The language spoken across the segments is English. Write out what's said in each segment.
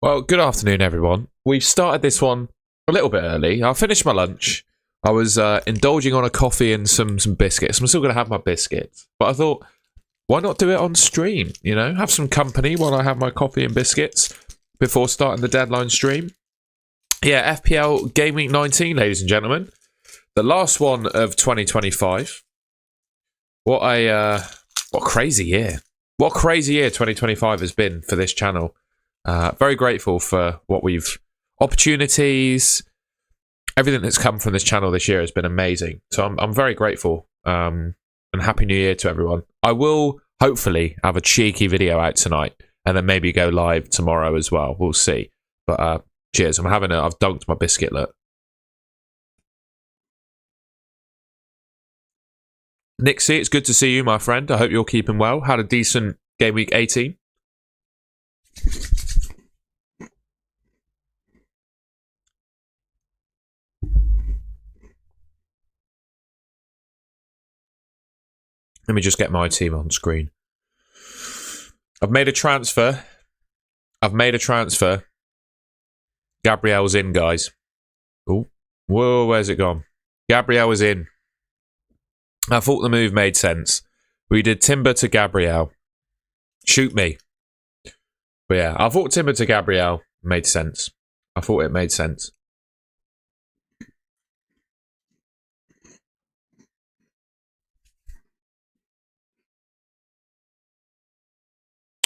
Well, good afternoon, everyone. We've started this one a little bit early. I finished my lunch. I was indulging on a coffee and some biscuits. I'm still going to have my biscuits. But I thought, why not do it on stream? You know, have some company while I have my coffee and biscuits before starting the deadline stream. Yeah, FPL Gameweek 19, ladies and gentlemen. The last one of 2025. What crazy year. What a crazy year 2025 has been for this channel. Very grateful for what opportunities, everything that's come from this channel this year has been amazing. So I'm very grateful, and Happy New Year to everyone. I will hopefully have a cheeky video out tonight and then maybe go live tomorrow as well. We'll see. But cheers. I've dunked my biscuit, look. Nixie, it's good to see you, my friend. I hope you're keeping well. Had a decent game week 18. Let me just get my team on screen. I've made a transfer. Gabriel's in, guys. Oh, whoa, where's it gone? Gabriel is in. I thought the move made sense. We did Timber to Gabriel. Shoot me. But yeah, I thought Timber to Gabriel made sense. I thought it made sense.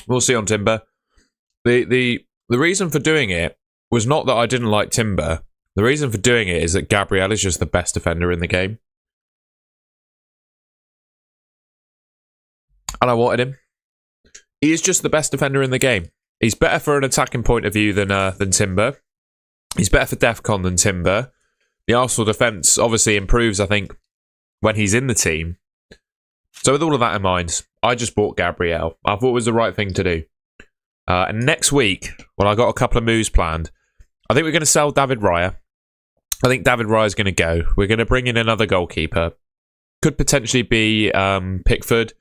We'll see on Timber. The reason for doing it was not that I didn't like Timber. The reason for doing it is that Gabriel is just the best defender in the game. And I wanted him. He is just the best defender in the game. He's better for an attacking point of view than Timber. He's better for DEFCON than Timber. The Arsenal defence obviously improves, I think, when he's in the team. So with all of that in mind, I just bought Gabriel. I thought it was the right thing to do. And next week, well, I got a couple of moves planned. I think we're going to sell David Raya. I think David Raya is going to go. We're going to bring in another goalkeeper. Could potentially be Pickford.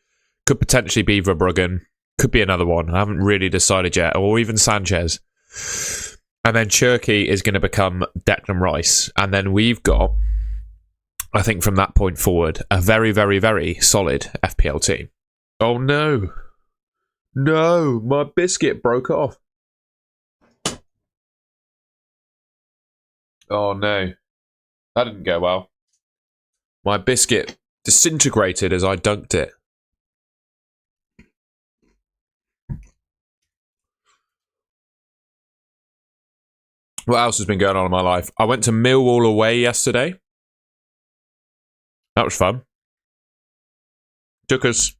Could potentially be Verbruggen. Could be another one. I haven't really decided yet. Or even Sanchez. And then Cherky is going to become Declan Rice. And then we've got, I think from that point forward, a very, very, very solid FPL team. Oh no. No, my biscuit broke off. Oh no. That didn't go well. My biscuit disintegrated as I dunked it. What else has been going on in my life? I went to Millwall away yesterday. That was fun. Took us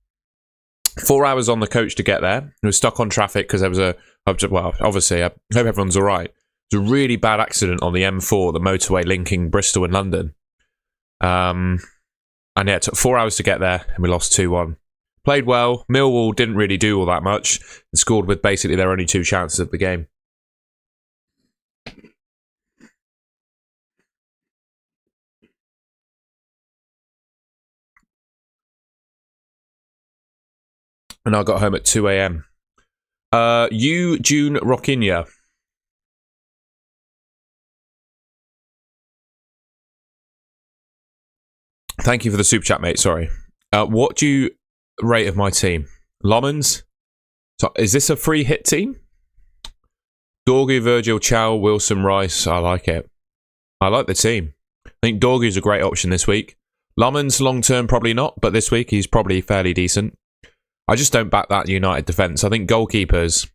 4 hours on the coach to get there. We were stuck on traffic because there was well, obviously, I hope everyone's all right. There was a really bad accident on the M4, the motorway linking Bristol and London. And yeah, it took 4 hours to get there, and we lost 2-1. Played well. Millwall didn't really do all that much, and scored with basically their only 2 chances of the game. And I got home at 2 a.m. June Rockinia. Thank you for the super chat, mate. Sorry. What do you rate of my team? Lomans? So, is this a free hit team? Dorgu, Virgil, Chow, Wilson, Rice. I like it. I like the team. I think Dorgu's a great option this week. Lomans, long term, probably not. But this week, he's probably fairly decent. I just don't back that United defence. I think goalkeepers...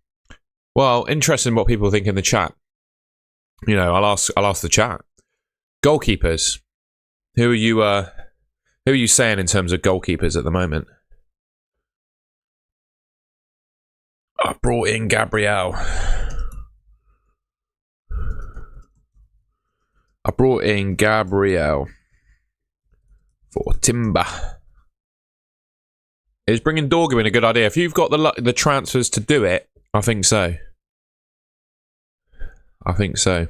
Well, interesting what people think in the chat. You know, I'll ask the chat. Goalkeepers. Who are you saying in terms of goalkeepers at the moment? I brought in Gabriel. For Timber. Is bringing Dorgu in a good idea? If you've got the transfers to do it, I think so. I think so.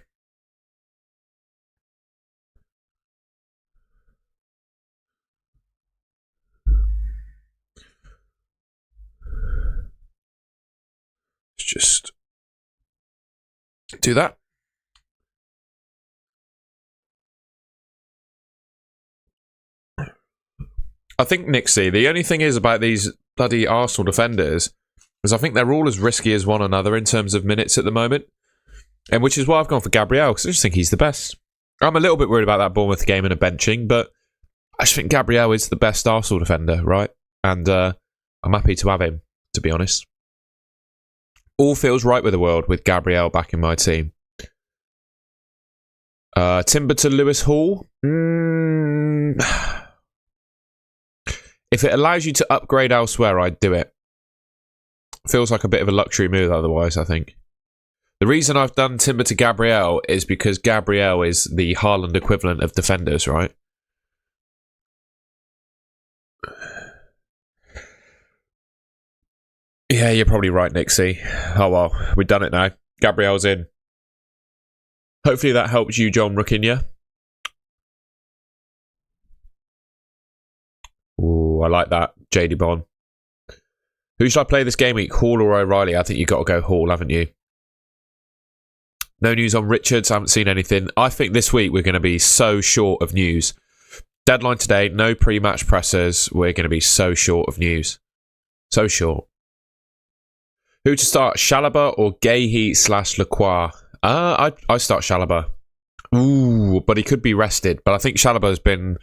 It's just Do that. I think, Nixie, the only thing is about these bloody Arsenal defenders is I think they're all as risky as one another in terms of minutes at the moment. And which is why I've gone for Gabriel, because I just think he's the best. I'm a little bit worried about that Bournemouth game and a benching, but I just think Gabriel is the best Arsenal defender, right? And I'm happy to have him, to be honest. All feels right with the world with Gabriel back in my team. Timber to Lewis Hall. If it allows you to upgrade elsewhere, I'd do it. Feels like a bit of a luxury move otherwise, I think. The reason I've done Timber to Gabriel is because Gabriel is the Haaland equivalent of defenders, right? Yeah, you're probably right, Nixie. Oh well, we've done it now. Gabriel's in. Hopefully that helps you, John Rukinya. Ooh, I like that. JD Bond. Who should I play this game week? Hall or O'Reilly? I think you've got to go Hall, haven't you? No news on Richards. I haven't seen anything. I think this week we're going to be so short of news. Deadline today, no pre-match pressers. We're going to be so short of news. So short. Who to start? Chalobah or Guéhi/Lacroix? I start Chalobah. Ooh, but he could be rested. But I think Chalobah's been...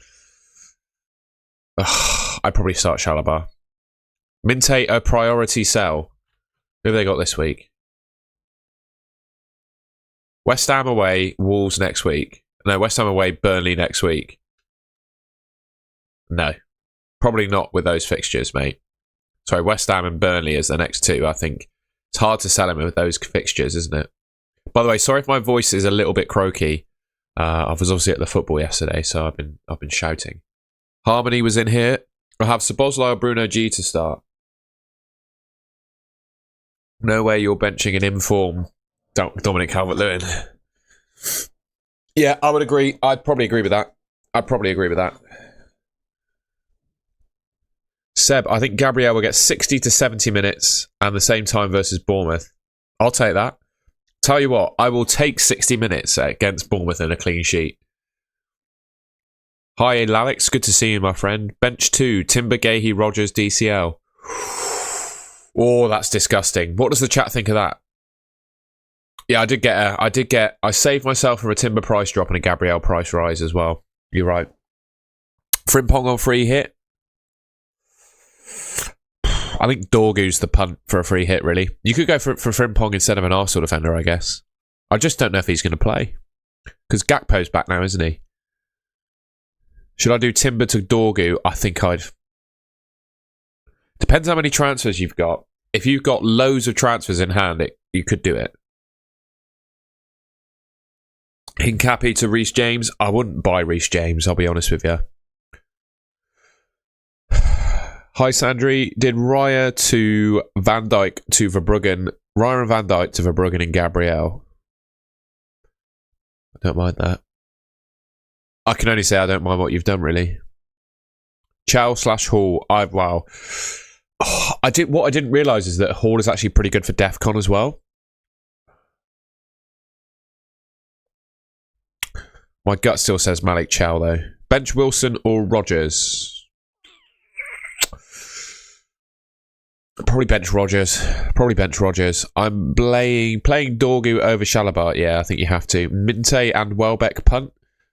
I'd probably start Chalobah. Minte, a priority sell. Who have they got this week? West Ham away, Wolves next week. No, West Ham away, Burnley next week. No. Probably not with those fixtures, mate. Sorry, West Ham and Burnley as the next two, I think. It's hard to sell him with those fixtures, isn't it? By the way, sorry if my voice is a little bit croaky. I was obviously at the football yesterday, so I've been shouting. Harmony was in here. I have Szoboszlai or Bruno G to start. No way you're benching an inform Dominic Calvert-Lewin. Yeah, I would agree. I'd probably agree with that. Seb, I think Gabriel will get 60 to 70 minutes and the same time versus Bournemouth. I'll take that. Tell you what, I will take 60 minutes against Bournemouth in a clean sheet. Hi, Alex. Good to see you, my friend. Bench 2, Timber, Guéhi, Rogers, DCL. Oh, that's disgusting. What does the chat think of that? Yeah, I saved myself from a Timber price drop and a Gabriel price rise as well. You're right. Frimpong on free hit. I think Dorgu's the punt for a free hit, really. You could go for Frimpong instead of an Arsenal defender, I guess. I just don't know if he's going to play. Because Gakpo's back now, isn't he? Should I do Timber to Dorgu? I think I'd... Depends how many transfers you've got. If you've got loads of transfers in hand, you could do it. Hincapi to Reece James. I wouldn't buy Reece James, I'll be honest with you. Hi, Sandri. Did Raya to Van Dijk to Verbruggen? Raya and Van Dijk to Verbruggen and Gabriel. I don't mind that. I can only say I don't mind what you've done, really. Chow/Hall. Wow. Oh, what I didn't realise is that Hall is actually pretty good for DEFCON as well. My gut still says Malik Chow, though. Bench Wilson or Rogers? Probably bench Rogers. I'm playing Dorgu over Chalobah. Yeah, I think you have to. Minte and Welbeck punt.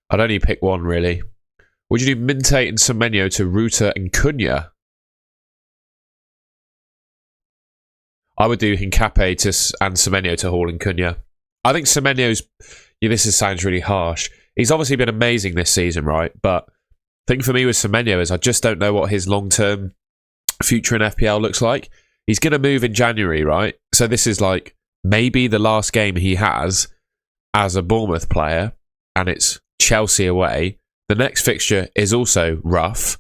I'd only pick one, really. Would you do Minte and Semenyo to Ruta and Cunha? I would do Hincapi and Semenyo to Hall and Cunha. I think Semenyo's... Yeah, sounds really harsh. He's obviously been amazing this season, right? But the thing for me with Semenyo is I just don't know what his long-term future in FPL looks like. He's going to move in January, right? So this is like maybe the last game he has as a Bournemouth player, and it's Chelsea away. The next fixture is also rough,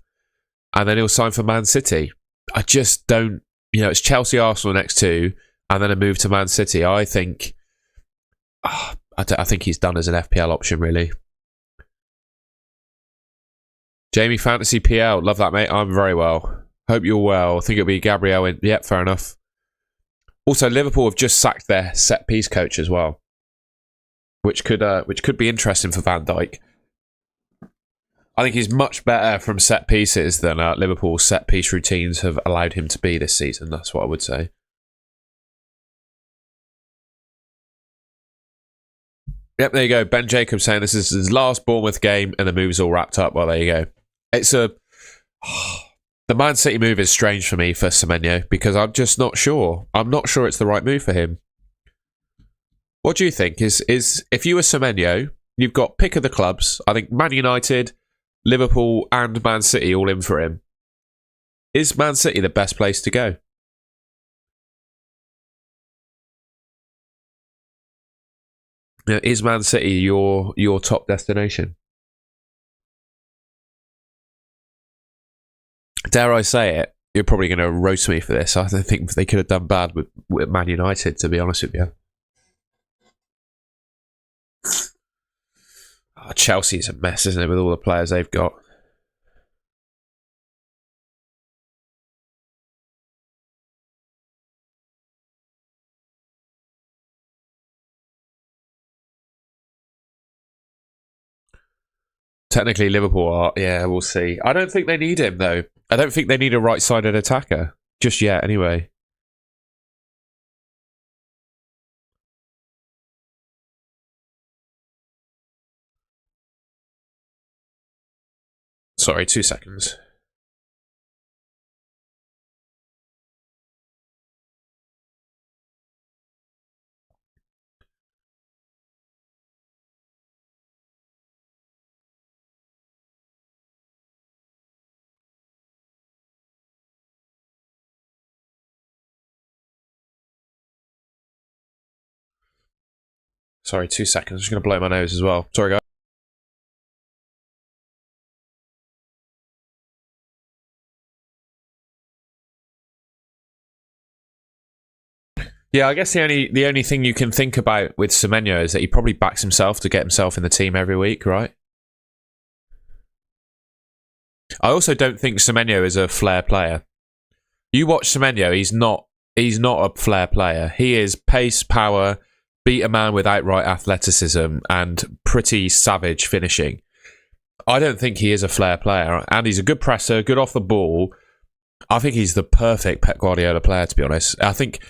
and then he'll sign for Man City. I just don't... it's Chelsea, Arsenal next two, and then a move to Man City. I think... I think he's done as an FPL option, really. Jamie Fantasy PL. Love that, mate. I'm very well. Hope you're well. I think it'll be Gabriel in. Yep, fair enough. Also, Liverpool have just sacked their set-piece coach as well. which could be interesting for Van Dijk. I think he's much better from set pieces than Liverpool's set piece routines have allowed him to be this season. That's what I would say. Yep, there you go. Ben Jacobs saying this is his last Bournemouth game and the move's all wrapped up. Well, there you go. It's the Man City move is strange for me for Semenyo because I'm just not sure. I'm not sure it's the right move for him. What do you think? Is if you were Semenyo, you've got pick of the clubs. I think Man United, Liverpool and Man City all in for him. Is Man City the best place to go? Is Man City your top destination? Dare I say it? You're probably going to roast me for this. I don't think they could have done bad with Man United, to be honest with you. Oh, Chelsea's a mess, isn't it, with all the players they've got? Technically, Liverpool are. Yeah, we'll see. I don't think they need him, though. I don't think they need a right-sided attacker. Just yet, anyway. Sorry, 2 seconds. Sorry, 2 seconds. I'm just going to blow my nose as well. Sorry, guys. Yeah, I guess the only thing you can think about with Semenyo is that he probably backs himself to get himself in the team every week, right? I also don't think Semenyo is a flair player. You watch Semenyo, he's not a flair player. He is pace, power, beat a man with outright athleticism, and pretty savage finishing. I don't think he is a flair player, and he's a good presser, good off the ball. I think he's the perfect Pep Guardiola player, to be honest. I think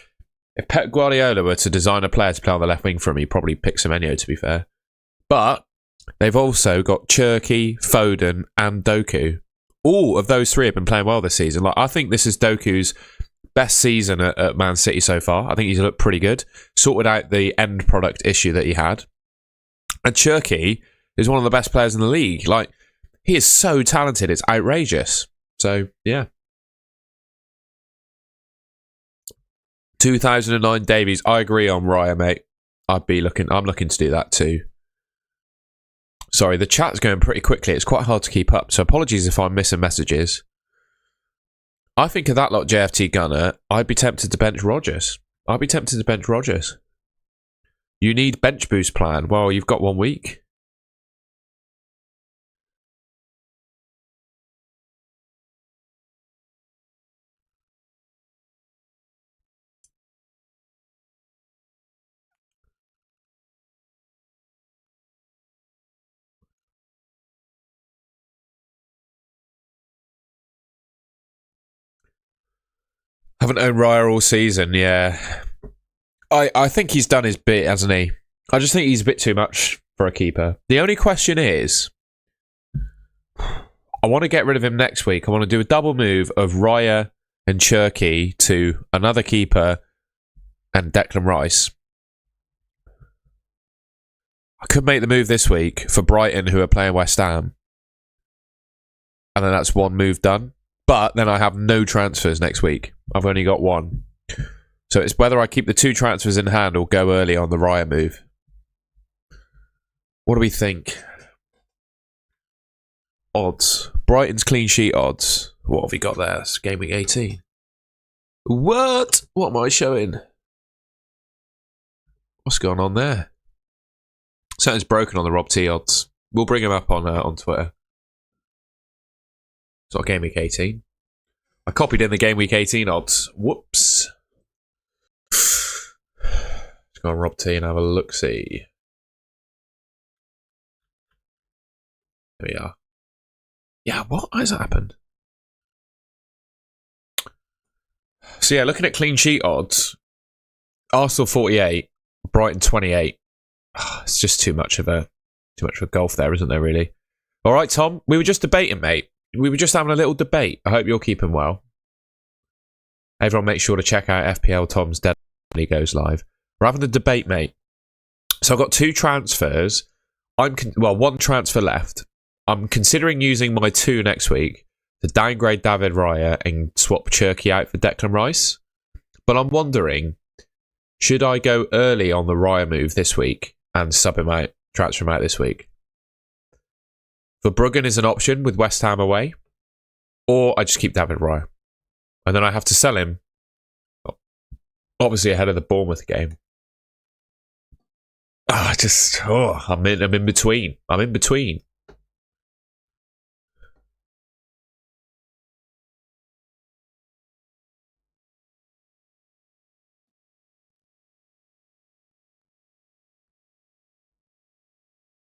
if Pep Guardiola were to design a player to play on the left wing for him, he'd probably pick Semenyo, to be fair. But they've also got Cherki, Foden, and Doku. All of those three have been playing well this season. Like, I think this is Doku's best season at Man City so far. I think he's looked pretty good. Sorted out the end product issue that he had. And Cherki is one of the best players in the league. Like, he is so talented, it's outrageous. So, yeah. 2009 Davies, I agree on Raya, mate. I'm looking to do that too. Sorry, the chat's going pretty quickly. It's quite hard to keep up, so apologies if I'm missing messages. I think of that lot, JFT Gunner, I'd be tempted to bench Rodgers. You need bench boost plan. Well, you've got 1 week. Haven't owned Raya all season, yeah. I think he's done his bit, hasn't he? I just think he's a bit too much for a keeper. The only question is, I want to get rid of him next week. I want to do a double move of Raya and Cherki to another keeper and Declan Rice. I could make the move this week for Brighton, who are playing West Ham. And then that's one move done. But then I have no transfers next week. I've only got one. So it's whether I keep the 2 transfers in hand or go early on the Raya move. What do we think? Odds. Brighton's clean sheet odds. What have we got there? It's Gameweek 18. What? What am I showing? What's going on there? Something's broken on the Rob T odds. We'll bring him up on Twitter. It's not Gameweek 18. I copied in the Gameweek 18 odds. Whoops. Let's go on Rob T and have a look-see. Here we are. Yeah, what has happened? So yeah, looking at clean sheet odds, Arsenal 48, Brighton 28. Oh, it's just too much of a gulf there, isn't there? Really. All right, Tom. We were just debating, mate. We were just having a little debate. I hope you're keeping well. Everyone, make sure to check out FPL Tom's Dead when he goes live. We're having a debate, mate. So I've got 2 transfers. One transfer left. I'm considering using my 2 next week to downgrade David Raya and swap Cherky out for Declan Rice. But I'm wondering, should I go early on the Raya move this week and sub him out, transfer him out this week? Verbruggen is an option with West Ham away, or I just keep David Raya. And then I have to sell him, obviously ahead of the Bournemouth game. I'm in between. I'm in between.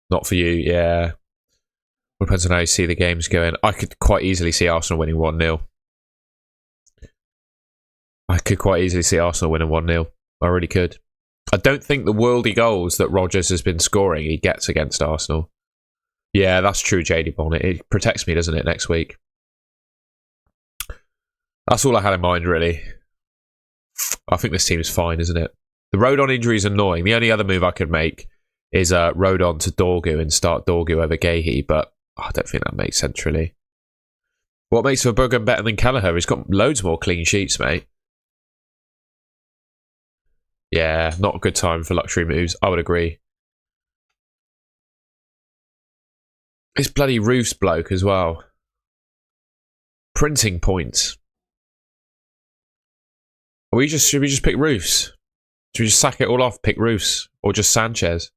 Not for you, yeah. Depends on how you see the games going. I could quite easily see Arsenal winning 1-0. I could quite easily see Arsenal winning 1-0. I really could. I don't think the worldy goals that Rodgers has been scoring he gets against Arsenal. Yeah, that's true, JD Bonnet. It protects me, doesn't it, next week? That's all I had in mind, really. I think this team is fine, isn't it? The Rodon injury is annoying. The only other move I could make is Rodon to Dorgu and start Dorgu over Gahey, but I don't think that makes sense, really. What makes Verbruggen better than Kelleher? He's got loads more clean sheets, mate. Yeah, not a good time for luxury moves. I would agree. This bloody Roofs bloke as well. Printing points. Should we just pick Roofs? Should we just sack it all off, pick Roofs? Or just Sanchez?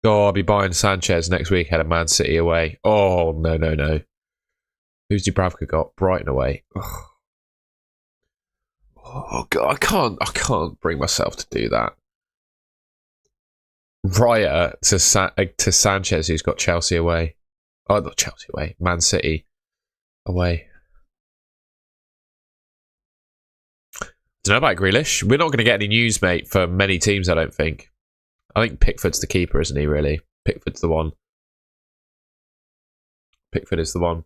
Oh, I'll be buying Sanchez next week ahead of Man City away. Oh, no. Who's Dubravka got? Brighton away. Oh God, I can't bring myself to do that. Raya to Sanchez, who's got Chelsea away. Oh, not Chelsea away. Man City away. Don't know about Grealish. We're not going to get any news, mate, for many teams, I don't think. I think Pickford's the keeper, isn't he, really? Pickford's the one. Pickford is the one.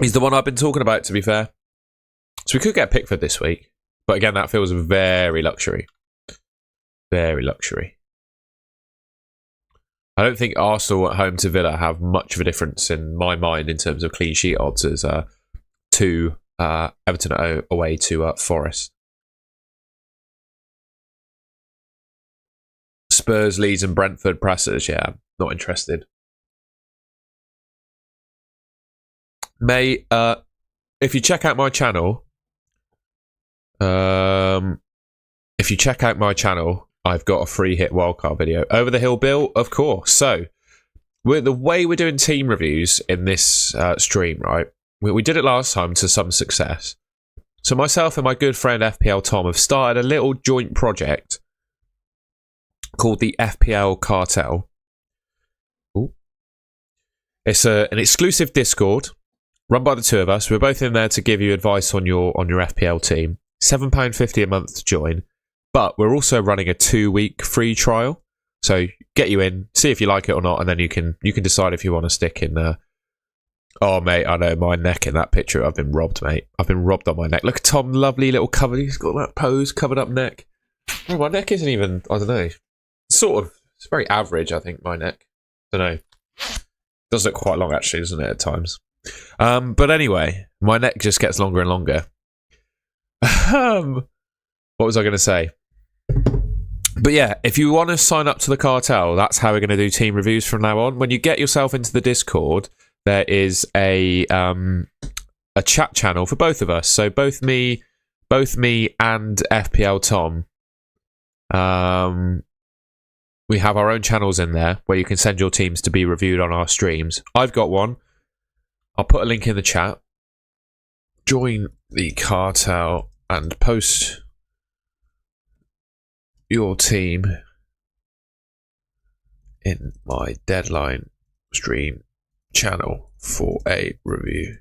He's the one I've been talking about, to be fair. So we could get Pickford this week. But again, that feels very luxury. Very luxury. I don't think Arsenal at home to Villa have much of a difference in my mind in terms of clean sheet odds as to Everton away to Forest. Spurs, Leeds and Brentford pressers, yeah, not interested. Mate, if you check out my channel, I've got a free hit wildcard video. Over the Hill Bill, of course. So, the way we're doing team reviews in this stream, right? We did it last time to some success. So myself and my good friend FPL Tom have started a little joint project called the FPL Cartel. Ooh. It's an exclusive Discord run by the two of us. We're both in there to give you advice on your FPL team. £7.50 a month to join. But we're also running a 2-week free trial. So get you in, see if you like it or not, and then you can decide if you want to stick in there. Oh, mate, I know, my neck in that picture. I've been robbed, mate. I've been robbed on my neck. Look at Tom, lovely little cover. He's got that pose, covered up neck. Oh, my neck isn't even, I don't know. It's very average, I think, my neck. I don't know. Does look quite long, actually, doesn't it, at times? But anyway, my neck just gets longer and longer. What was I going to say? But yeah, if you want to sign up to the cartel, that's how we're going to do team reviews from now on. When you get yourself into the Discord, there is a chat channel for both of us. So both me and FPL Tom. We have our own channels in there where you can send your teams to be reviewed on our streams. I've got one. I'll put a link in the chat. Join the cartel and post your team in my deadline stream channel for a review.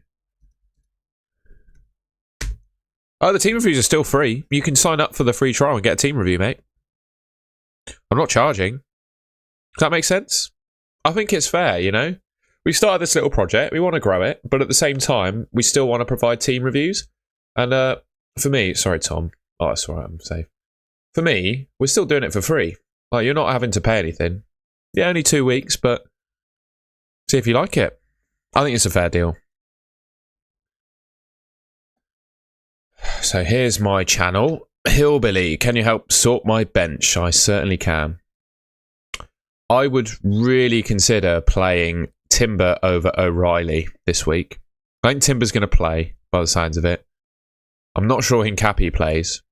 Oh, the team reviews are still free. You can sign up for the free trial and get a team review, mate. I'm not charging. Does that make sense? I think it's fair, you know? We started this little project. We want to grow it. But at the same time, we still want to provide team reviews. And for me... Sorry, Tom. Oh, that's all right. I'm safe. For me, we're still doing it for free. Like, you're not having to pay anything. Yeah, only 2 weeks, but see if you like it. I think it's a fair deal. So here's my channel. Hillbilly, can you help sort my bench? I certainly can. I would really consider playing Timber over O'Reilly this week. I think Timber's going to play, by the signs of it. I'm not sure Hincapi plays.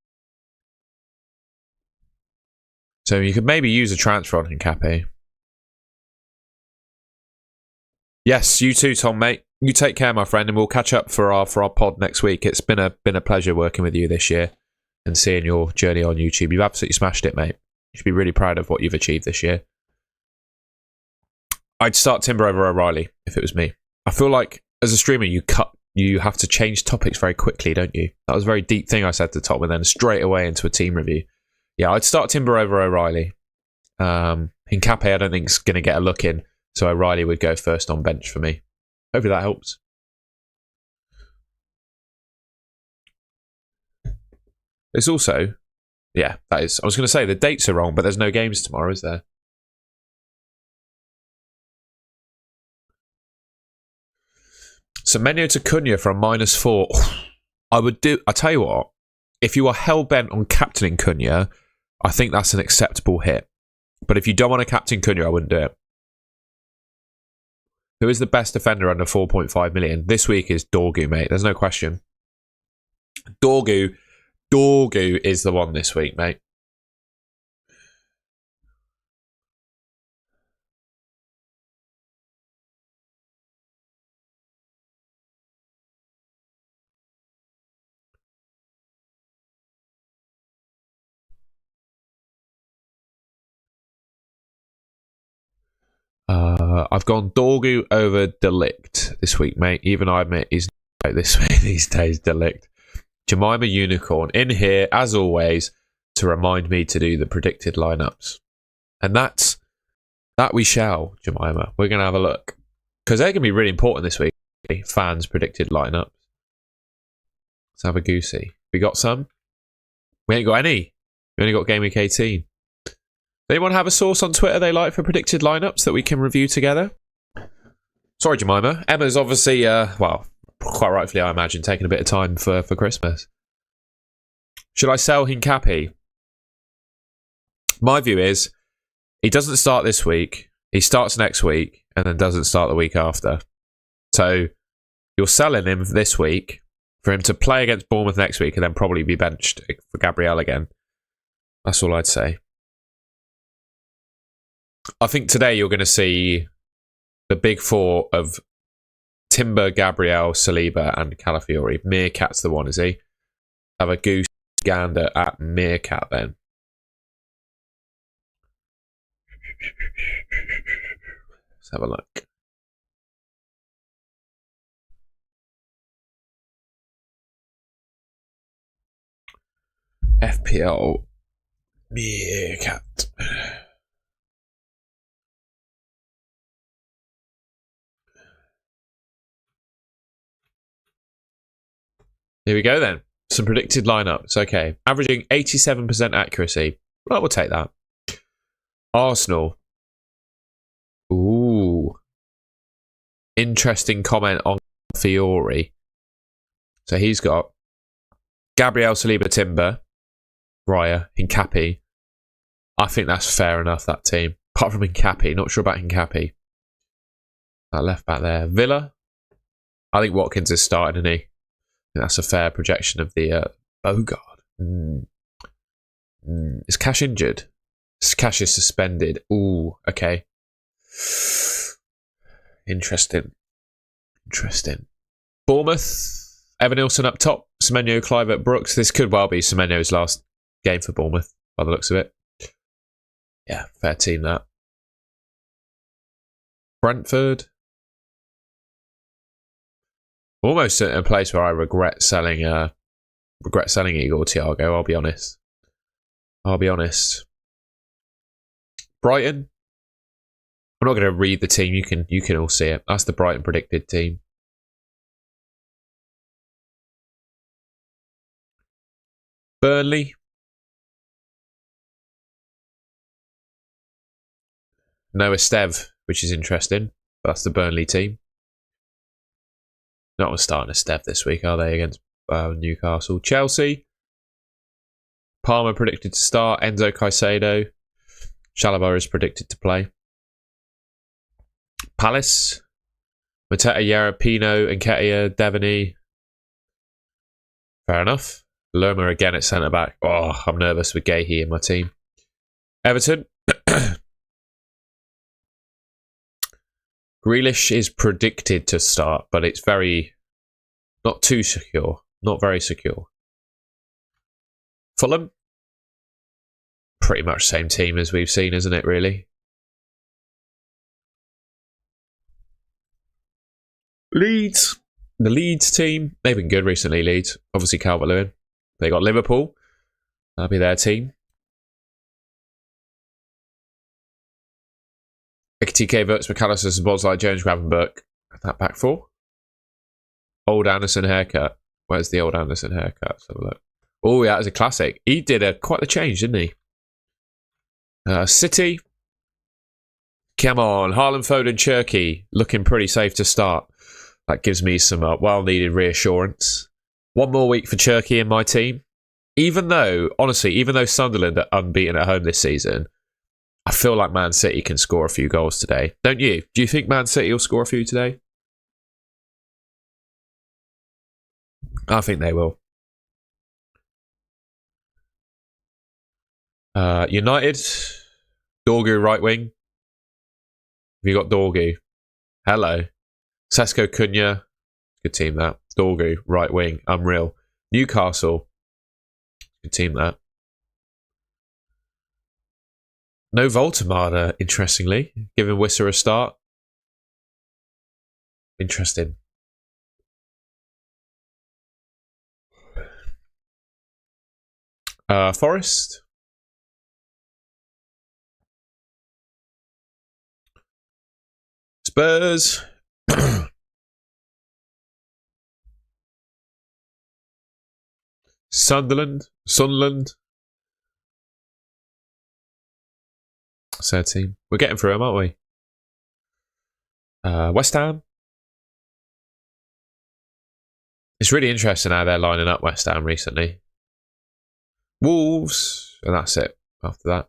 So you could maybe use a transfer on Hincapi. Yes, you too, Tom, mate. You take care, my friend, and we'll catch up for our pod next week. It's been a pleasure working with you this year and seeing your journey on YouTube. You've absolutely smashed it, mate. You should be really proud of what you've achieved this year. I'd start Timber over O'Reilly if it was me. I feel like as a streamer, you have to change topics very quickly, don't you? That was a very deep thing I said to Tom, and then straight away into a team review. Yeah, I'd start Timber over O'Reilly. Hincapi, I don't think is going to get a look in, so O'Reilly would go first on bench for me. Hopefully that helps. There's also, yeah, that is. I was going to say the dates are wrong, but there's no games tomorrow, is there? Semenyo to Cunha for a -4. I tell you what, if you are hell-bent on captaining Cunha, I think that's an acceptable hit. But if you don't want to captain Cunha, I wouldn't do it. Who is the best defender under 4.5 million? This week is Dorgu, mate. There's no question. Dorgu is the one this week, mate. I've gone Dorgu over Delict this week, mate. Even I admit he's not this way these days, Delict. Jemima Unicorn in here, as always, to remind me to do the predicted lineups. And that we shall, Jemima. We're going to have a look. Because they're going to be really important this week. Fans' predicted lineups. Let's have a goosey. We got some? We ain't got any. We only got Game Week 18. Anyone have a source on Twitter they like for predicted lineups that we can review together? Sorry, Jemima. Emma's obviously, well, quite rightfully, I imagine, taking a bit of time for Christmas. Should I sell Hincapi? My view is, he doesn't start this week, he starts next week, and then doesn't start the week after. So, you're selling him this week for him to play against Bournemouth next week and then probably be benched for Gabriel again. That's all I'd say. I think today you're going to see the big four of Timber, Gabriel, Saliba, and Calafiori. Meerkat's the one, is he? Have a goose gander at Meerkat then. Let's have a look. FPL Meerkat. Here we go then. Some predicted lineups. Okay. Averaging 87% accuracy. Well, we'll take that. Arsenal. Ooh. Interesting comment on Fiore. So he's got Gabriel, Saliba, Timber, Raya, Hincapi. I think that's fair enough, that team. Apart from Hincapi. Not sure about Hincapi. That left back there. Villa. I think Watkins is starting, isn't he? That's a fair projection of the Bogard. Is Cash injured? Cash is suspended. Ooh, okay. Interesting. Bournemouth. Evan Nilsson up top. Semenyo, Clivert, Brooks. This could well be Semenyo's last game for Bournemouth, by the looks of it. Yeah, fair team that. Brentford. Almost in a place where I regret selling Igor Thiago, I'll be honest. Brighton. I'm not going to read the team. You can all see it. That's the Brighton predicted team. Burnley. No Estev, which is interesting. That's the Burnley team. Not starting Estev this week, are they, against Newcastle? Chelsea. Palmer predicted to start. Enzo Caicedo. Chalobah is predicted to play. Palace. Mateta, Yarapino, Nketiah, Devaney. Fair enough. Lerma again at centre-back. Oh, I'm nervous with Gahey in my team. Everton. Grealish is predicted to start, but it's not too secure. Not very secure. Fulham. Pretty much same team as we've seen, isn't it, really? Leeds. The Leeds team. They've been good recently, Leeds. Obviously, Calvert-Lewin. They got Liverpool. That'll be their team. TK Verts, McAllister, Bosley, Jones, Gravenberg. That back four. Old Anderson haircut. Where's the old Anderson haircut? Let's have a look. Oh, yeah, that was a classic. He did quite the change, didn't he? City. Come on. Haaland, Foden, Cherky. Looking pretty safe to start. That gives me some well-needed reassurance. One more week for Cherky in my team. Even though Sunderland are unbeaten at home this season, I feel like Man City can score a few goals today. Don't you? Do you think Man City will score a few today? I think they will. United. Dorgu right wing. Have you got Dorgu? Hello. Sesko Cunha. Good team that. Dorgu right wing. Unreal. Newcastle. Good team that. No Voltemada, interestingly. Giving Wisser a start. Interesting. Forest. Spurs. Sunderland. Sad team. We're getting through them, aren't we? West Ham. It's really interesting how they're lining up West Ham recently. Wolves, and that's it after that.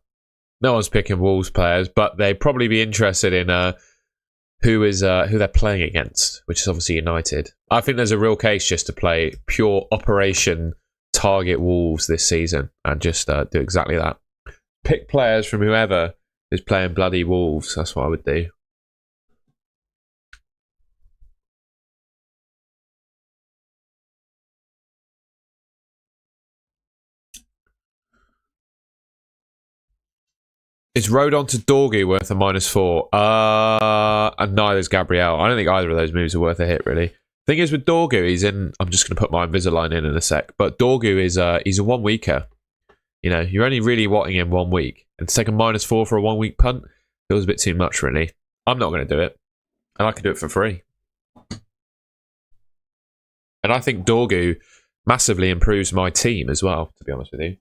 No one's picking Wolves players, but they'd probably be interested in who they're playing against, which is obviously United. I think there's a real case just to play pure Operation Target Wolves this season and just do exactly that. Pick players from whoever is playing bloody Wolves. That's what I would do. Is Rodon to Dorgu worth a -4? And neither is Gabriel. I don't think either of those moves are worth a hit, really. Thing is with Dorgu, he's in. I'm just going to put my Invisalign in a sec. But Dorgu is he's a 1 weeker. You know, you're only really wanting him 1 week, and to take a -4 for a 1 week punt feels a bit too much, really. I'm not going to do it, and I can do it for free. And I think Dorgu massively improves my team as well, to be honest with you.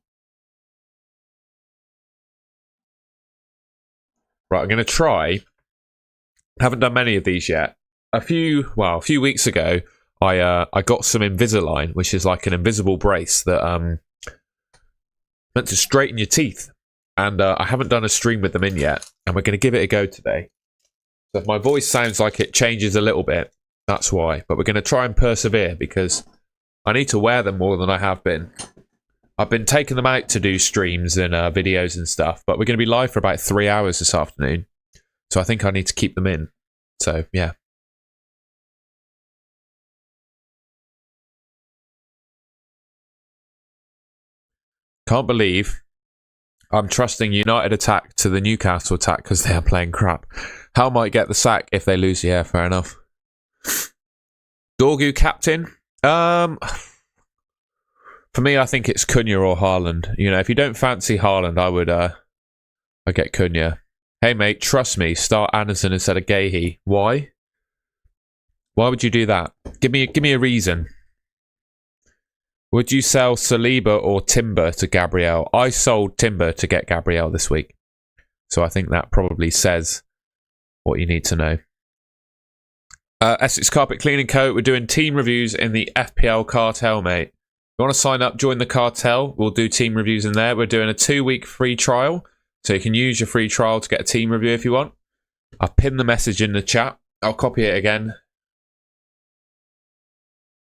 Right, I'm going to try. Haven't done many of these yet. A few weeks ago, I got some Invisalign, which is like an invisible brace that meant to straighten your teeth. And I haven't done a stream with them in yet, and we're going to give it a go today. So if my voice sounds like it changes a little bit, that's why. But we're going to try and persevere because I need to wear them more than I have been. I've been taking them out to do streams and videos and stuff, but we're going to be live for about 3 hours this afternoon. So I think I need to keep them in. So, yeah. Can't believe I'm trusting United attack to the Newcastle attack because they are playing crap. Hal might get the sack if they lose. Yeah, fair enough. Dorgu captain. For me, I think it's Cunha or Haaland. You know, if you don't fancy Haaland, I'd get Cunha. Hey mate, trust me, start Anderson instead of Gahey. Why? Why would you do that? Give me a reason. Would you sell Saliba or Timber to Gabriel? I sold Timber to get Gabriel this week. So I think that probably says what you need to know. Essex Carpet Cleaning Co. We're doing team reviews in the FPL Cartel, mate. If you want to sign up, join the cartel. We'll do team reviews in there. We're doing a 2-week free trial. So you can use your free trial to get a team review if you want. I'll pin the message in the chat. I'll copy it again.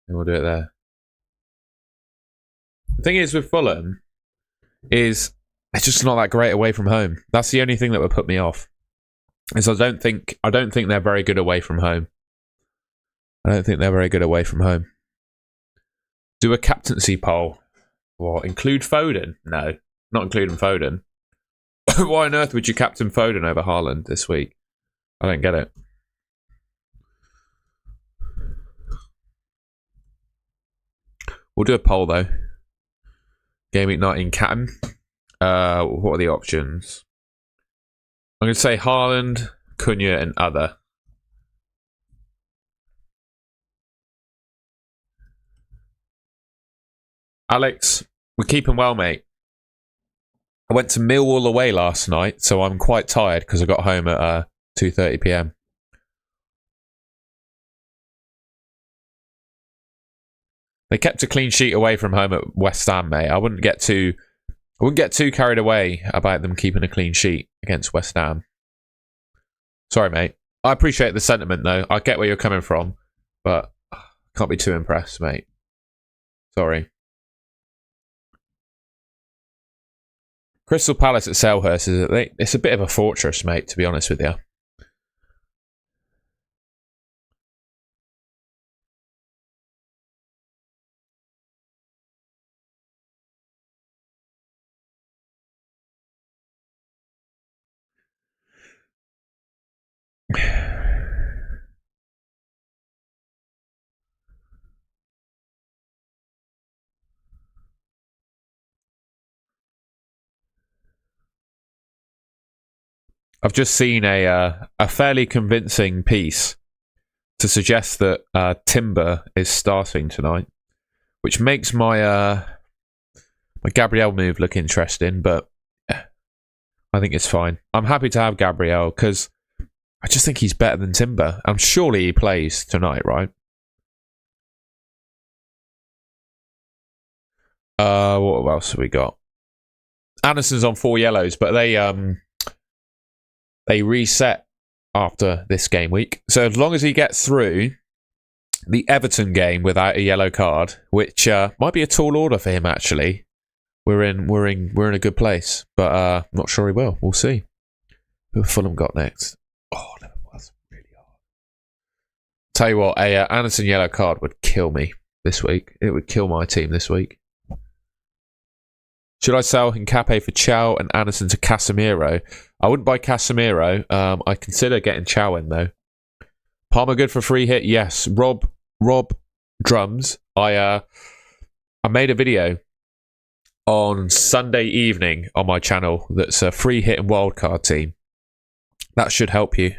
And we'll do it there. The thing is with Fulham is it's just not that great away from home. That's the only thing that would put me off. Is I don't think they're very good away from home. I don't think they're very good away from home. Do a captaincy poll. What? Include Foden? No, not including Foden. Why on earth would you captain Foden over Haaland this week? I don't get it. We'll do a poll though. Gameweek 19 captain. What are the options? I'm going to say Haaland, Cunha, and other. Alex, we're keeping well, mate. I went to Millwall away last night, so I'm quite tired because I got home at 2:30 p.m. They kept a clean sheet away from home at West Ham, mate. I wouldn't get too carried away about them keeping a clean sheet against West Ham. Sorry, mate. I appreciate the sentiment, though. I get where you're coming from, but I can't be too impressed, mate. Sorry. Crystal Palace at Selhurst, it's a bit of a fortress, mate, to be honest with you. I've just seen a fairly convincing piece to suggest that Timber is starting tonight, which makes my Gabriel move look interesting, but I think it's fine. I'm happy to have Gabriel because I just think he's better than Timber. I'm surely he plays tonight, right? What else have we got? Anderson's on 4 yellows, but they reset after this game week. So as long as he gets through the Everton game without a yellow card, which might be a tall order for him actually, we're in a good place. But I'm not sure he will. We'll see. Who have Fulham got next? Oh, that's really hard. Tell you what, a Anderson yellow card would kill me this week. It would kill my team this week. Should I sell Hincapié for Chow and Anderson to Casemiro? I wouldn't buy Casemiro. I consider getting Chow in though. Palmer good for free hit? Yes. Rob Drums. I made a video on Sunday evening on my channel that's a free hit and wildcard team. That should help you.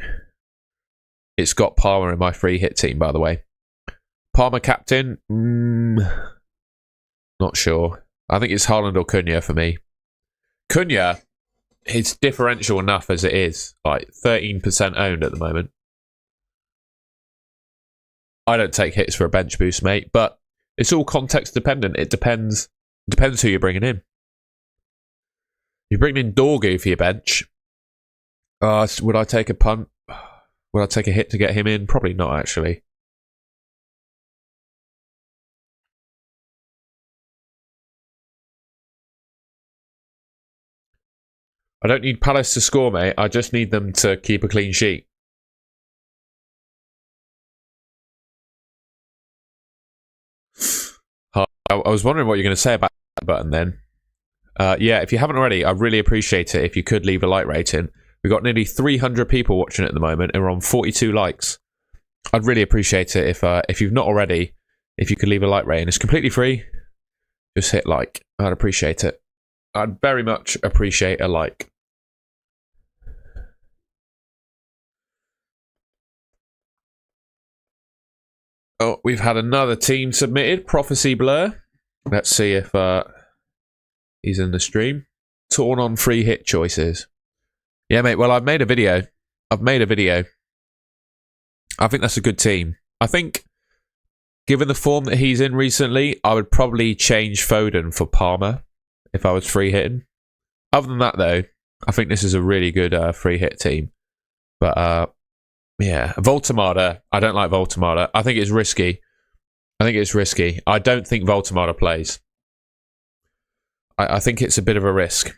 It's got Palmer in my free hit team, by the way. Palmer captain? Not sure. I think it's Haaland or Cunha for me. Cunha, it's differential enough as it is. Like 13% owned at the moment. I don't take hits for a bench boost, mate, but it's all context dependent. It depends who you're bringing in. You bring in Dorgu for your bench. Would I take a punt? Would I take a hit to get him in? Probably not, actually. I don't need Palace to score, mate. I just need them to keep a clean sheet. I was wondering what you're going to say about that button then. Yeah, if you haven't already, I really appreciate it if you could leave a like rating. We've got nearly 300 people watching at the moment, and we're on 42 likes. I'd really appreciate it if you've not already, if you could leave a like rating. It's completely free. Just hit like. I'd appreciate it. I'd very much appreciate a like. Oh, we've had another team submitted. Prophecy Blur. Let's see if he's in the stream. Torn on free hit choices. Yeah, mate. Well, I've made a video. I think that's a good team. I think, given the form that he's in recently, I would probably change Foden for Palmer if I was free hitting. Other than that, though, I think this is a really good free hit team. But yeah, Voltemada. I don't like Voltemada. I think it's risky. I don't think Voltemada plays. I think it's a bit of a risk.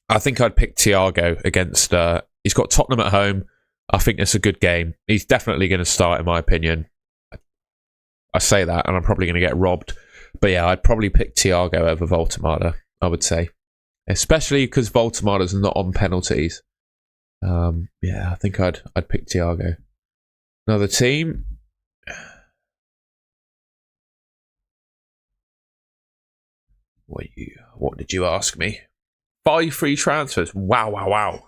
I think I'd pick Thiago against... he's got Tottenham at home. I think it's a good game. He's definitely going to start, in my opinion. I say that, and I'm probably going to get robbed. But yeah, I'd probably pick Thiago over Voltemada, I would say. Especially because Voltemada's not on penalties. Yeah, I think I'd pick Thiago. Another team. What did you ask me? 5 free transfers. Wow.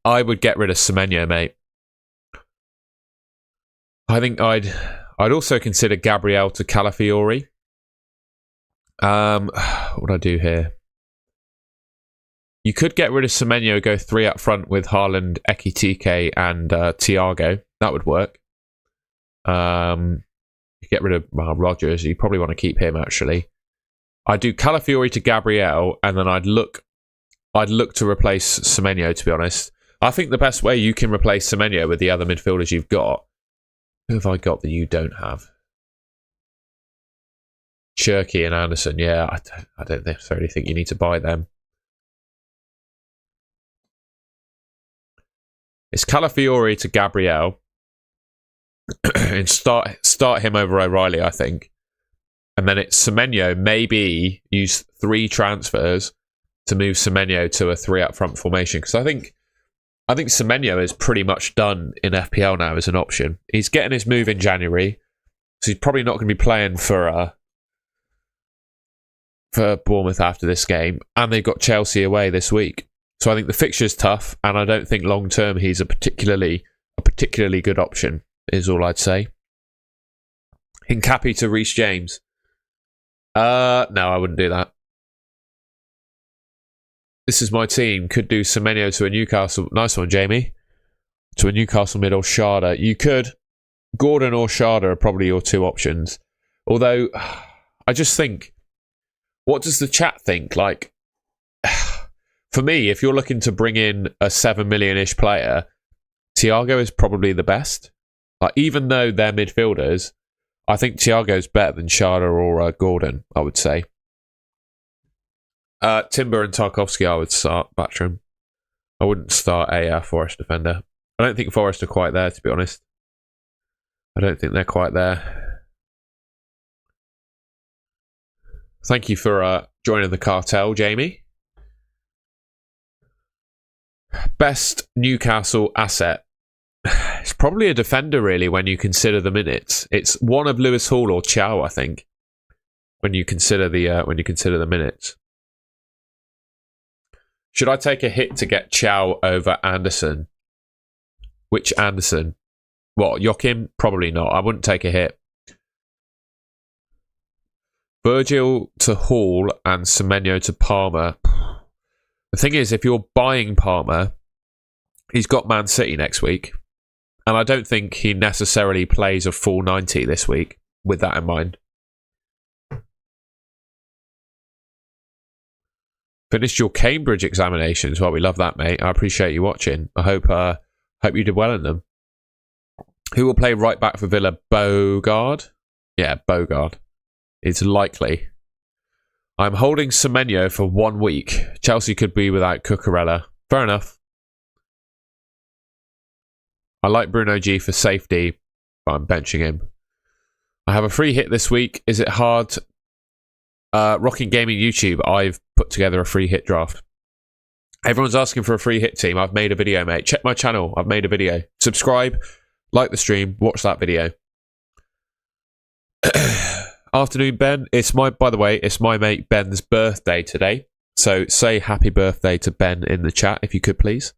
I would get rid of Semenyo, mate. I think I'd also consider Gabriel to Calafiori. What would I do here? You could get rid of Semenyo, go 3 up front with Haaland, Ekitike, and Thiago. That would work. You get rid of Rodgers. You probably want to keep him, actually. I'd do Calafiori to Gabriel, and then I'd look to replace Semenyo, to be honest. I think the best way you can replace Semenyo with the other midfielders you've got... Who have I got that you don't have? Cherky and Anderson. Yeah, I don't necessarily think you need to buy them. It's Calafiori to Gabriel. And start him over O'Reilly, I think. And then it's Semenyo. Maybe use 3 transfers to move Semenyo to a 3 up front formation. Because I think Semenyo is pretty much done in FPL now as an option. He's getting his move in January. So he's probably not going to be playing for Bournemouth after this game. And they've got Chelsea away this week. So I think the fixture's tough. And I don't think long term he's a particularly good option, is all I'd say. Hincapi to Reece James. No, I wouldn't do that. This is my team. Could do Semenyo to a Newcastle. Nice one, Jamie. To a Newcastle mid or Sharda. You could. Gordon or Sharda are probably your 2 options. Although, I just think, what does the chat think? Like, for me, if you're looking to bring in a 7 million-ish player, Thiago is probably the best. Like, even though they're midfielders, I think Thiago's better than Sharda or Gordon, I would say. Timber and Tarkovsky, I would start. Batcham. I wouldn't start a Forest defender. I don't think Forest are quite there, to be honest. I don't think they're quite there. Thank you for joining the cartel, Jamie. Best Newcastle asset. It's probably a defender, really, when you consider the minutes. It's one of Lewis Hall or Chow, I think, when you consider the minutes. Should I take a hit to get Chow over Anderson? Which Anderson? What, Joachim? Probably not. I wouldn't take a hit. Virgil to Hall and Semenyo to Palmer. The thing is, if you're buying Palmer, he's got Man City next week. And I don't think he necessarily plays a full 90 this week, with that in mind. Finished your Cambridge examinations. Well, we love that, mate. I appreciate you watching. I hope you did well in them. Who will play right back for Villa? Bogard? Yeah, Bogard. It's likely. I'm holding Semenyo for 1 week. Chelsea could be without Cucurella. Fair enough. I like Bruno G for safety, but I'm benching him. I have a free hit this week. Is it hard? Rocking Gaming YouTube. I've put together a free hit draft. Everyone's asking for a free hit team. I've made a video, mate. Check my channel. I've made a video. Subscribe, like the stream, watch that video. Afternoon, Ben. By the way, it's my mate Ben's birthday today. So say happy birthday to Ben in the chat, if you could, please.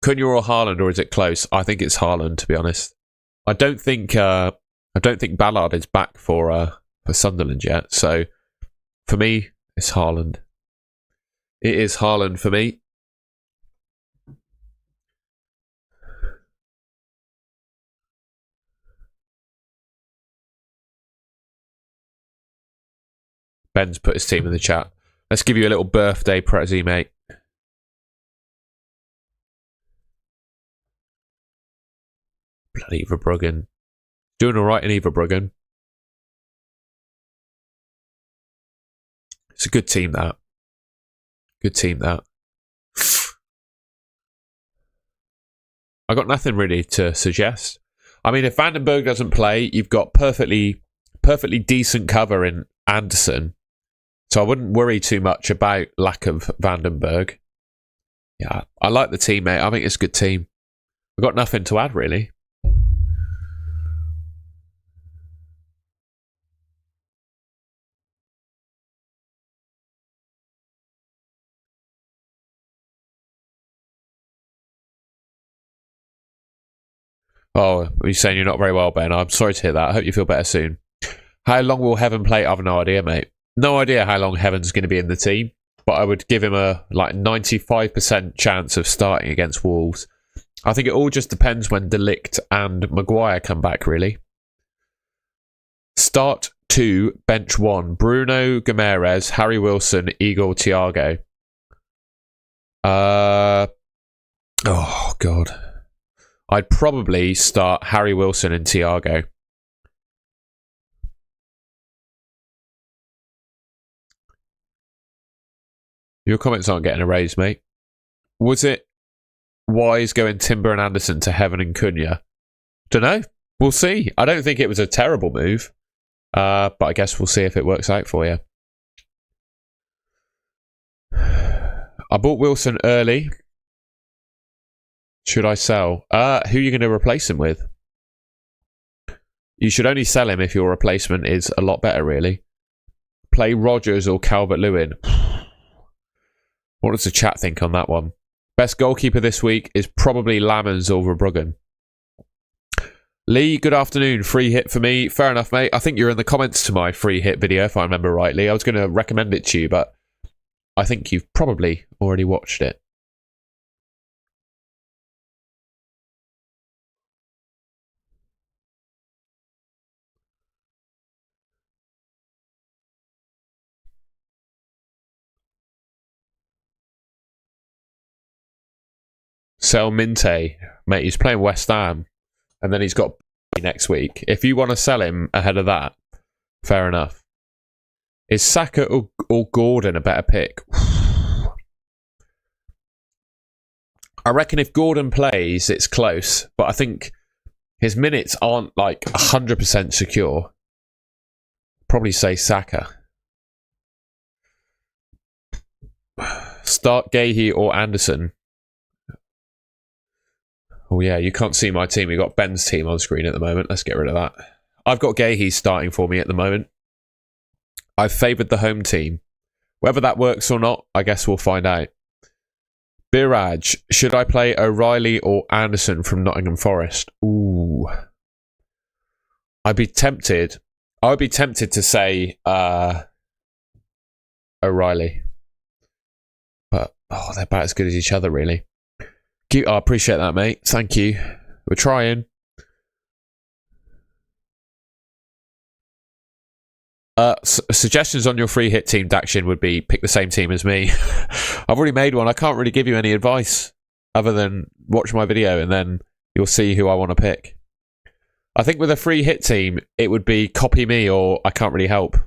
Cunha or Haaland, or is it close? I think it's Haaland, to be honest. I don't think Ballard is back for Sunderland yet. So for me, it's Haaland. It is Haaland for me. Ben's put his team in the chat. Let's give you a little birthday prezi, mate. Bloody Verbruggen. Doing all right in Verbruggen. It's a good team, that. Good team, that. I got nothing really to suggest. I mean, if Vandenberg doesn't play, you've got perfectly decent cover in Anderson. So I wouldn't worry too much about lack of Vandenberg. Yeah, I like the team, mate. I think it's a good team. I've got nothing to add, really. Oh, you're saying you're not very well, Ben. I'm sorry to hear that. I hope you feel better soon. How long will Heaven play? I've no idea, mate. No idea how long Heaven's going to be in the team, but I would give him a 95% chance of starting against Wolves. I think it all just depends when De Ligt and Maguire come back, really. Start 2, bench 1. Bruno Guimaraes, Harry Wilson, Igor Thiago. Oh, God. I'd probably start Harry Wilson and Thiago. Your comments aren't getting erased, mate. Was it wise going Timber and Anderson to Heaven and Cunha? Dunno. We'll see. I don't think it was a terrible move. But I guess we'll see if it works out for you. I bought Wilson early. Should I sell? Who are you going to replace him with? You should only sell him if your replacement is a lot better, really. Play Rodgers or Calvert-Lewin. What does the chat think on that one? Best goalkeeper this week is probably Lammers or Verbruggen. Lee, good afternoon. Free hit for me. Fair enough, mate. I think you're in the comments to my free hit video, if I remember rightly. I was going to recommend it to you, but I think you've probably already watched it. Sell Minte. Mate, he's playing West Ham. And then he's got next week. If you want to sell him ahead of that, fair enough. Is Saka or Gordon a better pick? I reckon if Gordon plays, it's close. But I think his minutes aren't like 100% secure. Probably say Saka. Start Gahey or Anderson. Oh yeah, you can't see my team. We've got Ben's team on screen at the moment. Let's get rid of that. I've got Gahey starting for me at the moment. I've favoured the home team. Whether that works or not, I guess we'll find out. Biraj, should I play O'Reilly or Anderson from Nottingham Forest? Ooh. I'd be tempted. I would be tempted to say O'Reilly. But, they're about as good as each other, really. I appreciate that, mate. Thank you. We're trying. Suggestions on your free hit team, Dakshin, would be pick the same team as me. I've already made one. I can't really give you any advice other than watch my video and then you'll see who I want to pick. I think with a free hit team, it would be copy me or I can't really help.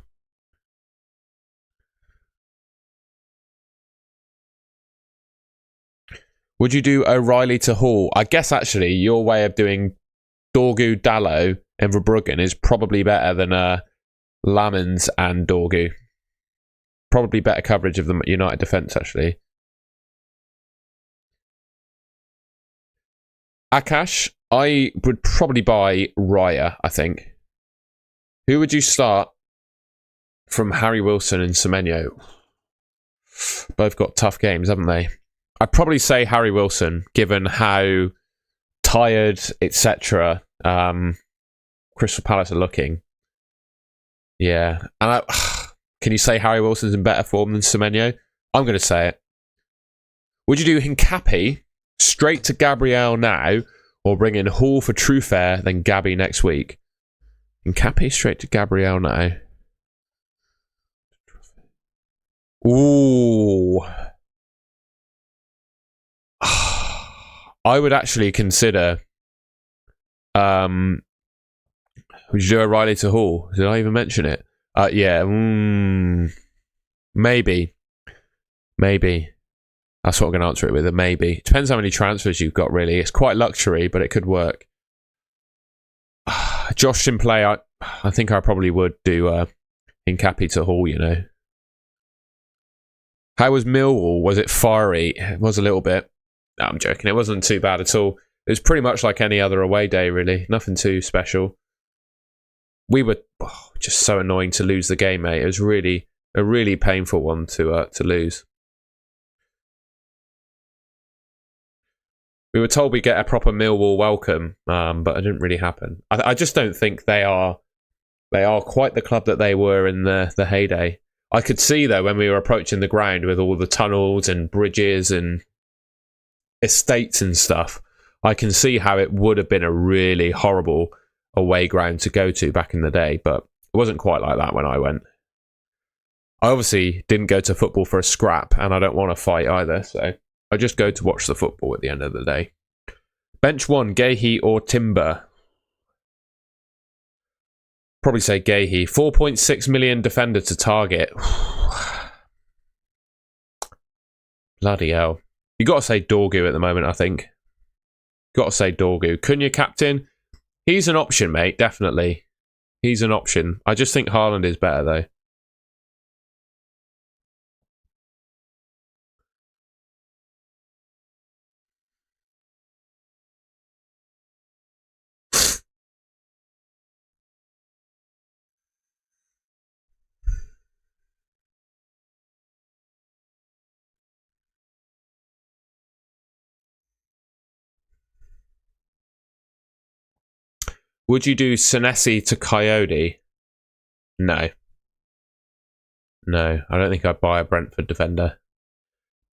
Would you do O'Reilly to Hall? I guess actually your way of doing Dorgu, Dallo and Verbruggen is probably better than Lamens and Dorgu. Probably better coverage of the United defence, actually. Akash, I would probably buy Raya, I think. Who would you start from Harry Wilson and Semenyo? Both got tough games, haven't they? I'd probably say Harry Wilson, given how tired, etc. Crystal Palace are looking. Yeah. And can you say Harry Wilson's in better form than Semenyo? I'm going to say it. Would you do Hincapi straight to Gabriel now, or bring in Hall for Trufair, then Gabby next week? Hincapi straight to Gabriel now. Ooh. I would actually consider... would you do O'Reilly to Hall? Did I even mention it? Yeah. Maybe. That's what I'm going to answer it with, a maybe. Depends how many transfers you've got, really. It's quite luxury, but it could work. Josh Simplay, I think I probably would do Hincapi to Hall, you know. How was Millwall? Was it fiery? It was a little bit. No, I'm joking. It wasn't too bad at all. It was pretty much like any other away day, really. Nothing too special. We were just so annoying to lose the game, mate. It was really a really painful one to lose. We were told we'd get a proper Millwall welcome, but it didn't really happen. I just don't think they are quite the club that they were in the heyday. I could see, though, when we were approaching the ground with all the tunnels and bridges and estates and stuff, I can see how it would have been a really horrible away ground to go to back in the day, but it wasn't quite like that when I went. I obviously didn't go to football for a scrap, and I don't want to fight either, so I just go to watch the football at the end of the day. Bench 1, Gahey or Timber? Probably say Gahey. 4.6 million defender to target. Bloody hell. You got to say Dorgu at the moment, I think. Got to say Dorgu. Cunha captain? He's an option, mate, definitely. He's an option. I just think Haaland is better, though. Would you do Senesi to Coyote? No. No, I don't think I'd buy a Brentford defender.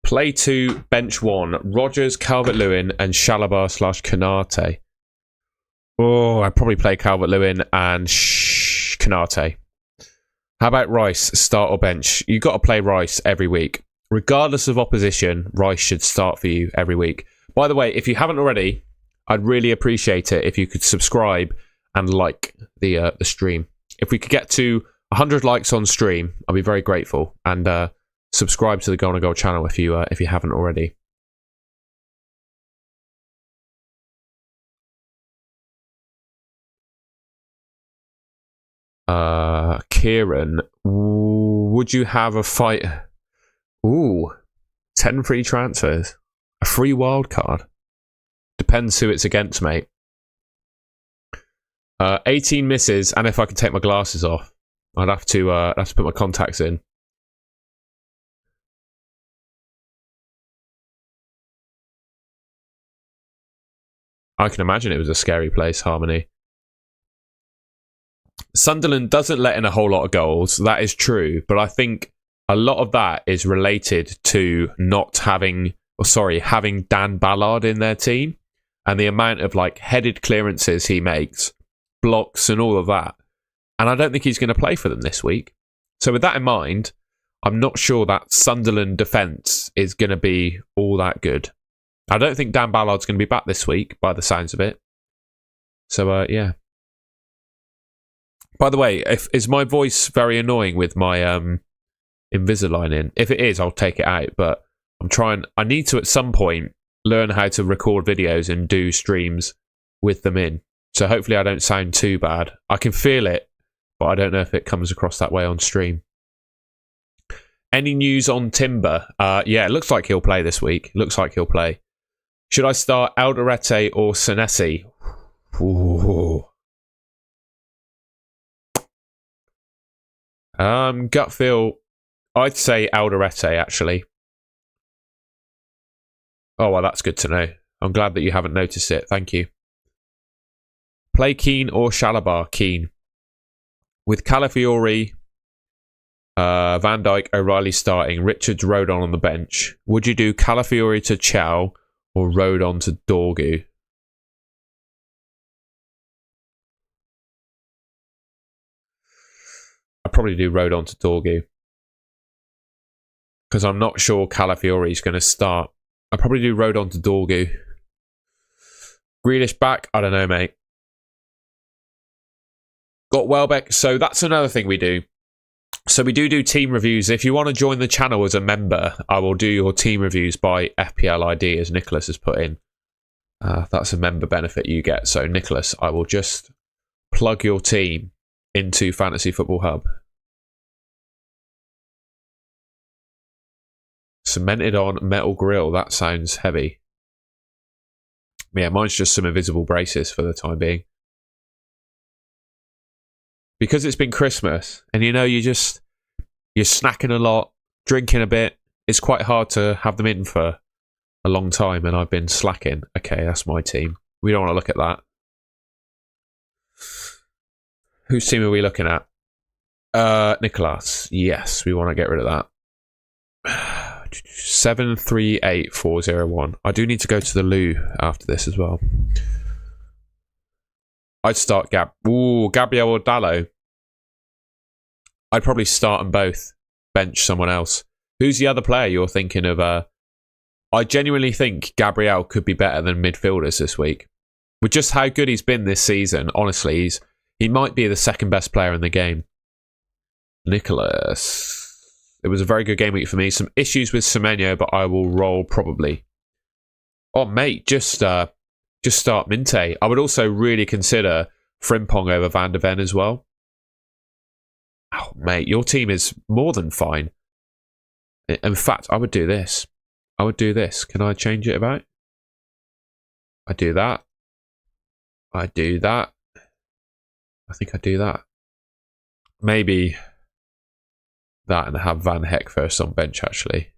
Play 2, bench 1. Rodgers, Calvert-Lewin, and Chalobah/Konate. Oh, I'd probably play Calvert-Lewin and Konate. How about Rice, start or bench? You've got to play Rice every week. Regardless of opposition, Rice should start for you every week. By the way, if you haven't already, I'd really appreciate it if you could subscribe and like the stream. If we could get to 100 likes on stream, I'll be very grateful. And subscribe to the Goal and Goal channel if you haven't already. Kieran, would you have a fight? Ooh, 10 free transfers, a free wild card. Depends who it's against, mate. 18 misses, and if I can take my glasses off, I'd have to put my contacts in. I can imagine it was a scary place, Harmony. Sunderland doesn't let in a whole lot of goals. That is true, but I think a lot of that is related to not having Dan Ballard in their team, and the amount of headed clearances he makes, blocks and all of that. And I don't think he's going to play for them this week. So with that in mind, I'm not sure that Sunderland defence is going to be all that good. I don't think Dan Ballard's going to be back this week, by the sounds of it. So, yeah. By the way, is my voice very annoying with my Invisalign in? If it is, I'll take it out. But I need to, at some point, learn how to record videos and do streams with them in. So hopefully I don't sound too bad. I can feel it, but I don't know if it comes across that way on stream. Any news on Timber? Yeah, it looks like he'll play this week. Looks like he'll play. Should I start Alderete or Senesi? Ooh. Gut feel, I'd say Alderete, actually. Oh, well, that's good to know. I'm glad that you haven't noticed it. Thank you. Play Keane or Shalabar? Keane. With Calafiori, Van Dijk, O'Reilly starting, Richards, Rodon on the bench. Would you do Calafiori to Chow or Rodon to Dorgu? I'd probably do Rodon to Dorgu. Because I'm not sure Calafiori is going to start. I'd probably do Rodon to Dorgu. Grealish back? I don't know, mate. Got Welbeck. So that's another thing we do. So we do team reviews. If you want to join the channel as a member, I will do your team reviews by FPL ID, as Nicholas has put in. That's a member benefit you get. So Nicholas, I will just plug your team into Fantasy Football Hub. Cemented on metal grill. That sounds heavy. Yeah, mine's just some invisible braces for the time being. Because it's been Christmas, and you're snacking a lot, drinking a bit, it's quite hard to have them in for a long time, and I've been slacking. Okay, that's my team. We don't want to look at that. Whose team are we looking at? Nicholas. Yes, we want to get rid of that. 738401. I do need to go to the loo after this as well. I'd start Gabriel or Dallo. I'd probably start them both. Bench someone else. Who's the other player you're thinking of? I genuinely think Gabriel could be better than midfielders this week. With just how good he's been this season, honestly, he might be the second best player in the game. Nicholas. It was a very good game week for me. Some issues with Semenyo, but I will roll probably. Oh, mate, just start Minte. I would also really consider Frimpong over Van de Ven as well. Oh, mate, your team is more than fine. In fact, I would do this. Can I change it about? I do that. I think I do that. Maybe that and have Van Heck first on bench, actually.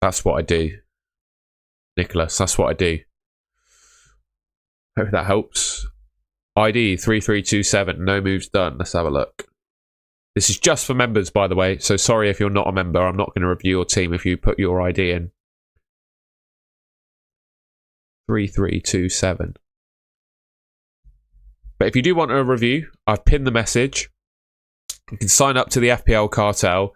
That's what I do. Nicholas, that's what I do. Hope that helps. ID 3327, no moves done. Let's have a look. This is just for members, by the way, so sorry if you're not a member. I'm not going to review your team if you put your ID in. 3327. But if you do want a review, I've pinned the message. You can sign up to the FPL Cartel,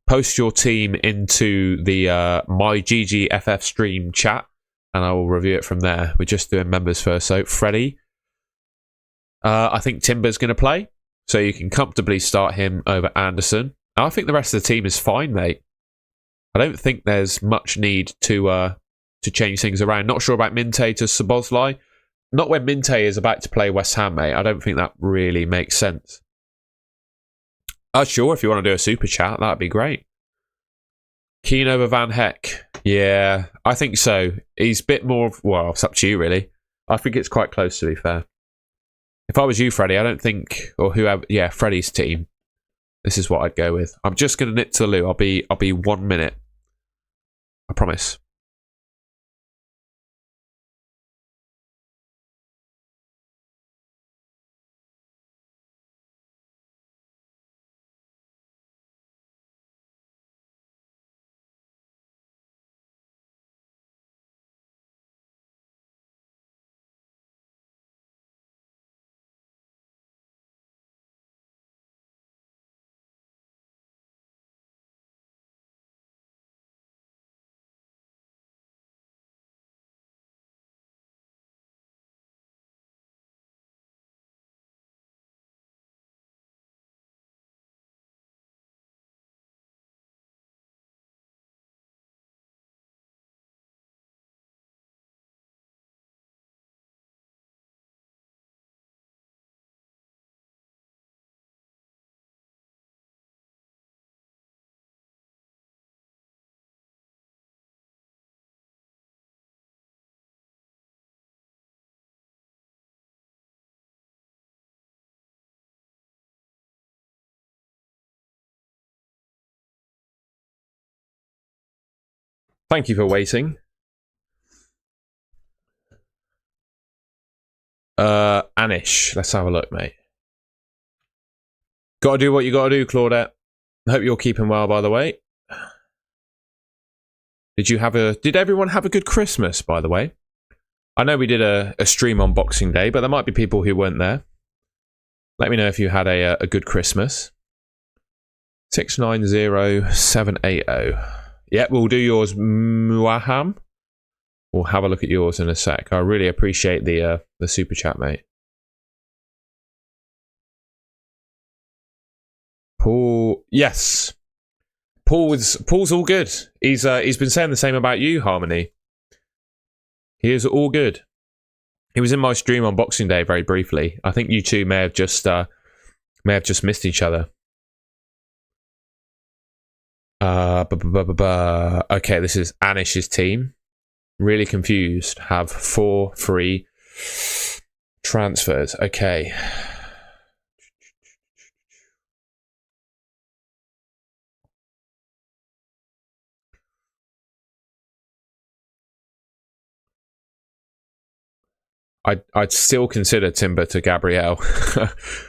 post your team into the My GGFF stream chat, and I will review it from there. We're just doing members first. So, Freddie, I think Timber's going to play, so you can comfortably start him over Anderson. I think the rest of the team is fine, mate. I don't think there's much need to change things around. Not sure about Minte to Szoboszlai. Not when Minte is about to play West Ham, mate. I don't think that really makes sense. Sure, if you want to do a super chat, that'd be great. Keane over Van Heck. Yeah, I think so. He's a bit more... Well, it's up to you, really. I think it's quite close, to be fair. If I was you, Freddie, I don't think... Or whoever... Yeah, Freddie's team. This is what I'd go with. I'm just going to nip to the loo. I'll be 1 minute. I promise. Thank you for waiting. Anish, let's have a look, mate. Gotta do what you gotta do, Claudette. I hope you're keeping well, by the way. Did everyone have a good Christmas, by the way? I know we did a stream on Boxing Day, but there might be people who weren't there. Let me know if you had a good Christmas. 690780. Yeah, we'll do yours, Muaham. We'll have a look at yours in a sec. I really appreciate the super chat, mate. Paul, yes. Paul's all good. He's been saying the same about you, Harmony. He is all good. He was in my stream on Boxing Day very briefly. I think you two may have just missed each other. Okay, this is Anish's team. Really confused. Have 4 free transfers. Okay. I'd still consider Timber to Gabriel.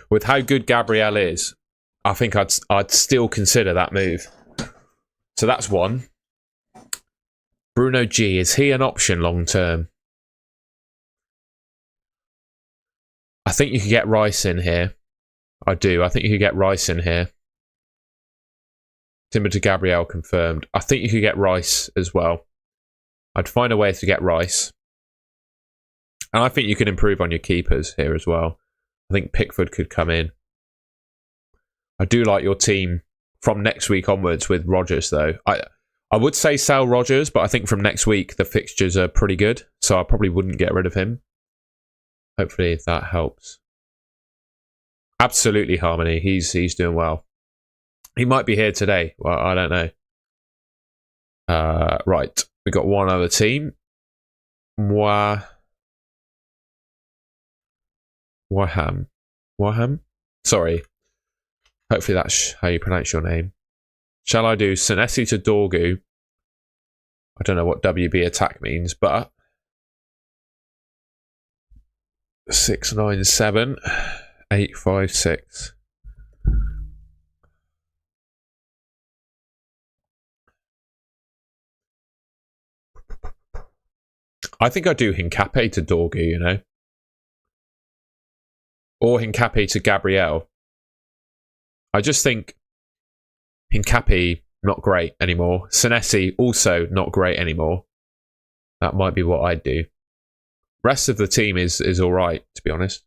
With how good Gabriel is, I think I'd still consider that move. So that's one. Bruno G, is he an option long term? I think you could get Rice in here. I do. I think you could get Rice in here. Timber to Gabriel confirmed. I think you could get Rice as well. I'd find a way to get Rice. And I think you can improve on your keepers here as well. I think Pickford could come in. I do like your team from next week onwards with Rodgers, though. I would say sell Rodgers, but I think from next week the fixtures are pretty good, so I probably wouldn't get rid of him. Hopefully that helps. Absolutely, Harmony. He's doing well. He might be here today. Well, I don't know. Right. We got one other team. Waham. Sorry. Hopefully that's how you pronounce your name. Shall I do Senesi to Dorgu? I don't know what WB attack means, but 697856. I think I'd do Hincape to Dorgu, you know? Or Hincape to Gabriel. I just think Hincape, not great anymore. Senesi, also not great anymore. That might be what I'd do. Rest of the team is all right, to be honest.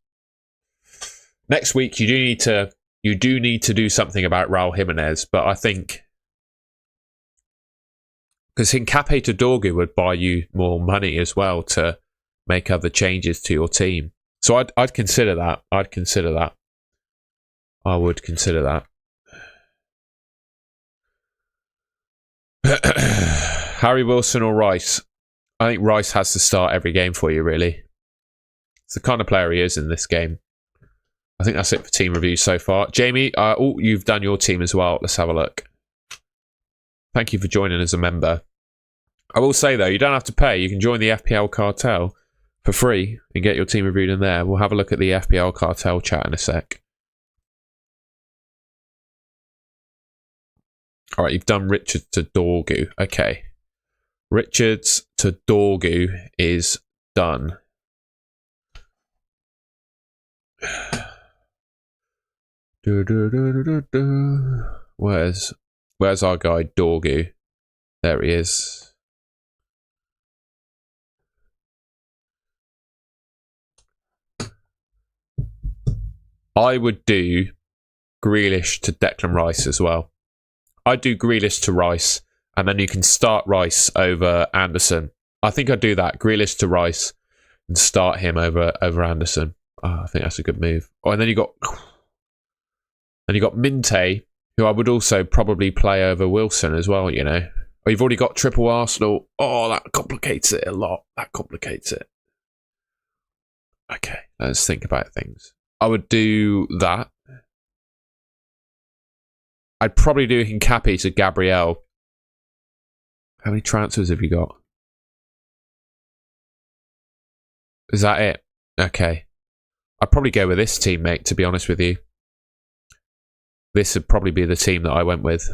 Next week, you do need to do something about Raul Jimenez, but I think because Hincape to Dorgu would buy you more money as well to make other changes to your team. So I'd consider that. I would consider that. Harry Wilson or Rice? I think Rice has to start every game for you, really. It's the kind of player he is in this game. I think that's it for team reviews so far. Jamie, you've done your team as well. Let's have a look. Thank you for joining as a member. I will say, though, you don't have to pay. You can join the FPL Cartel for free and get your team reviewed in there. We'll have a look at the FPL Cartel chat in a sec. All right, you've done Richard to Dorgu. Okay. Richards to Dorgu is done. Where's our guy Dorgu? There he is. I would do Grealish to Declan Rice as well. I'd do Grealish to Rice, and then you can start Rice over Anderson. I think I'd do that. Grealish to Rice and start him over Anderson. I think that's a good move. Oh, and then you got Minte, who I would also probably play over Wilson as well, you know. Or you've already got triple Arsenal. Oh, that complicates it a lot. That complicates it. Okay, let's think about things. I would do that. I'd probably do Hincape to Gabriel. How many transfers have you got? Is that it? Okay. I'd probably go with this team, mate, to be honest with you. This would probably be the team that I went with,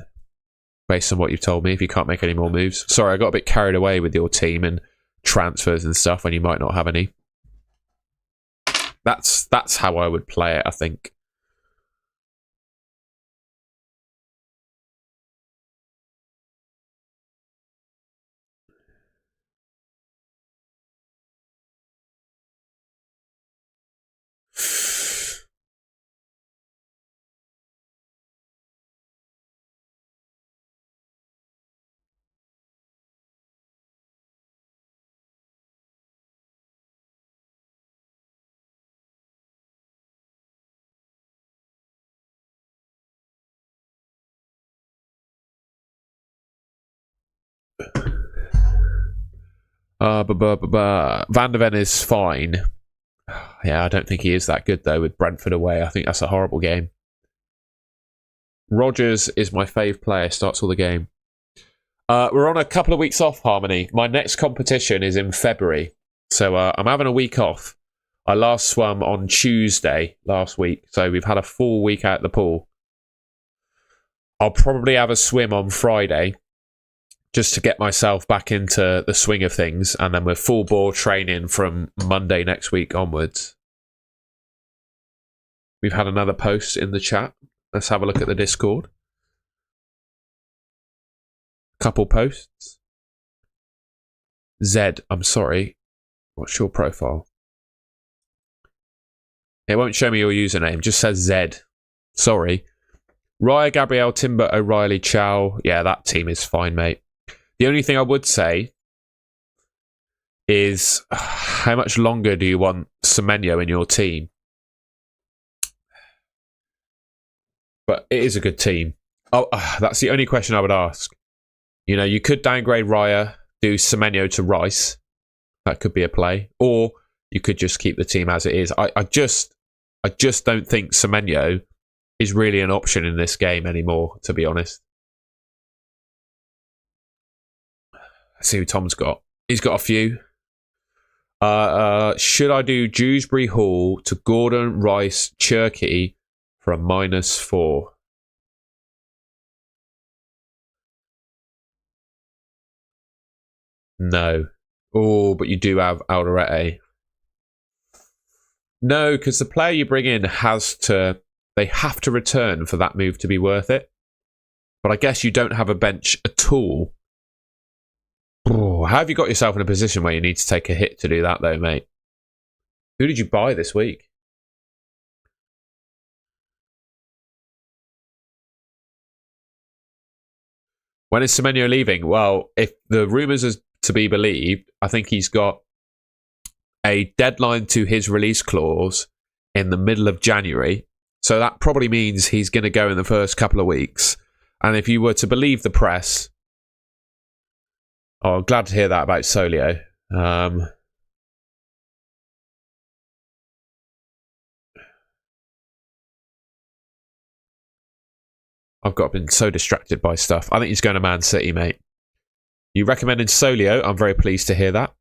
based on what you've told me, if you can't make any more moves. Sorry, I got a bit carried away with your team and transfers and stuff when you might not have any. That's how I would play it, I think. Van der Ven is fine. Yeah, I don't think he is that good, though, with Brentford away. I think that's a horrible game. Rodgers is my fave player, starts all the game. We're on a couple of weeks off, Harmony. My next competition is in February. So I'm having a week off. I last swam on Tuesday last week. So we've had a full week out the pool. I'll probably have a swim on Friday just to get myself back into the swing of things. And then we're full bore training from Monday next week onwards. We've had another post in the chat. Let's have a look at the Discord. Couple posts. Zed, I'm sorry. What's your profile? It won't show me your username. Just says Zed. Sorry. Raya, Gabriel, Timber, O'Reilly, Chow. Yeah, that team is fine, mate. The only thing I would say is how much longer do you want Semenyo in your team? But it is a good team. Oh, that's the only question I would ask. You know, you could downgrade Raya, do Semenyo to Rice. That could be a play. Or you could just keep the team as it is. I just don't think Semenyo is really an option in this game anymore, to be honest. Let's see who Tom's got. He's got a few. Should I do Dewsbury Hall to Gordon, Rice, Cherky for a -4? No. Oh, but you do have Alderete. No, because the player you bring in they have to return for that move to be worth it. But I guess you don't have a bench at all. Oh, how have you got yourself in a position where you need to take a hit to do that, though, mate? Who did you buy this week? When is Semenyo leaving? Well, if the rumours are to be believed, I think he's got a deadline to his release clause in the middle of January. So that probably means he's going to go in the first couple of weeks. And if you were to believe the press... Oh, glad to hear that about Solio. I've been so distracted by stuff. I think he's going to Man City, mate. You recommended Solio. I'm very pleased to hear that.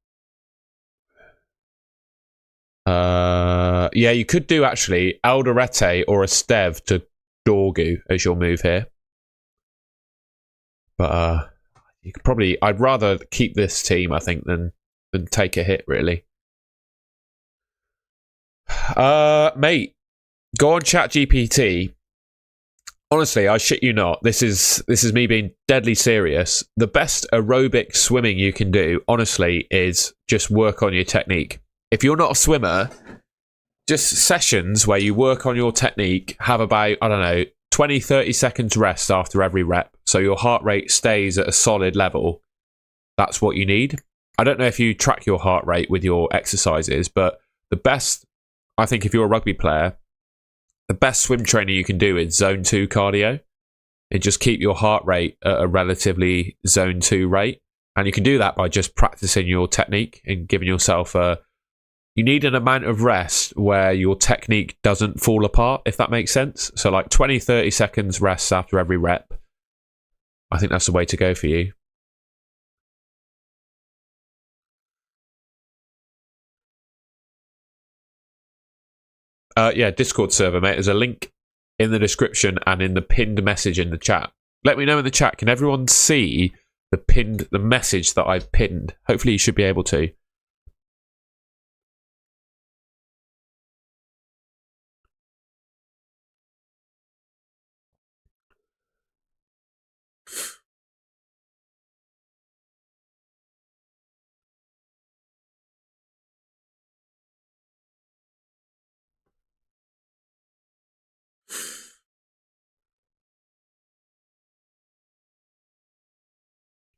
Yeah, you could do actually Alderete or Estev to Dorgu as your move here. But you could probably... I'd rather keep this team, I think, than take a hit, really. Mate, go on ChatGPT. Honestly, I shit you not. This is me being deadly serious. The best aerobic swimming you can do, honestly, is just work on your technique. If you're not a swimmer, just sessions where you work on your technique, have about, 20, 30 seconds rest after every rep. So your heart rate stays at a solid level. That's what you need. I don't know if you track your heart rate with your exercises, but the best, I think if you're a rugby player, the best swim training you can do is zone 2 cardio. And just keep your heart rate at a relatively zone 2 rate. And you can do that by just practicing your technique and giving yourself you need an amount of rest where your technique doesn't fall apart, if that makes sense. So like 20, 30 seconds rest after every rep. I think that's the way to go for you. Yeah, Discord server, mate. There's a link in the description and in the pinned message in the chat. Let me know in the chat. Can everyone see the message that I've pinned? Hopefully you should be able to.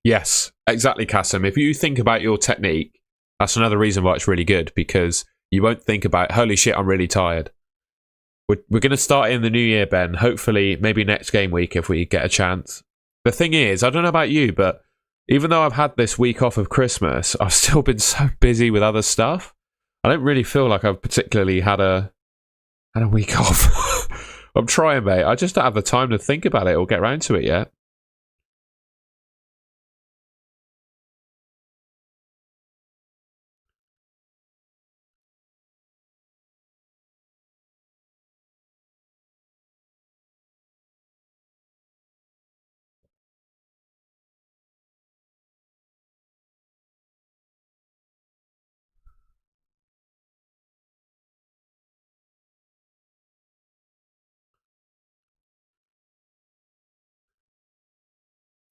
Yes, exactly, Kasim. If you think about your technique, that's another reason why it's really good, because you won't think about, holy shit, I'm really tired. We're going to start in the new year, Ben. Hopefully, maybe next game week if we get a chance. The thing is, I don't know about you, but even though I've had this week off of Christmas, I've still been so busy with other stuff. I don't really feel like I've particularly had a week off. I'm trying, mate. I just don't have the time to think about it or get around to it yet.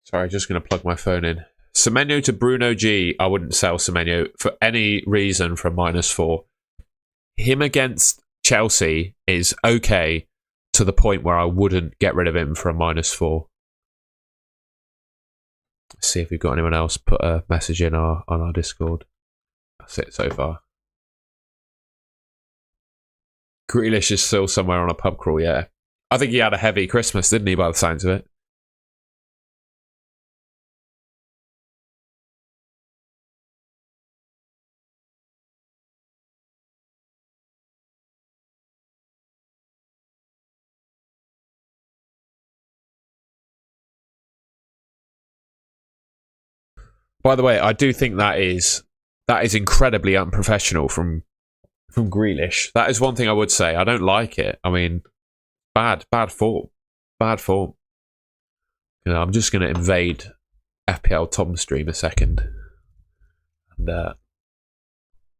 Sorry, just going to plug my phone in. Semenyo to Bruno G. I wouldn't sell Semenyo for any reason from -4. Him against Chelsea is okay to the point where I wouldn't get rid of him for a -4. Let's see if we've got anyone else put a message in on our Discord. That's it so far. Grealish is still somewhere on a pub crawl, yeah. I think he had a heavy Christmas, didn't he, by the sounds of it? By the way, I do think that is incredibly unprofessional from Grealish. That is one thing I would say. I don't like it. I mean, bad form. Bad form. You know, I'm just going to invade FPL Tom stream a second and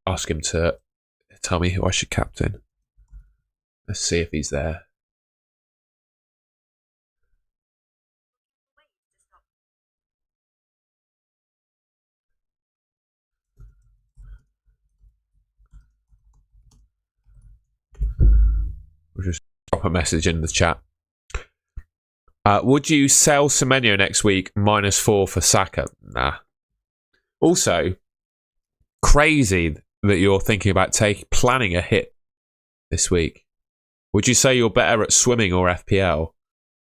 ask him to tell me who I should captain. Let's see if he's there. We'll just drop a message in the chat. Would you sell Semenyo next week -4 for Saka? Nah. Also, crazy that you're thinking about planning a hit this week. Would you say you're better at swimming or FPL?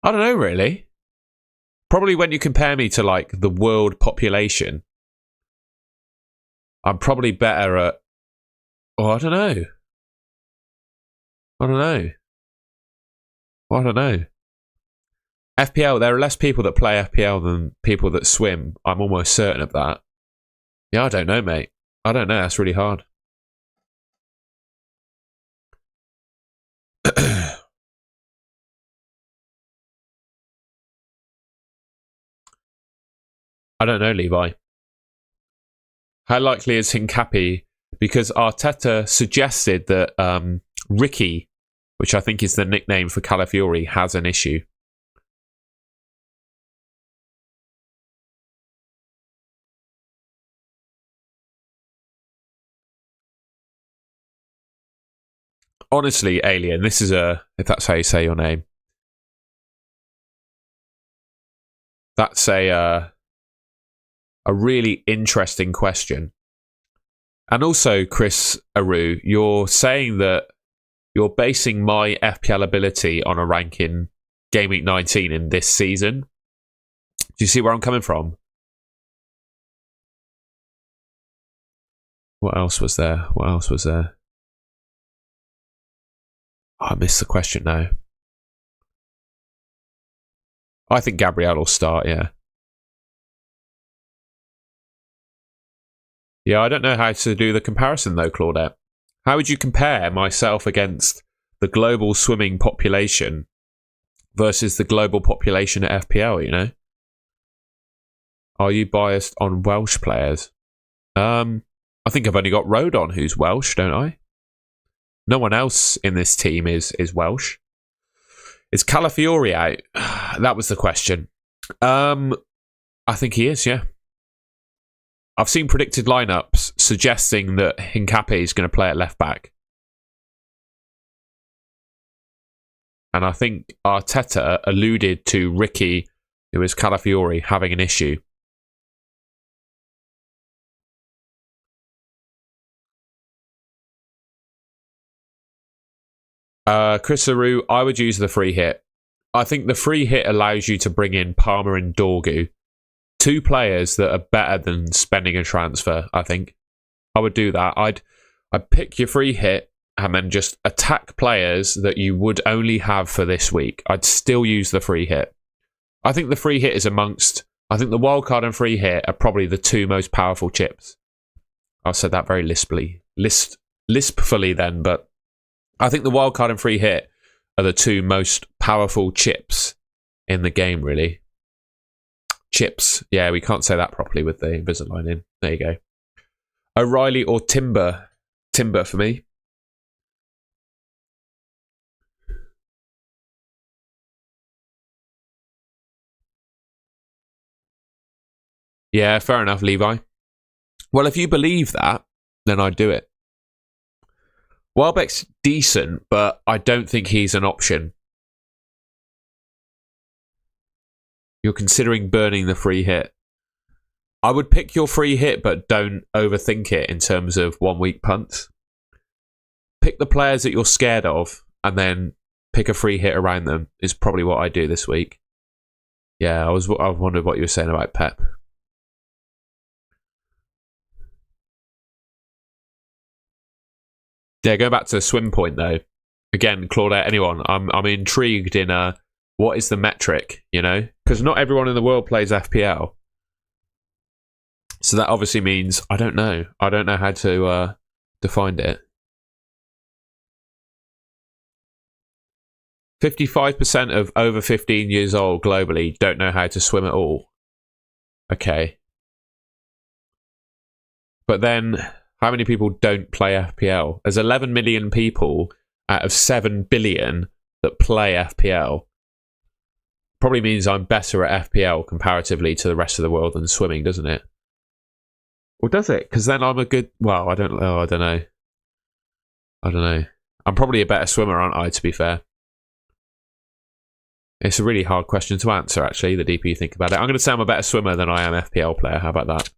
I don't know, really. Probably when you compare me to like the world population, I'm probably better at. Oh, I don't know. FPL, there are less people that play FPL than people that swim. I'm almost certain of that. Yeah, I don't know, mate. I don't know. That's really hard. I don't know, Levi. How likely is Hincapi? Because Arteta suggested that Ricky, which I think is the nickname for Calafiori, has an issue. Honestly, Alien, this is if that's how you say your name, that's a really interesting question. And also, Chris Aru, you're saying that you're basing my FPL ability on a rank in Gameweek 19 in this season. Do you see where I'm coming from? What else was there? Oh, I missed the question now. I think Gabriel will start, yeah. Yeah, I don't know how to do the comparison though, Claudette. How would you compare myself against the global swimming population versus the global population at FPL, you know? Are you biased on Welsh players? I think I've only got Rodon who's Welsh, don't I? No one else in this team is Welsh. Is Calafiori out? That was the question. I think he is, yeah. I've seen predicted lineups suggesting that Hincapié is going to play at left back. And I think Arteta alluded to Ricky, who is Calafiori, having an issue. Chris Aru, I would use the free hit. I think the free hit allows you to bring in Palmer and Dorgu. Two players that are better than spending a transfer, I think. I would do that. I'd pick your free hit and then just attack players that you would only have for this week. I'd still use the free hit. I think the free hit is amongst... I think the wildcard and free hit are probably the two most powerful chips. I said that very lispfully then, but I think the wildcard and free hit are the two most powerful chips in the game, really. Chips. Yeah, we can't say that properly with the Invisalign in. There you go. O'Reilly or Timber? Timber for me. Yeah, fair enough, Levi. Well, if you believe that, then I'd do it. Welbeck's decent, but I don't think he's an option. You're considering burning the free hit. I would pick your free hit, but don't overthink it in terms of 1 week punts. Pick the players that you're scared of, and then pick a free hit around them, is probably what I do this week. Yeah, I wondered what you were saying about Pep. Yeah, go back to the swim point though. Again, Claudette, anyone? I'm intrigued in what is the metric, you know? Because not everyone in the world plays FPL. So that obviously means I don't know. I don't know how to find it. 55% of over 15 years old globally don't know how to swim at all. Okay. But then, how many people don't play FPL? There's 11 million people out of 7 billion that play FPL. Probably means I'm better at FPL comparatively to the rest of the world than swimming, doesn't it? Or does it? Because then I'm a good... Well, I don't know. I'm probably a better swimmer, aren't I, to be fair? It's a really hard question to answer, actually, the deeper you think about it. I'm going to say I'm a better swimmer than I am FPL player. How about that?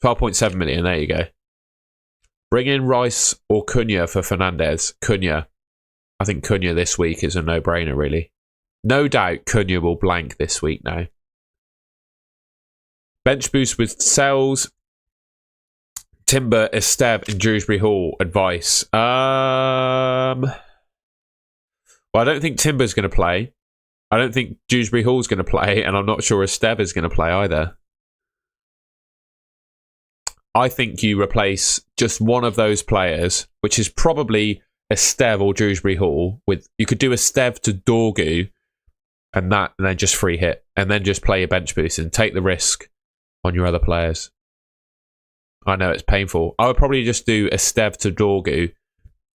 12.7 million, there you go. Bring in Rice or Cunha for Fernandez. Cunha. I think Cunha this week is a no-brainer, really. No doubt Cunha will blank this week now. Bench boost with Sells, Timber, Esteve and Dewsbury Hall. Advice. Well, I don't think Timber's going to play. I don't think Dewsbury Hall's going to play, and I'm not sure Esteve is going to play either. I think you replace just one of those players, which is probably Esteve or Dewsbury Hall. You could do Esteve to Dorgu, and then just free hit, and then just play your bench boost and take the risk on your other players. I know it's painful. I would probably just do Esteve to Dorgu,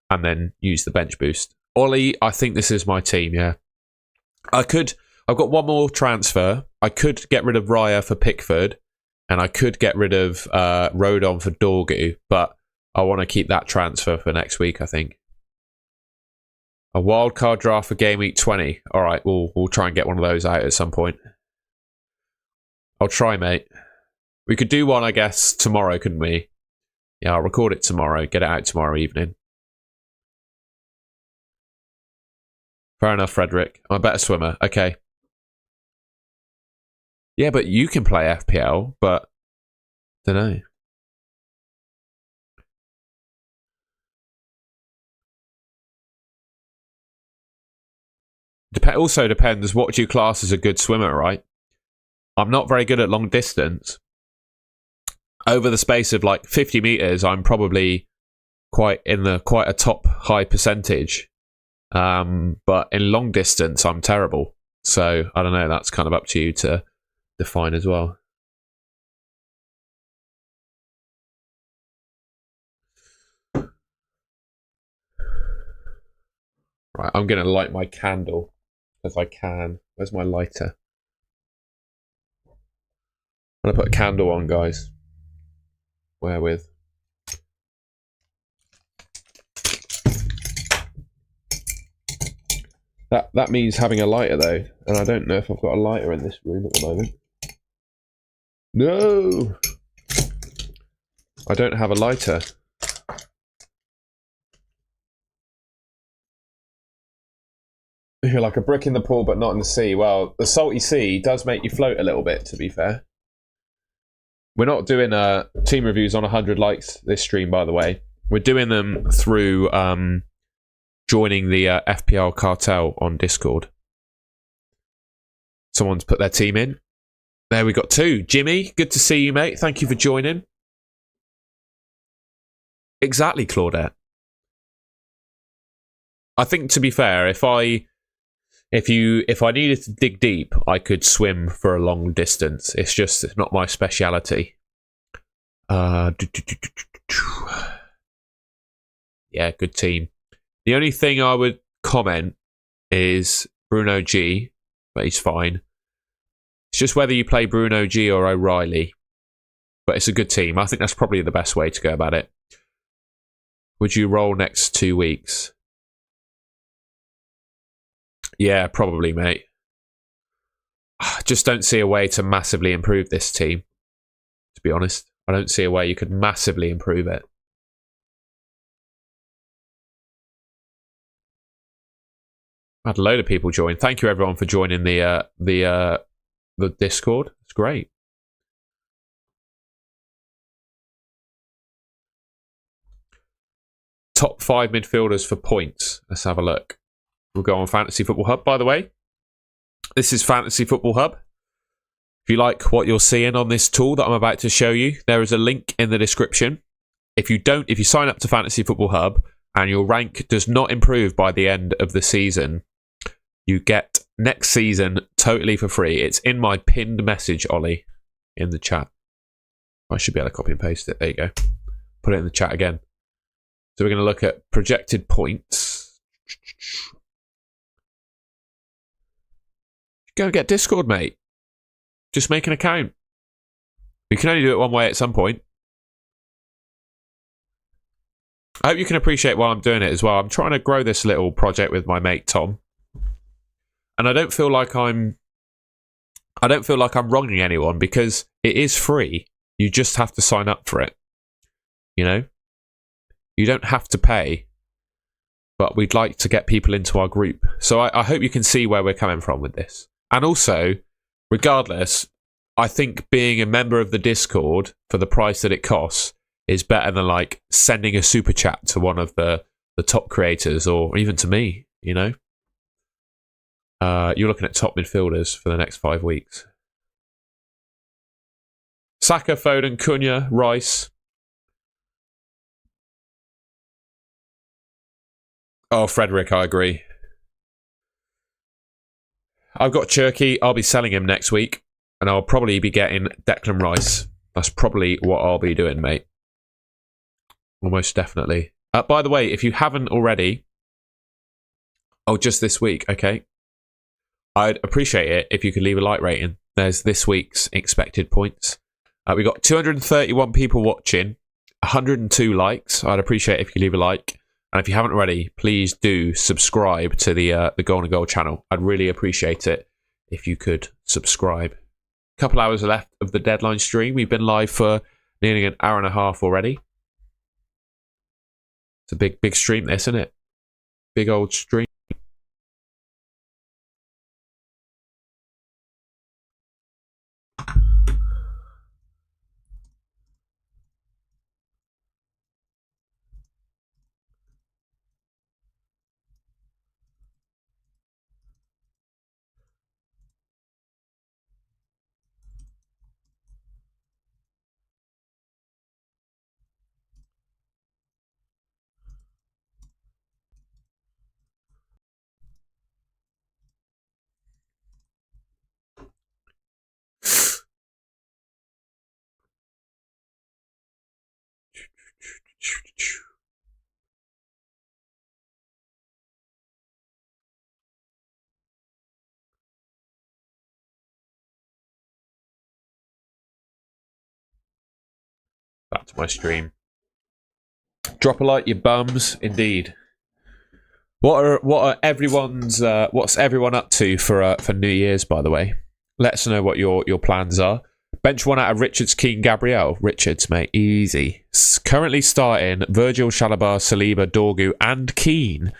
and then use the bench boost. Ollie, I think this is my team. Yeah, I've got one more transfer. I could get rid of Raya for Pickford. And I could get rid of Rodon for Dorgu, but I want to keep that transfer for next week, I think. A wildcard draft for Gameweek 20. All right, we'll try and get one of those out at some point. I'll try, mate. We could do one, I guess, tomorrow, couldn't we? Yeah, I'll record it tomorrow, get it out tomorrow evening. Fair enough, Frederick. I'm a better swimmer. Okay. Yeah, but you can play FPL, but don't know. Also depends what you class as a good swimmer, right? I'm not very good at long distance. Over the space of like 50 meters, I'm probably quite a top high percentage. But in long distance, I'm terrible. So I don't know. That's kind of up to you to define as well. Right, I'm going to light my candle as I can. Where's my lighter? I'm going to put a candle on, guys. Wherewith? That means having a lighter, though. And I don't know if I've got a lighter in this room at the moment. No! I don't have a lighter. You're like a brick in the pool, but not in the sea. Well, the salty sea does make you float a little bit, to be fair. We're not doing team reviews on 100 likes this stream, by the way. We're doing them through joining the FPL Cartel on Discord. Someone's put their team in. There we got 2. Jimmy, good to see you, mate. Thank you for joining. Exactly, Claudette. I think, to be fair, if I needed to dig deep, I could swim for a long distance. It's not my speciality. Yeah, good team. The only thing I would comment is Bruno G, but he's fine. It's just whether you play Bruno G or O'Reilly. But it's a good team. I think that's probably the best way to go about it. Would you roll next 2 weeks? Yeah, probably, mate. I just don't see a way to massively improve this team, to be honest. I don't see a way you could massively improve it. I had a load of people join. Thank you, everyone, for joining the Discord. It's great. Top 5 midfielders for points. Let's have a look. We'll go on Fantasy Football Hub, by the way. This is Fantasy Football Hub. If you like what you're seeing on this tool that I'm about to show you, there is a link in the description. If you sign up to Fantasy Football Hub and your rank does not improve by the end of the season, you get next season totally for free. It's in my pinned message, Ollie, in the chat. I should be able to copy and paste it. There you go. Put it in the chat again. So we're going to look at projected points. Go and get Discord, mate. Just make an account. We can only do it one way at some point. I hope you can appreciate while I'm doing it as well. I'm trying to grow this little project with my mate Tom. And I don't feel like I'm wronging anyone because it is free. You just have to sign up for it. You know? You don't have to pay. But we'd like to get people into our group. So I hope you can see where we're coming from with this. And also, regardless, I think being a member of the Discord for the price that it costs is better than like sending a super chat to one of the top creators or even to me, you know? You're looking at top midfielders for the next 5 weeks. Saka, Foden, Cunha, Rice. Oh, Frederick, I agree. I've got Cherky. I'll be selling him next week. And I'll probably be getting Declan Rice. That's probably what I'll be doing, mate. Almost definitely. By the way, if you haven't already... Oh, just this week. Okay. I'd appreciate it if you could leave a like rating. There's this week's expected points. We got 231 people watching. 102 likes. I'd appreciate it if you leave a like. And if you haven't already, please do subscribe to the Goal and Goal channel. I'd really appreciate it if you could subscribe. A couple hours left of the deadline stream. We've been live for nearly an hour and a half already. It's a big stream, this, isn't it? Big old stream. Back to my stream. Drop a like, you bums. Indeed. What's everyone up to for New Year's? By the way, let us know what your plans are. Bench one out of Richards, Keane, Gabriel. Richards, mate, easy. Currently starting Virgil, Chalobah, Saliba, Dorgu, and Keane.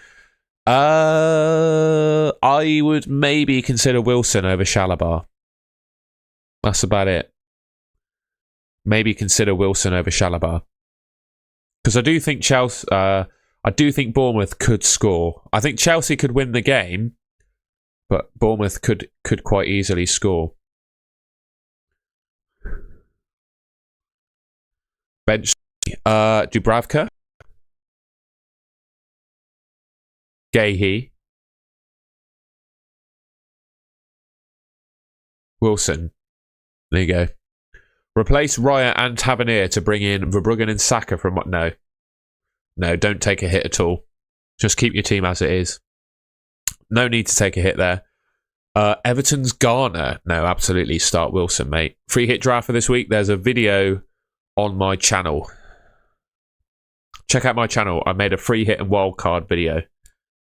I would maybe consider Wilson over Chalobah. That's about it. Maybe consider Wilson over Chalobah. Because I do think Chelsea, I do think Bournemouth could score. I think Chelsea could win the game, but Bournemouth could quite easily score. Bench Dubravka, Gahey, Wilson. There you go. Replace Raya and Tavernier to bring in Verbruggen and Saka from... No, don't take a hit at all. Just keep your team as it is. No need to take a hit there. Everton's Garner. No, absolutely start Wilson, mate. Free hit draft for this week. There's a video on my channel. Check out my channel. I made a free hit and wildcard video,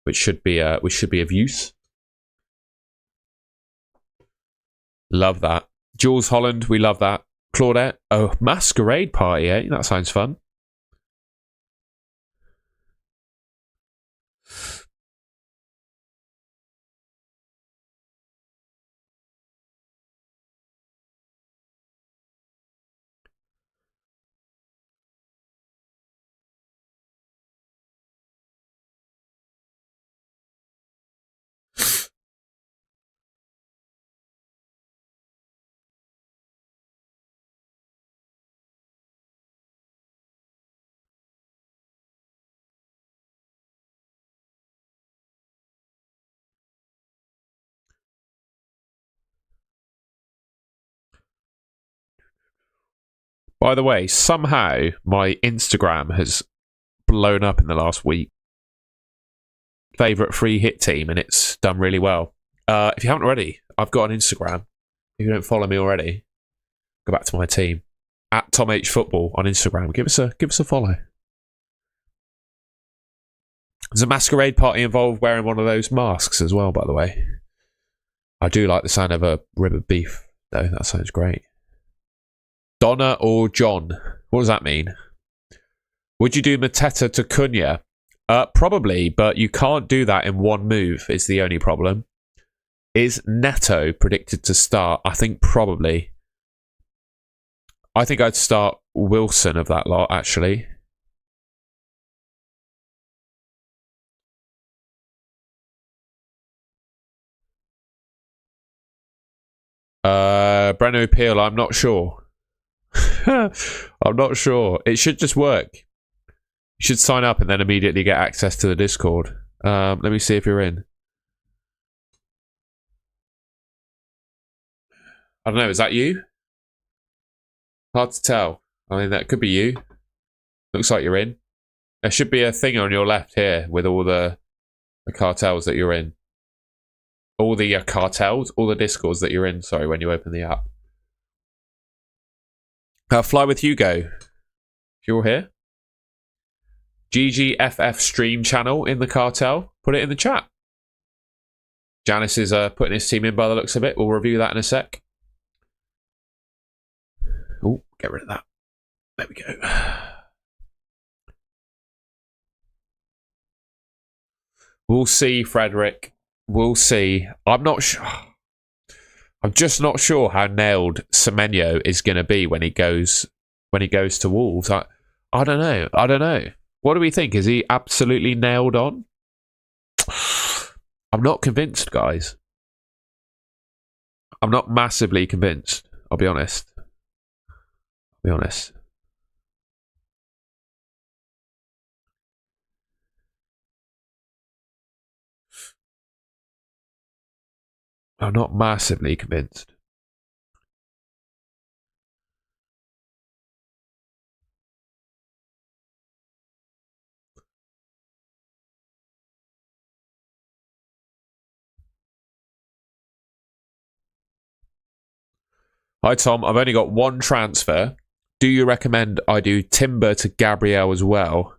which should be of use. Love that. Jules Holland, we love that. Claudette, oh, masquerade party, eh? That sounds fun. By the way, somehow my Instagram has blown up in the last week. Favourite free hit team, and it's done really well. If you haven't already, I've got an Instagram. If you don't follow me already, go back to my team at Tom H Football on Instagram. Give us a follow. There's a masquerade party involved wearing one of those masks as well, by the way. I do like the sound of a rib of beef, though. That sounds great. Donna or John? What does that mean? Would you do Mateta to Cunha? Probably, but you can't do that in one move, is the only problem. Is Neto predicted to start? I think probably. I think I'd start Wilson of that lot, actually. Breno Peel, I'm not sure. I'm not sure. It should just work. You should sign up and then immediately get access to the Discord. Let me see if you're in. I don't know, is that you? Hard to tell. I mean, that could be you. Looks like you're in. There should be a thing on your left here with all the cartels that you're in. All the cartels, all the Discords that you're in, sorry, when you open the app. Fly with Hugo. If you're here. GGFF stream channel in the cartel. Put it in the chat. Janice is putting his team in by the looks of it. We'll review that in a sec. Oh, get rid of that. There we go. We'll see, Frederick. We'll see. I'm not sure. I'm just not sure how nailed Semenyo is going to be when he goes to Wolves. I don't know. I don't know. What do we think? Is he absolutely nailed on? I'm not convinced, guys. I'm not massively convinced. I'll be honest. I'm not massively convinced. Hi, Tom. I've only got one transfer. Do you recommend I do Timber to Gabriel as well?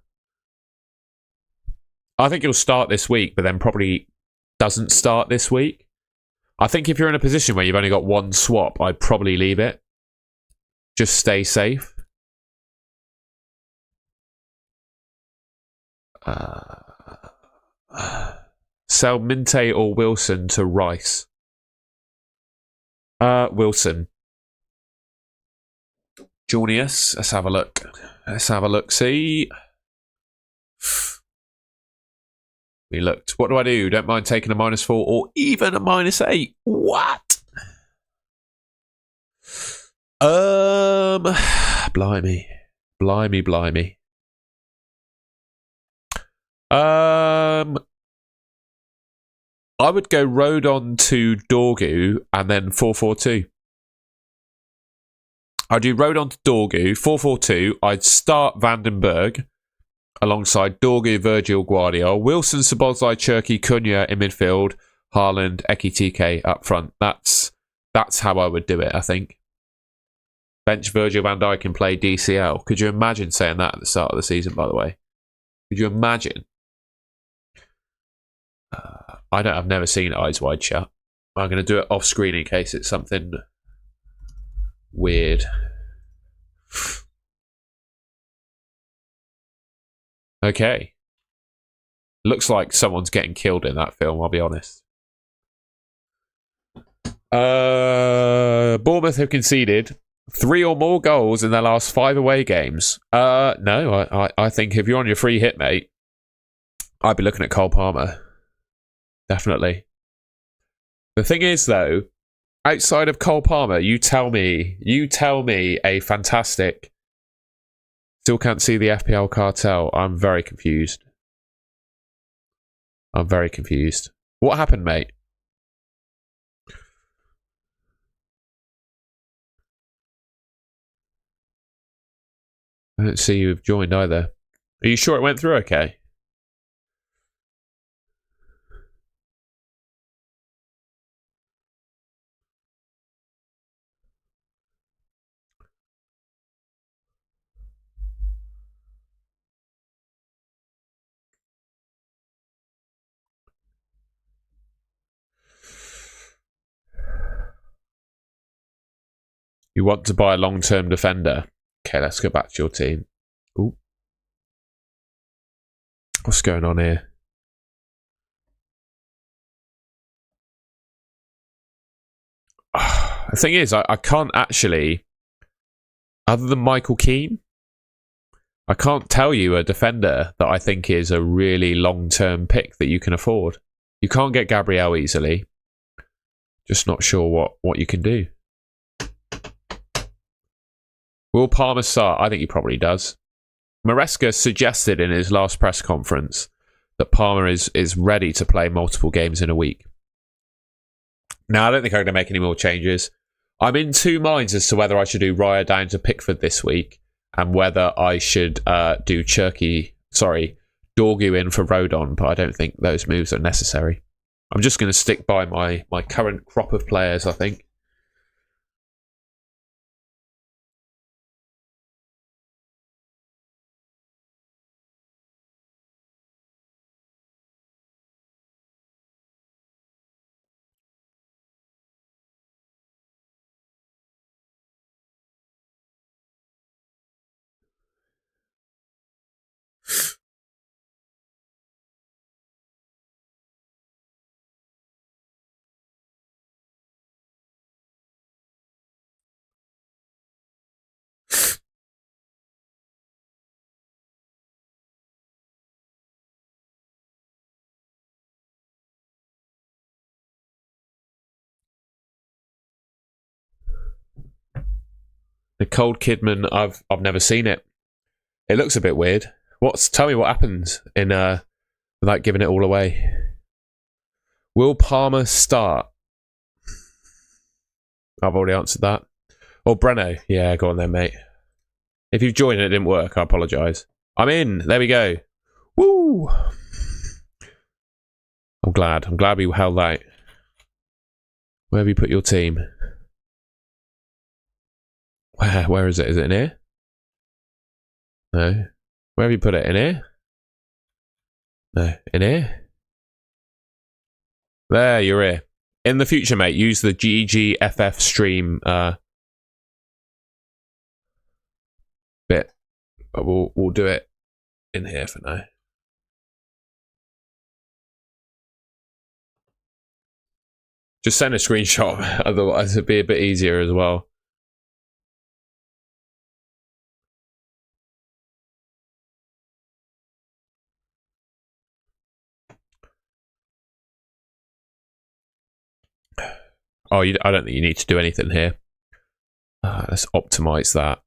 I think he'll start this week, but then probably doesn't start this week. I think if you're in a position where you've only got one swap, I'd probably leave it. Just stay safe. Sell Minte or Wilson to Rice. Wilson. Junius. Let's have a look. Let's have a look. See. We looked. What do I do? Don't mind taking a -4 or even a -8. What? Blimey. Blimey. I would go Rodon to Dorgu and then 4-4-2. I'd do Rodon to Dorgu, 4-4-2. I'd start Vandenberg alongside Dorgu, Virgil, Guardiola, Wilson, Szoboszlai, Cherky, Cunha in midfield, Haaland, Ekitike up front. That's how I would do it, I think. Bench Virgil van Dijk and play DCL. Could you imagine saying that at the start of the season, by the way? Could you imagine? I've never seen Eyes Wide Shut. I'm going to do it off screen in case it's something weird. Okay. Looks like someone's getting killed in that film, I'll be honest. Bournemouth have conceded 3 or more goals in their last 5 away games. No, I think if you're on your free hit, mate, I'd be looking at Cole Palmer. Definitely. The thing is, though, outside of Cole Palmer, you tell me a fantastic... Still can't see the FPL Cartel. I'm very confused. What happened, mate? I don't see you've joined either. Are you sure it went through okay? You want to buy a long-term defender? Okay, let's go back to your team. Ooh. What's going on here? The thing is, I can't actually, other than Michael Keane, I can't tell you a defender that I think is a really long-term pick that you can afford. You can't get Gabriel easily. Just not sure what you can do. Will Palmer start? I think he probably does. Maresca suggested in his last press conference that Palmer is ready to play multiple games in a week. Now, I don't think I'm going to make any more changes. I'm in 2 minds as to whether I should do Raya down to Pickford this week and whether I should do Dorgu in for Rodon, but I don't think those moves are necessary. I'm just going to stick by my current crop of players, I think. Nicole Kidman, I've never seen it. It looks a bit weird. Tell me what happens in without giving it all away. Will Palmer start? I've already answered that. Or Breno. Yeah, go on then, mate. If you've joined and it didn't work, I apologise. I'm in. There we go. Woo! I'm glad we held out. Where have you put your team? Where is it? Is it in here? No. Where have you put it? In here? No. In here? There, you're here. In the future, mate, use the GGFF stream bit. But we'll do it in here for now. Just send a screenshot, otherwise it'd be a bit easier as well. Oh, I don't think you need to do anything here. Let's optimize that.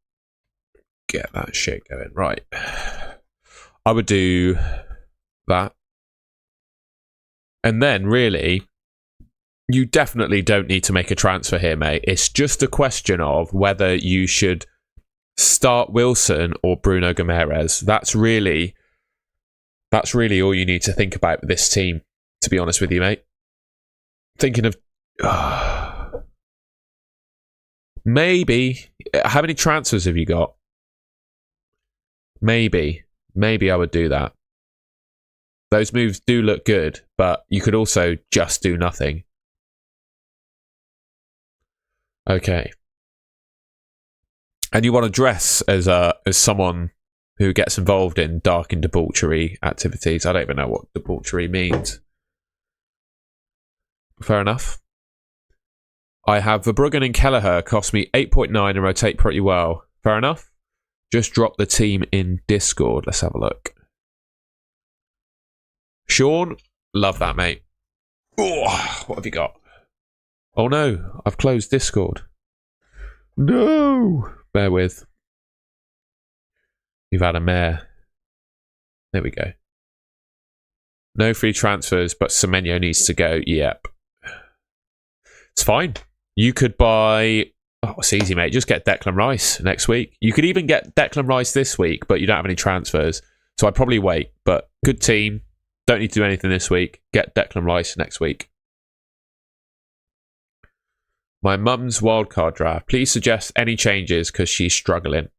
Get that shit going. Right. I would do that. And then, really, you definitely don't need to make a transfer here, mate. It's just a question of whether you should start Wilson or Bruno Guimaraes. That's really all you need to think about with this team, to be honest with you, mate. Thinking of... maybe. How many transfers have you got? Maybe I would do that. Those moves do look good, but you could also just do nothing. Okay. And you want to dress as someone who gets involved in dark and debauchery activities. I don't even know what debauchery means. Fair enough. I have Verbruggen and Kelleher, cost me 8.9 and rotate pretty well. Fair enough. Just drop the team in Discord. Let's have a look. Sean, love that, mate. Oh, what have you got? Oh no, I've closed Discord. No! Bear with. You've had a mare. There we go. No free transfers, but Semenyo needs to go. Yep. It's fine. You could buy... Oh, it's easy, mate. Just get Declan Rice next week. You could even get Declan Rice this week, but you don't have any transfers. So I'd probably wait. But good team. Don't need to do anything this week. Get Declan Rice next week. My mum's wildcard draft. Please suggest any changes because she's struggling.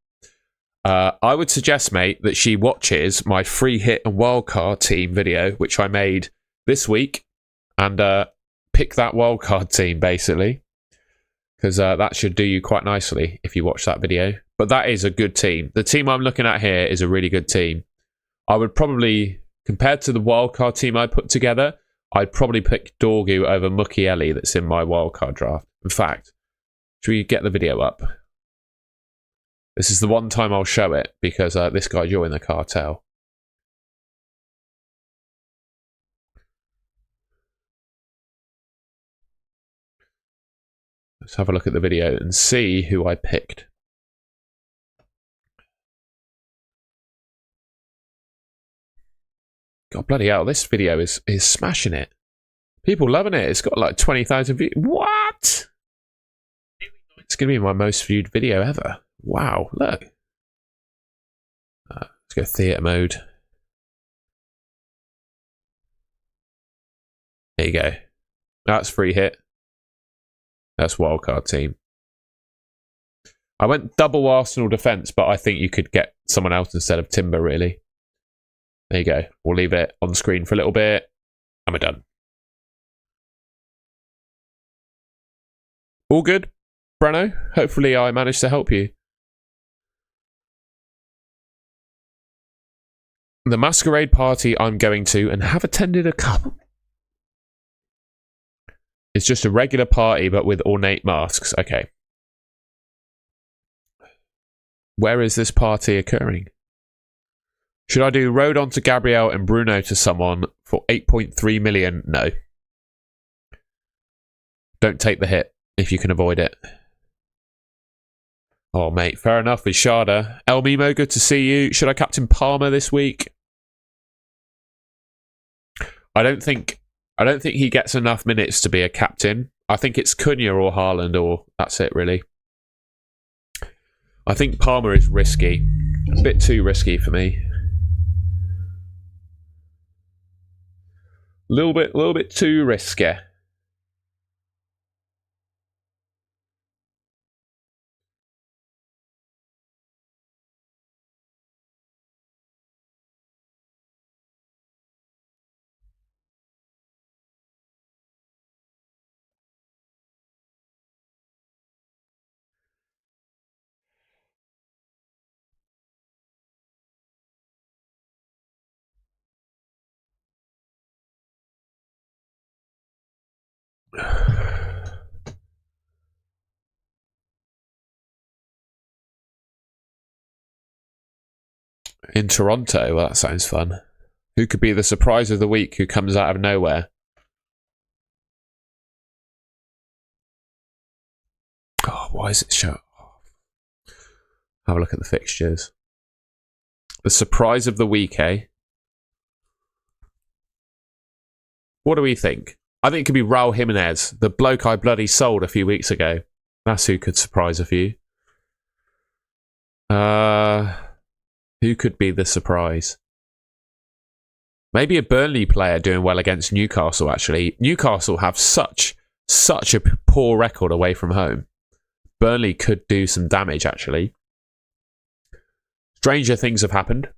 I would suggest, mate, that she watches my free hit and wildcard team video, which I made this week, and pick that wildcard team, basically. Because that should do you quite nicely if you watch that video. But that is a good team. The team I'm looking at here is a really good team. I would probably, compared to the wildcard team I put together, I'd probably pick Dorgu over Mukiele that's in my wildcard draft. In fact, should we get the video up? This is the one time I'll show it because this guy joined the cartel. Let's have a look at the video and see who I picked. God bloody hell, this video is smashing it. People loving it. It's got like 20,000 views. What? It's going to be my most viewed video ever. Wow, look. Let's go theatre mode. There you go. That's free hit. That's wildcard team. I went double Arsenal defence, but I think you could get someone else instead of Timber, really. There you go. We'll leave it on screen for a little bit. And we're done. All good, Brano? Hopefully I managed to help you. The masquerade party I'm going to, and have attended a couple. It's just a regular party, but with ornate masks. Okay. Where is this party occurring? Should I do Rodon to Gabriel and Bruno to someone for 8.3 million? No. Don't take the hit if you can avoid it. Oh, mate, fair enough with Sharda. El Mimo, good to see you. Should I captain Palmer this week? I don't think he gets enough minutes to be a captain. I think it's Cunha or Haaland, or that's it, really. I think Palmer is risky. A bit too risky for me. Little bit too risky. in Toronto. Well, that sounds fun. Who could be the surprise of the week who comes out of nowhere? Oh, why is it show? Have a look at the fixtures. The surprise of the week, eh? What do we think? I think it could be Raul Jimenez, the bloke I bloody sold a few weeks ago. That's who could surprise a few. Who could be the surprise? Maybe a Burnley player doing well against Newcastle, actually. Newcastle have such a poor record away from home. Burnley could do some damage, actually. Stranger things have happened.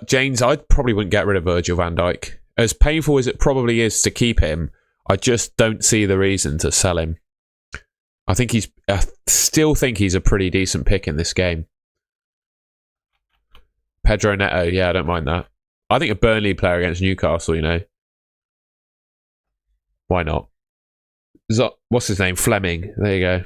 James, I probably wouldn't get rid of Virgil van Dijk. As painful as it probably is to keep him, I just don't see the reason to sell him. I still think he's a pretty decent pick in this game. Pedro Neto, yeah, I don't mind that. I think a Burnley player against Newcastle, you know. Why not? What's his name? Fleming. There you go.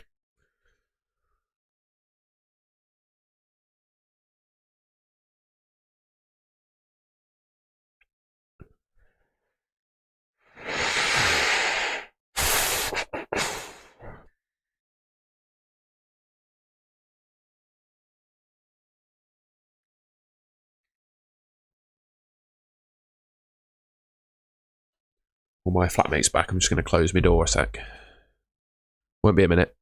Well, my flatmate's back. I'm just going to close my door a sec. Won't be a minute.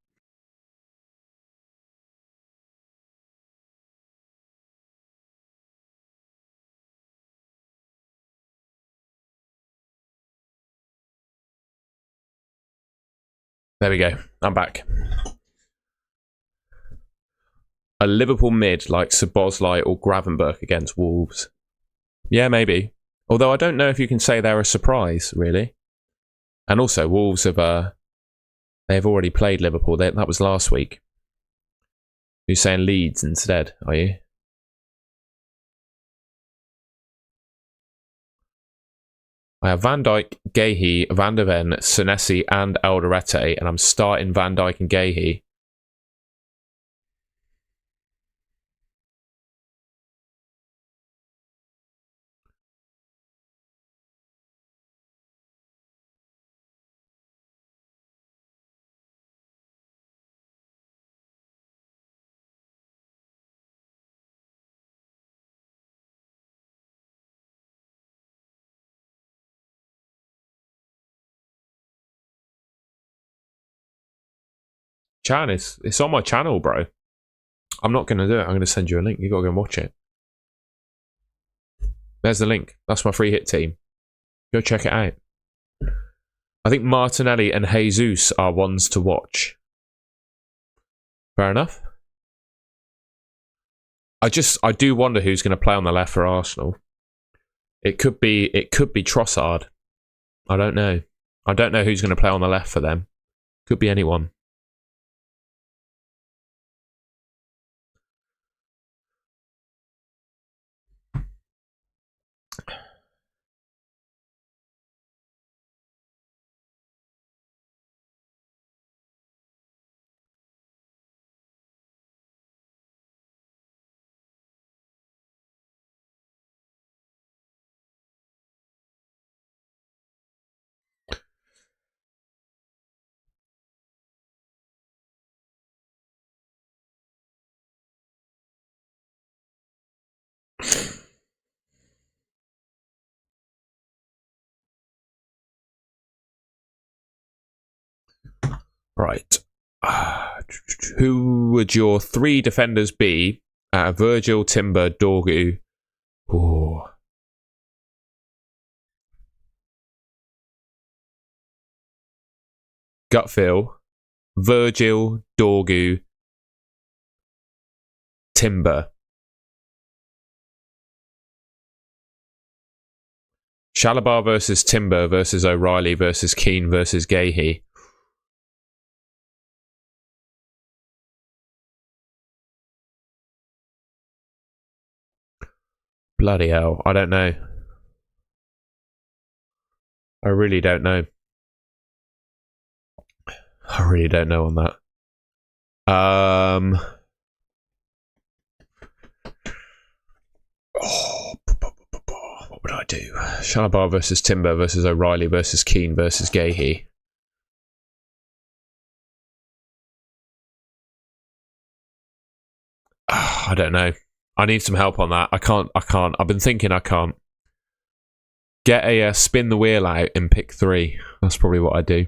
There we go. I'm back. A Liverpool mid like Szoboszlai or Gravenberch against Wolves. Yeah, maybe. Although I don't know if you can say they're a surprise, really. And also, Wolves have they've already played Liverpool. That was last week. You're saying Leeds instead, are you? I have Van Dijk, Guéhi, Van der Ven, Senesi, and Alderete, and I'm starting Van Dijk and Guéhi. Chan, it's on my channel, bro. I'm not going to do it. I'm going to send you a link. You got to go and watch it. There's the link. That's my free hit team. Go check it out. I think Martinelli and Jesus are ones to watch. Fair enough. I do wonder who's going to play on the left for Arsenal. It could be Trossard. I don't know. I don't know who's going to play on the left for them. Could be anyone. Right. Who would your three defenders be? Virgil, Timber, Dorgu. Ooh. Gut feel. Virgil, Dorgu, Timber. Shalabar versus Timber versus O'Reilly versus Keane versus Guéhi. Bloody hell. I don't know. I really don't know. I really don't know on that. do? Shalabar versus Timber versus O'Reilly versus Keane versus Gahey. I don't know. I need some help on that. I can't. I've been thinking I can't. Get a spin the wheel out and pick 3. That's probably what I do.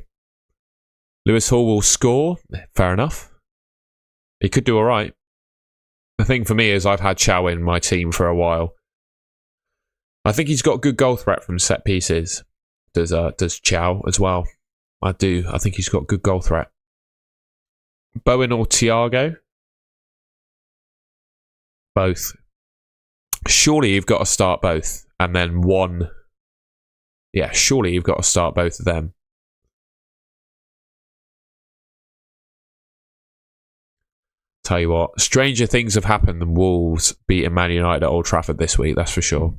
Lewis Hall will score. Fair enough. He could do all right. The thing for me is I've had Chow in my team for a while. I think he's got good goal threat from set pieces. Does Chow as well? I do. I think he's got good goal threat. Bowen or Thiago? Both. Surely you've got to start both. And then one. Yeah, surely you've got to start both of them. Tell you what, stranger things have happened than Wolves beating Man United at Old Trafford this week, that's for sure.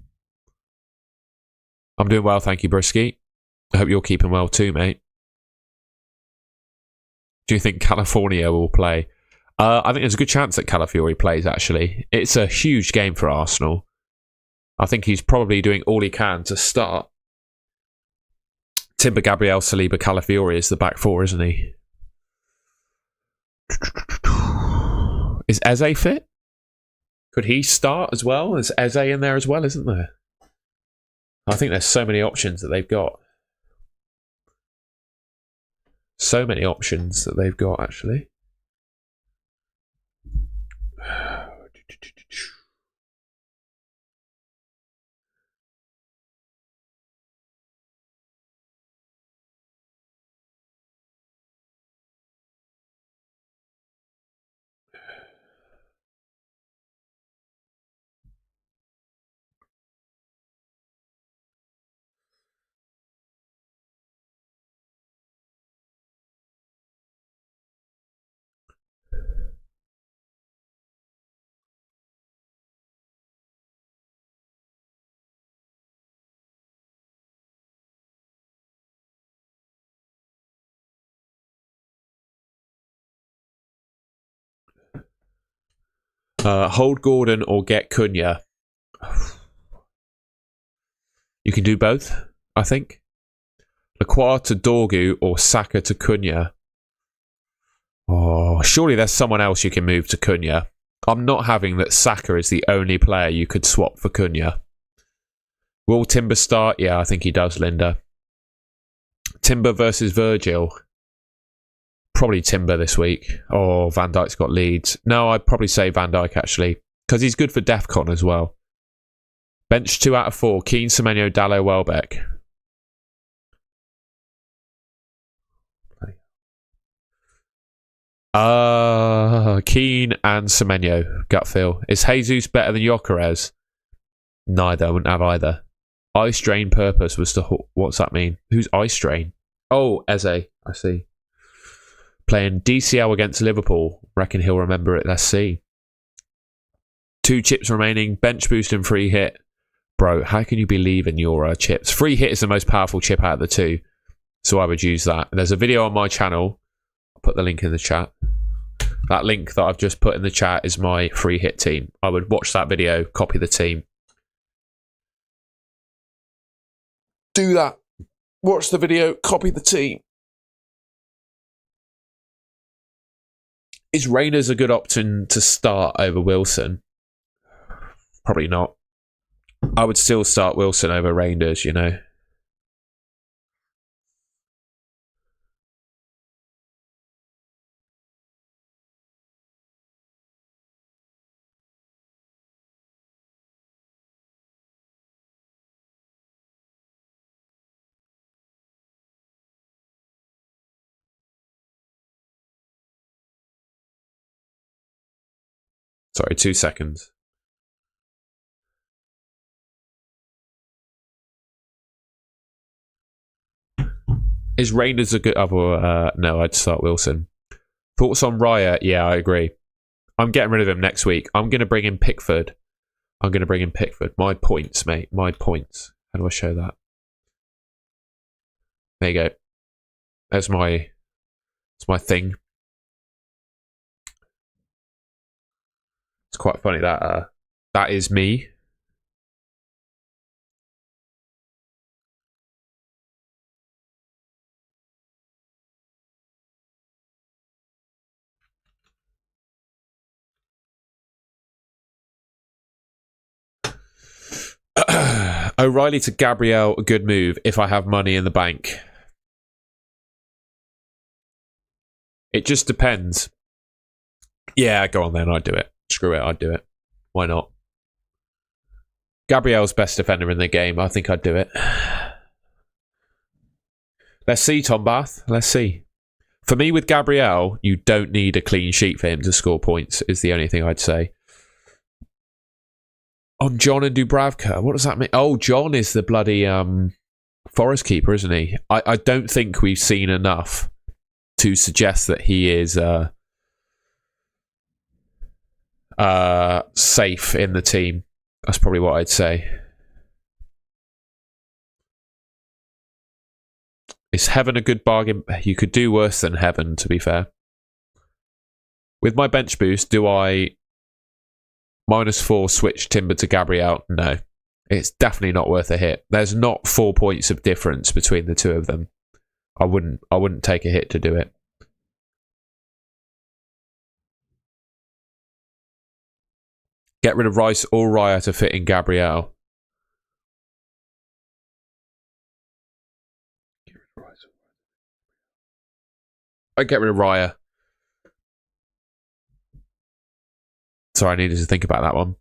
I'm doing well, thank you, Brisky. I hope you're keeping well too, mate. Do you think California will play? I think there's a good chance that Calafiori plays, actually. It's a huge game for Arsenal. I think he's probably doing all he can to start. Timber, Gabriel, Saliba, Calafiori is the back 4, isn't he? Is Eze fit? Could he start as well? There's Eze in there as well, isn't there? I think there's so many options that they've got. So many options that they've got, actually. Hold Gordon or get Cunha. You can do both, I think. Lacroix to Dorgu or Saka to Cunha. Oh, surely there's someone else you can move to Cunha. I'm not having that Saka is the only player you could swap for Cunha. Will Timber start? Yeah, I think he does, Linda. Timber versus Virgil. Probably Timber this week. Oh, Van Dijk's got Leeds. No, I'd probably say Van Dijk, actually. Because he's good for DEFCON as well. Bench 2 out of 4. Keane, Semenyo, Dallo, Welbeck. Keane and Semenyo. Gut feel. Is Jesus better than Gyökeres? Neither. I wouldn't have either. Eye strain purpose was to... What's that mean? Who's eye strain? Oh, Eze. I see. Playing DCL against Liverpool. Reckon he'll remember it. Let's see. 2 chips remaining. Bench boost and free hit. Bro, how can you be leaving your chips? Free hit is the most powerful chip out of the 2. So I would use that. There's a video on my channel. I'll put the link in the chat. That link that I've just put in the chat is my free hit team. I would watch that video, copy the team. Do that. Watch the video, copy the team. Is Reyners a good option to start over Wilson? Probably not. I would still start Wilson over Reyners, you know. Sorry, 2 seconds. Is Reyners a good... no, I'd start Wilson. Thoughts on Raya? Yeah, I agree. I'm getting rid of him next week. I'm going to bring in Pickford. My points, mate. My points. How do I show that? There you go. That's my thing. It's quite funny that that is me. O'Reilly to Gabriel, a good move if I have money in the bank. It just depends. Yeah, go on then. I'd do it. Screw it. I'd do it. Why not? Gabriel's best defender in the game. I think I'd do it. Let's see, Tom Bath. Let's see. For me, with Gabriel, you don't need a clean sheet for him to score points, is the only thing I'd say. On John and Dubravka, what does that mean? Oh, John is the bloody Forest keeper, isn't he? I don't think we've seen enough to suggest that he is safe in the team. That's probably what I'd say. Is Heaven a good bargain? You could do worse than Heaven, to be fair. With my bench boost, do I -4 switch Timber to Gabriel? No. It's definitely not worth a hit. There's not 4 points of difference between the two of them. I wouldn't take a hit to do it. Get rid of Rice or Raya to fit in Gabriel. I'd get rid of Raya. Sorry, I needed to think about that one.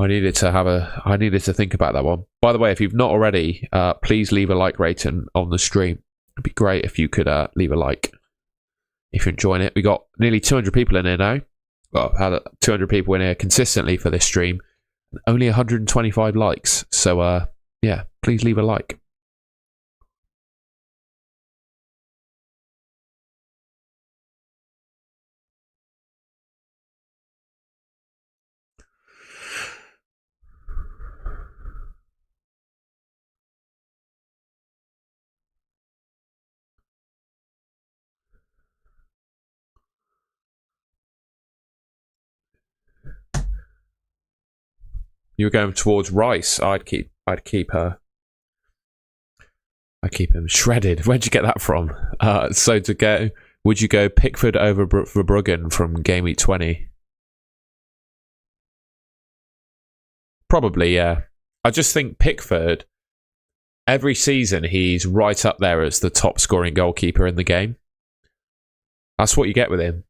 I needed to think about that one. By the way, if you've not already, please leave a like rating on the stream. It'd be great if you could leave a like if you're enjoying it. We got nearly 200 people in here now. Well, I've had 200 people in here consistently for this stream. Only 125 likes. So, yeah, please leave a like. You were going towards Rice. I'd keep her. I keep him shredded. Where'd you get that from? So would you go Pickford over Verbruggen from Gameweek 20? Probably, yeah. I just think Pickford, every season, he's right up there as the top scoring goalkeeper in the game. That's what you get with him.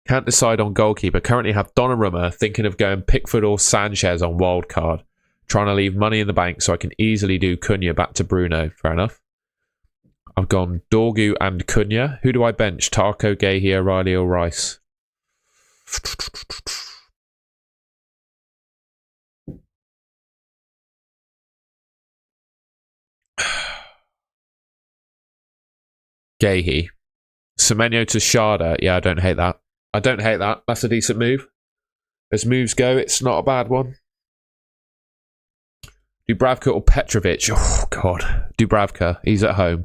Can't decide on goalkeeper. Currently have Donnarumma, thinking of going Pickford or Sanchez on wildcard. Trying to leave money in the bank so I can easily do Cunha back to Bruno. Fair enough. I've gone Dorgu and Cunha. Who do I bench? Tarko, Gahey, O'Reilly or Rice? Gahey. Semenyo to Sharda. Yeah, I don't hate that. I don't hate that. That's a decent move. As moves go, it's not a bad one. Dubravka or Petrovic? Oh, God. Dubravka. He's at home.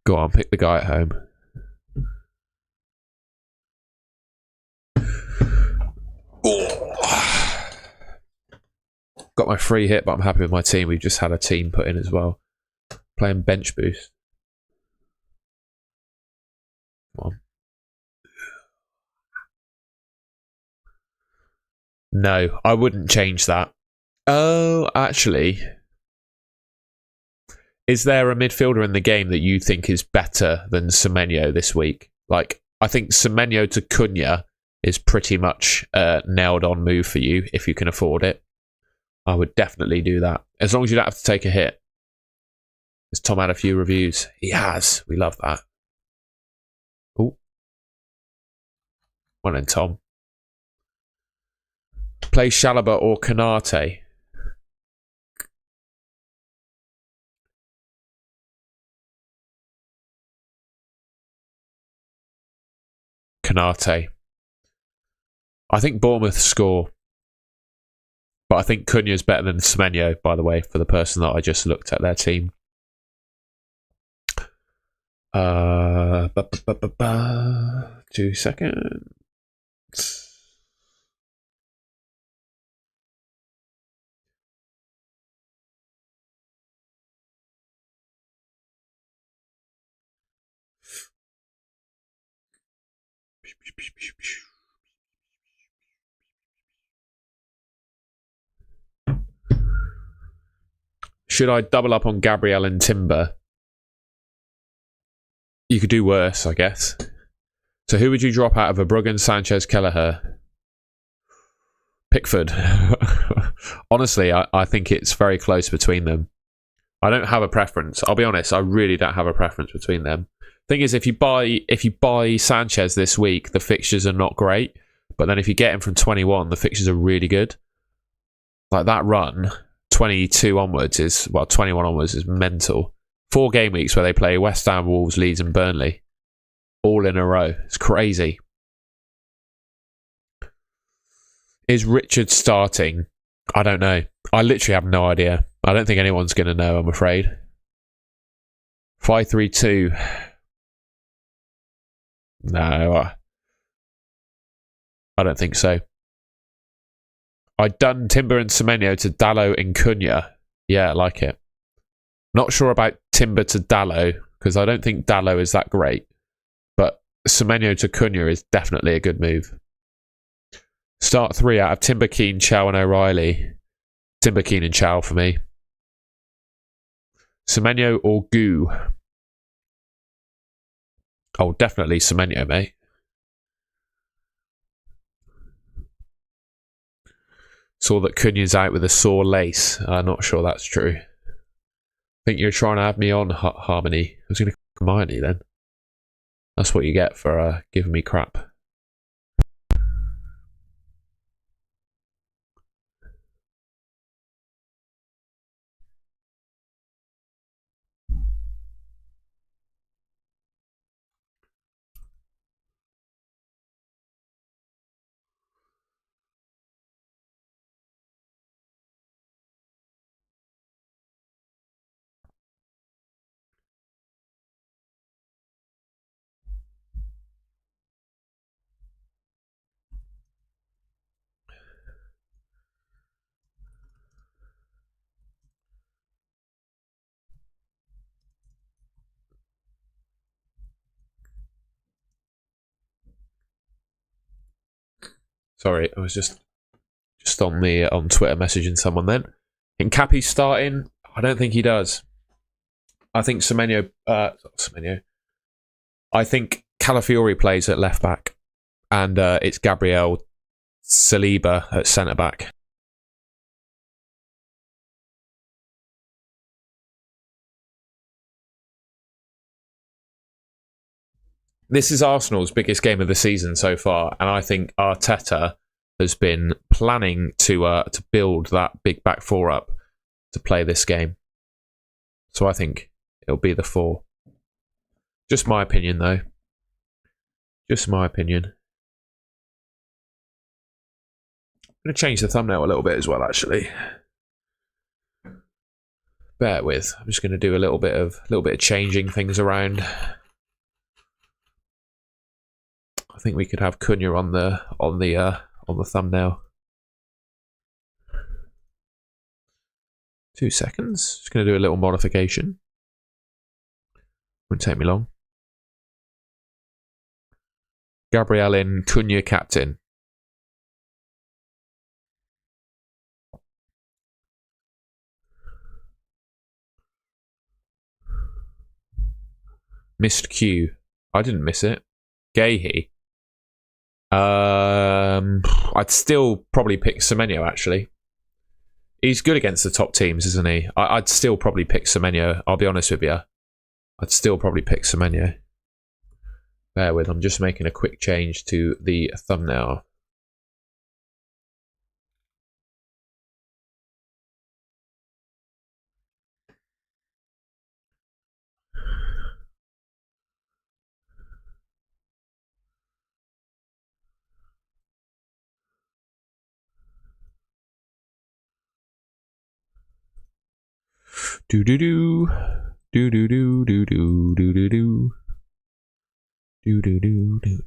Go on, pick the guy at home. Oh. Got my free hit, but I'm happy with my team. We've just had a team put in as well. Playing bench boost. Come on. No, I wouldn't change that. Oh, actually, is there a midfielder in the game that you think is better than Semenyo this week? Like, I think Semenyo to Cunha is pretty much a nailed-on move for you if you can afford it. I would definitely do that. As long as you don't have to take a hit. Has Tom had a few reviews? He has. We love that. Oh. Well then, Tom. Play Chalobah or Canate. Canate. I think Bournemouth score. But I think Cunha's better than Semenyo, by the way, for the person that I just looked at their team. 2 seconds. Should I double up on Gabriel and Timber? You could do worse, I guess. So who would you drop out of Verbruggen, Sanchez, Kelleher? Pickford. Honestly, I think it's very close between them. I don't have a preference. I'll be honest, I really don't have a preference between them. Thing is, if you buy Sanchez this week, the fixtures are not great. But then if you get him from 21, the fixtures are really good. Like that run, 22 onwards is, well, 21 onwards is mental. 4 game weeks where they play West Ham, Wolves, Leeds and Burnley. All in a row. It's crazy. Is Richard starting? I don't know. I literally have no idea. I don't think anyone's going to know, I'm afraid. 5-3-2. No. I don't think so. I'd done Timber and Semenyo to Dallo and Cunha. Yeah, I like it. Not sure about Timber to Dallo, because I don't think Dallo is that great. But Semenyo to Cunha is definitely a good move. Start 3 out of Timber, Keane, Chow and O'Reilly. Timber, Keane and Chow for me. Semenyo or Goo? Oh, definitely Semenyo, mate. Saw that Cunha's out with a sore lace. I'm not sure that's true. I think you're trying to have me on, Harmony. I was going to Hermione then. That's what you get for giving me crap. Sorry, I was just on Twitter messaging someone then. In Cappy starting? I don't think he does. I think Semenyo. I think Calafiori plays at left back, and it's Gabriel Saliba at centre back. This is Arsenal's biggest game of the season so far, and I think Arteta has been planning to build that big back 4 up to play this game. So I think it'll be the 4. Just my opinion, though. Just my opinion. I'm going to change the thumbnail a little bit as well, actually. Bear with. I'm just going to do a little bit of changing things around. I think we could have Cunha on the thumbnail. 2 seconds. Just going to do a little modification. Won't take me long. Gabriel in, Cunha captain. Missed Q. I didn't miss it. Gahey. I'd still probably pick Semenyo, actually. He's good against the top teams, isn't he? I'd still probably pick Semenyo. I'll be honest with you. I'd still probably pick Semenyo. Bear with, I'm just making a quick change to the thumbnail. Do do do do do do do do do do do do do do do.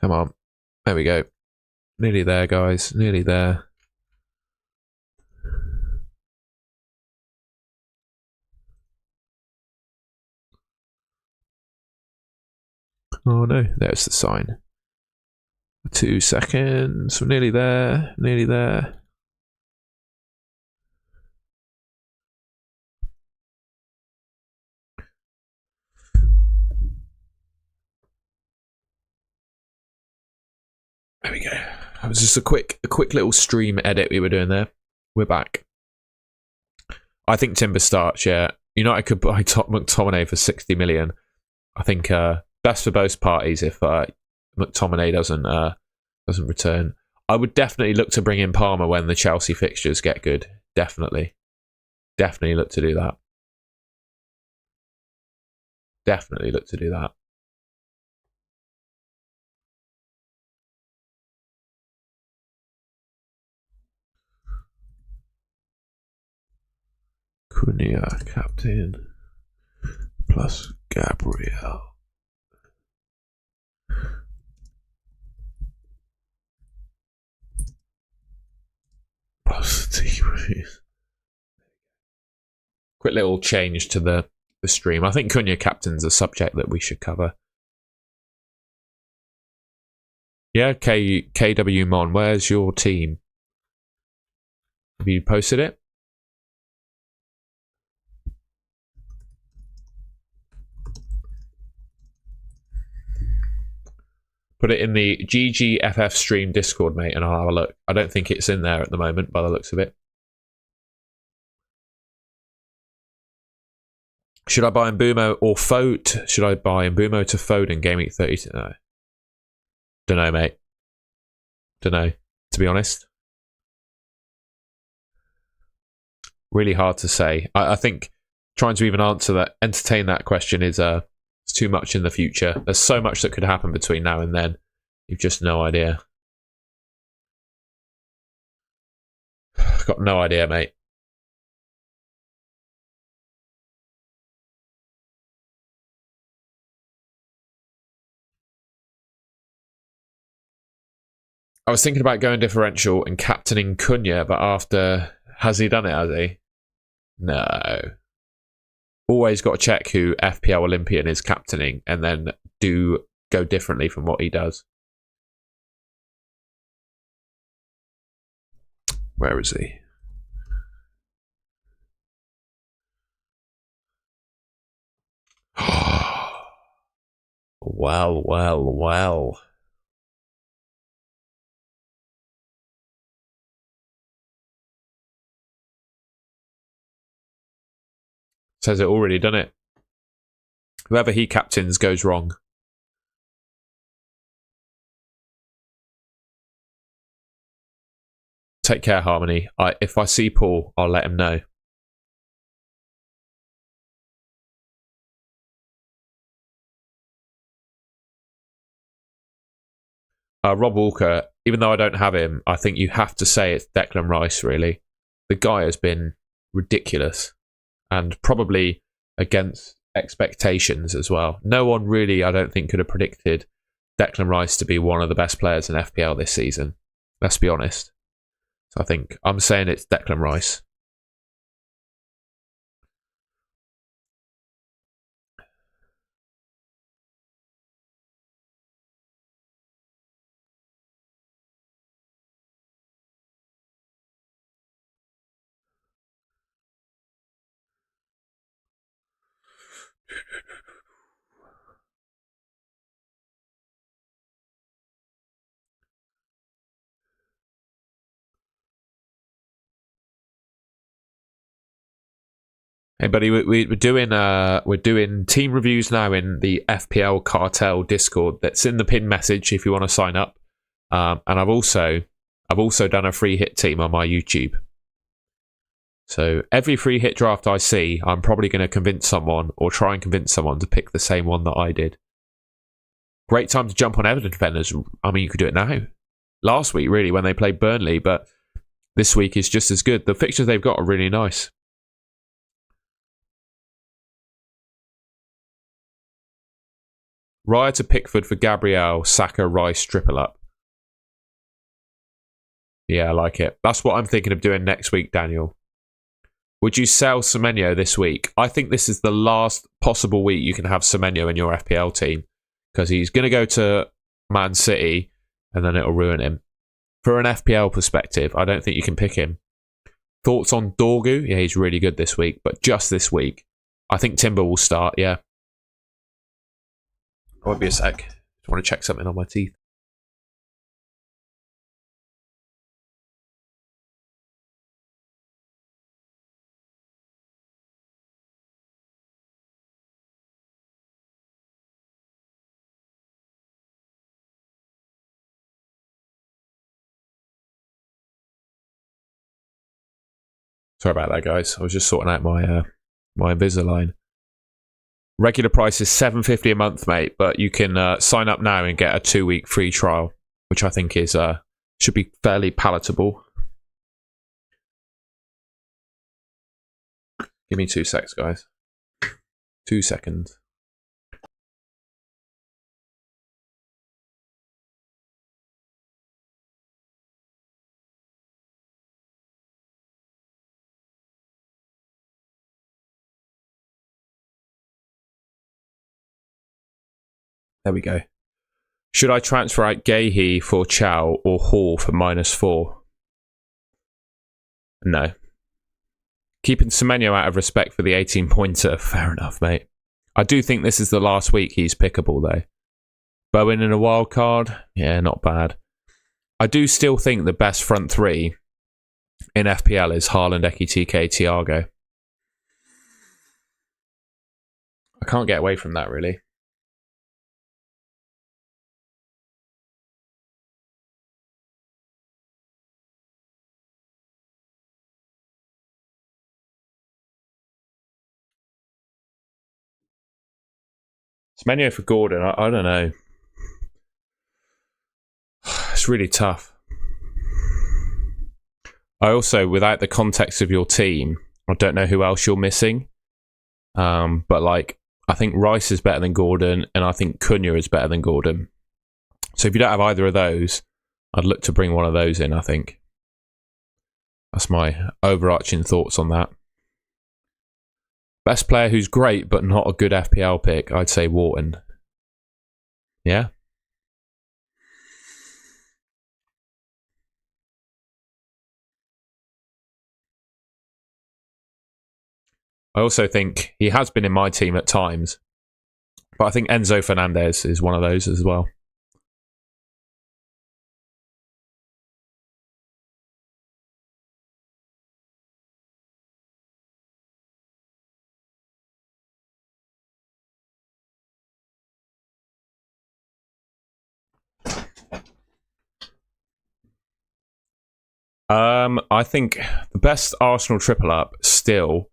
Come on. There we go. Nearly there, guys. Nearly there. Oh no, there's the sign. 2 seconds. We're nearly there. Nearly there. There we go. That was just a quick little stream edit we were doing there. We're back. I think Timber starts, yeah. United could buy McTominay for 60 million. I think best for both parties if McTominay doesn't return. I would definitely look to bring in Palmer when the Chelsea fixtures get good. Definitely look to do that. Definitely look to do that. Cunha, captain, plus Gabriel. Plus the quick little change to the stream. I think Cunha captain's a subject that we should cover. Yeah, KW Mon, where's your team? Have you posted it? Put it in the GGFF stream Discord, mate, and I'll have a look. I don't think it's in there at the moment by the looks of it. Should I buy Mbumo or Foden? Should I buy Mbumo to Foden Gameweek 32? No. Don't know, mate. Don't know, to be honest. Really hard to say. I think trying to even entertain that question is it's too much in the future. There's so much that could happen between now and then. You've just no idea. Got no idea, mate. I was thinking about going differential and captaining Cunha, but after... Has he done it, has he? No. Always got to check who FPL Olympian is captaining and then do go differently from what he does. Where is he? Well. Says it already done it. Whoever he captains goes wrong. Take care, Harmony. If I see Paul, I'll let him know. Rob Walker, even though I don't have him, I think you have to say it's Declan Rice, really. The guy has been ridiculous and probably against expectations as well. No one really, I don't think, could have predicted Declan Rice to be one of the best players in FPL this season. Let's be honest. So I think I'm saying it's Declan Rice. Hey buddy, we're doing team reviews now in the FPL Cartel Discord. That's in the pin message if you want to sign up. And I've also done a free hit team on my YouTube. So every free hit draft I see, I'm probably going to convince someone or try and convince someone to pick the same one that I did. Great time to jump on Everton defenders. I mean, you could do it now. Last week, really, when they played Burnley, but this week is just as good. The fixtures they've got are really nice. Raya to Pickford for Gabriel, Saka, Rice, triple up. Yeah, I like it. That's what I'm thinking of doing next week, Daniel. Would you sell Semenyo this week? I think this is the last possible week you can have Semenyo in your FPL team because he's going to go to Man City and then it'll ruin him. For an FPL perspective, I don't think you can pick him. Thoughts on Dorgu? Yeah, he's really good this week, but just this week. I think Timber will start, yeah. Won't be a sec. Just want to check something on my teeth. Sorry about that, guys. I was just sorting out my my Invisalign. Regular price is $7.50 a month, mate, but you can sign up now and get a 2-week free trial, which I think is should be fairly palatable. Give me 2 secs, guys. 2 seconds. There we go. Should I transfer out Gahey for Chow or Hall for -4? No. Keeping Semenyo out of respect for the 18-pointer. Fair enough, mate. I do think this is the last week he's pickable, though. Bowen in a wild card? Yeah, not bad. I do still think the best front three in FPL is Haaland, Ekitike, Thiago. I can't get away from that, really. Semenyo for Gordon, I don't know. It's really tough. I also, without the context of your team, I don't know who else you're missing. But like, I think Rice is better than Gordon, and I think Cunha is better than Gordon. So if you don't have either of those, I'd look to bring one of those in, I think. That's my overarching thoughts on that. Best player who's great, but not a good FPL pick, I'd say Wharton. Yeah? I also think he has been in my team at times, but I think Enzo Fernandez is one of those as well. I think the best Arsenal triple up still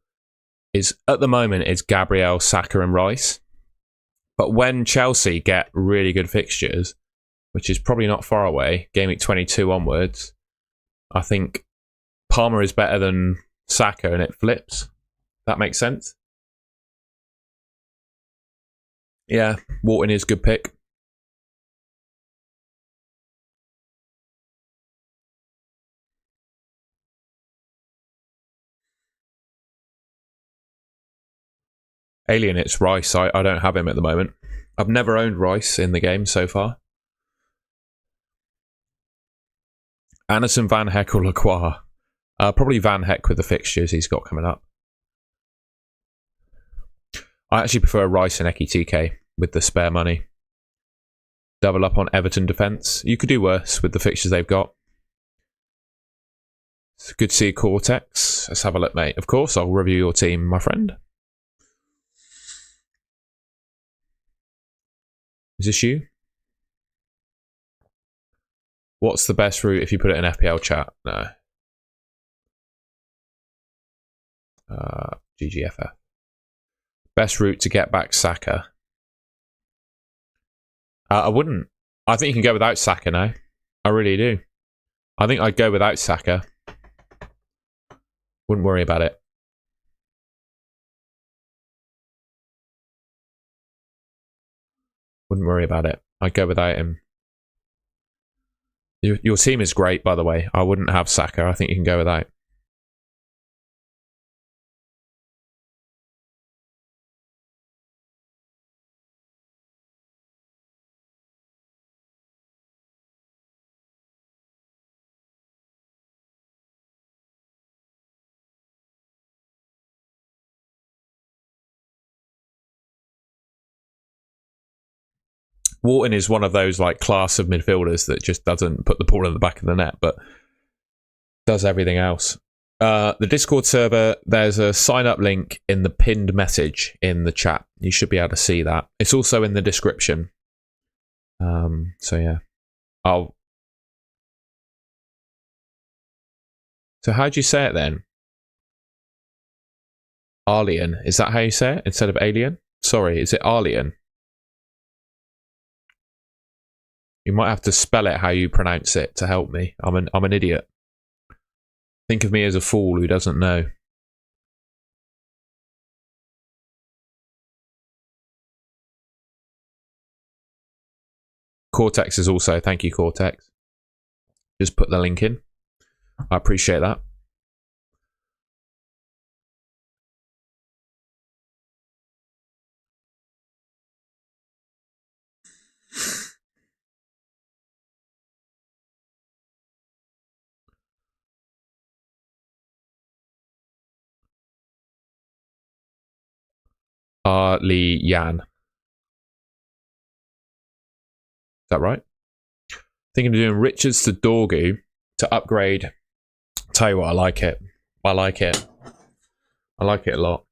is at the moment is Gabriel, Saka, and Rice. But when Chelsea get really good fixtures, which is probably not far away, Gameweek 22 onwards, I think Palmer is better than Saka, and it flips. That makes sense. Yeah, Wharton is a good pick. Alien, it's Rice. I don't have him at the moment. I've never owned Rice in the game so far. Anderson, Van Heck, or Lacroix? Probably Van Heck with the fixtures he's got coming up. I actually prefer Rice and Ekitike with the spare money. Double up on Everton defence. You could do worse with the fixtures they've got. It's good to see Cortex. Let's have a look, mate. Of course, I'll review your team, my friend. Is this you? What's the best route if you put it in FPL chat? No. GGFF. Best route to get back Saka? I wouldn't. I think you can go without Saka now. I really do. I think I'd go without Saka. Wouldn't worry about it. Wouldn't worry about it. I'd go without him. Your team is great, by the way. I wouldn't have Saka. I think you can go without. Wharton is one of those like class of midfielders that just doesn't put the ball in the back of the net, but does everything else. The Discord server, there's a sign up link in the pinned message in the chat. You should be able to see that. It's also in the description. So yeah. So how'd you say it then? Alien. Is that how you say it instead of alien? Sorry, is it Alien? You might have to spell it how you pronounce it to help me. I'm an idiot. Think of me as a fool who doesn't know. Cortex is also. Thank you, Cortex. Just put the link in. I appreciate that. Li Yan. Is that right? Thinking of doing Richards to Dorgu to upgrade. Tell you what, I like it. I like it. I like it a lot.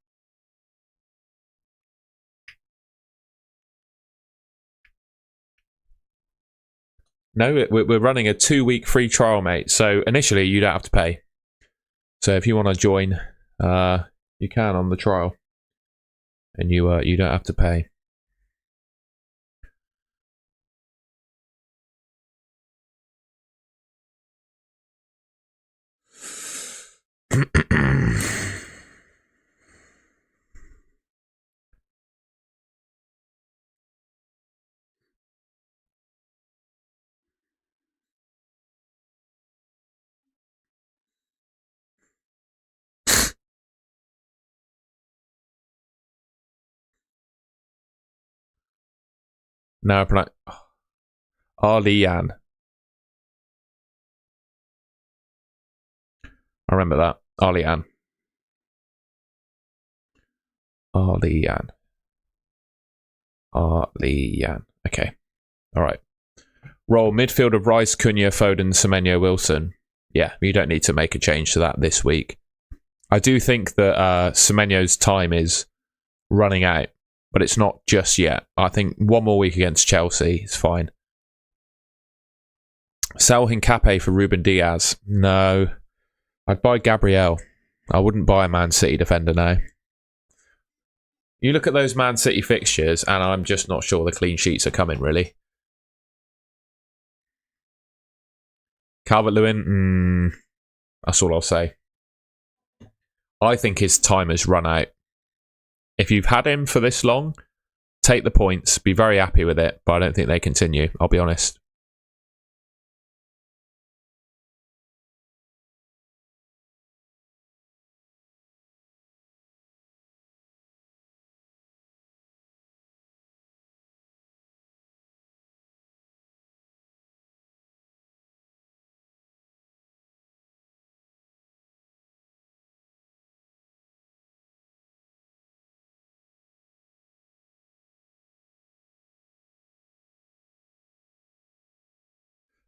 No, we're running a 2-week free trial, mate. So initially, you don't have to pay. So if you want to join, you can on the trial, and you don't have to pay. Now I pronounce Arlian. I remember that. Arlian. Arlian. Arlian. Okay. All right. Roll midfield of Rice, Cunha, Foden, Semenyo, Wilson. Yeah, you don't need to make a change to that this week. I do think that Semenyo's time is running out, but it's not just yet. I think one more week against Chelsea is fine. Sell Hincapié for Ruben Diaz. No. I'd buy Gabriel. I wouldn't buy a Man City defender now. You look at those Man City fixtures, and I'm just not sure the clean sheets are coming, really. Calvert-Lewin, that's all I'll say. I think his time has run out. If you've had him for this long, take the points, be very happy with it, but I don't think they continue, I'll be honest.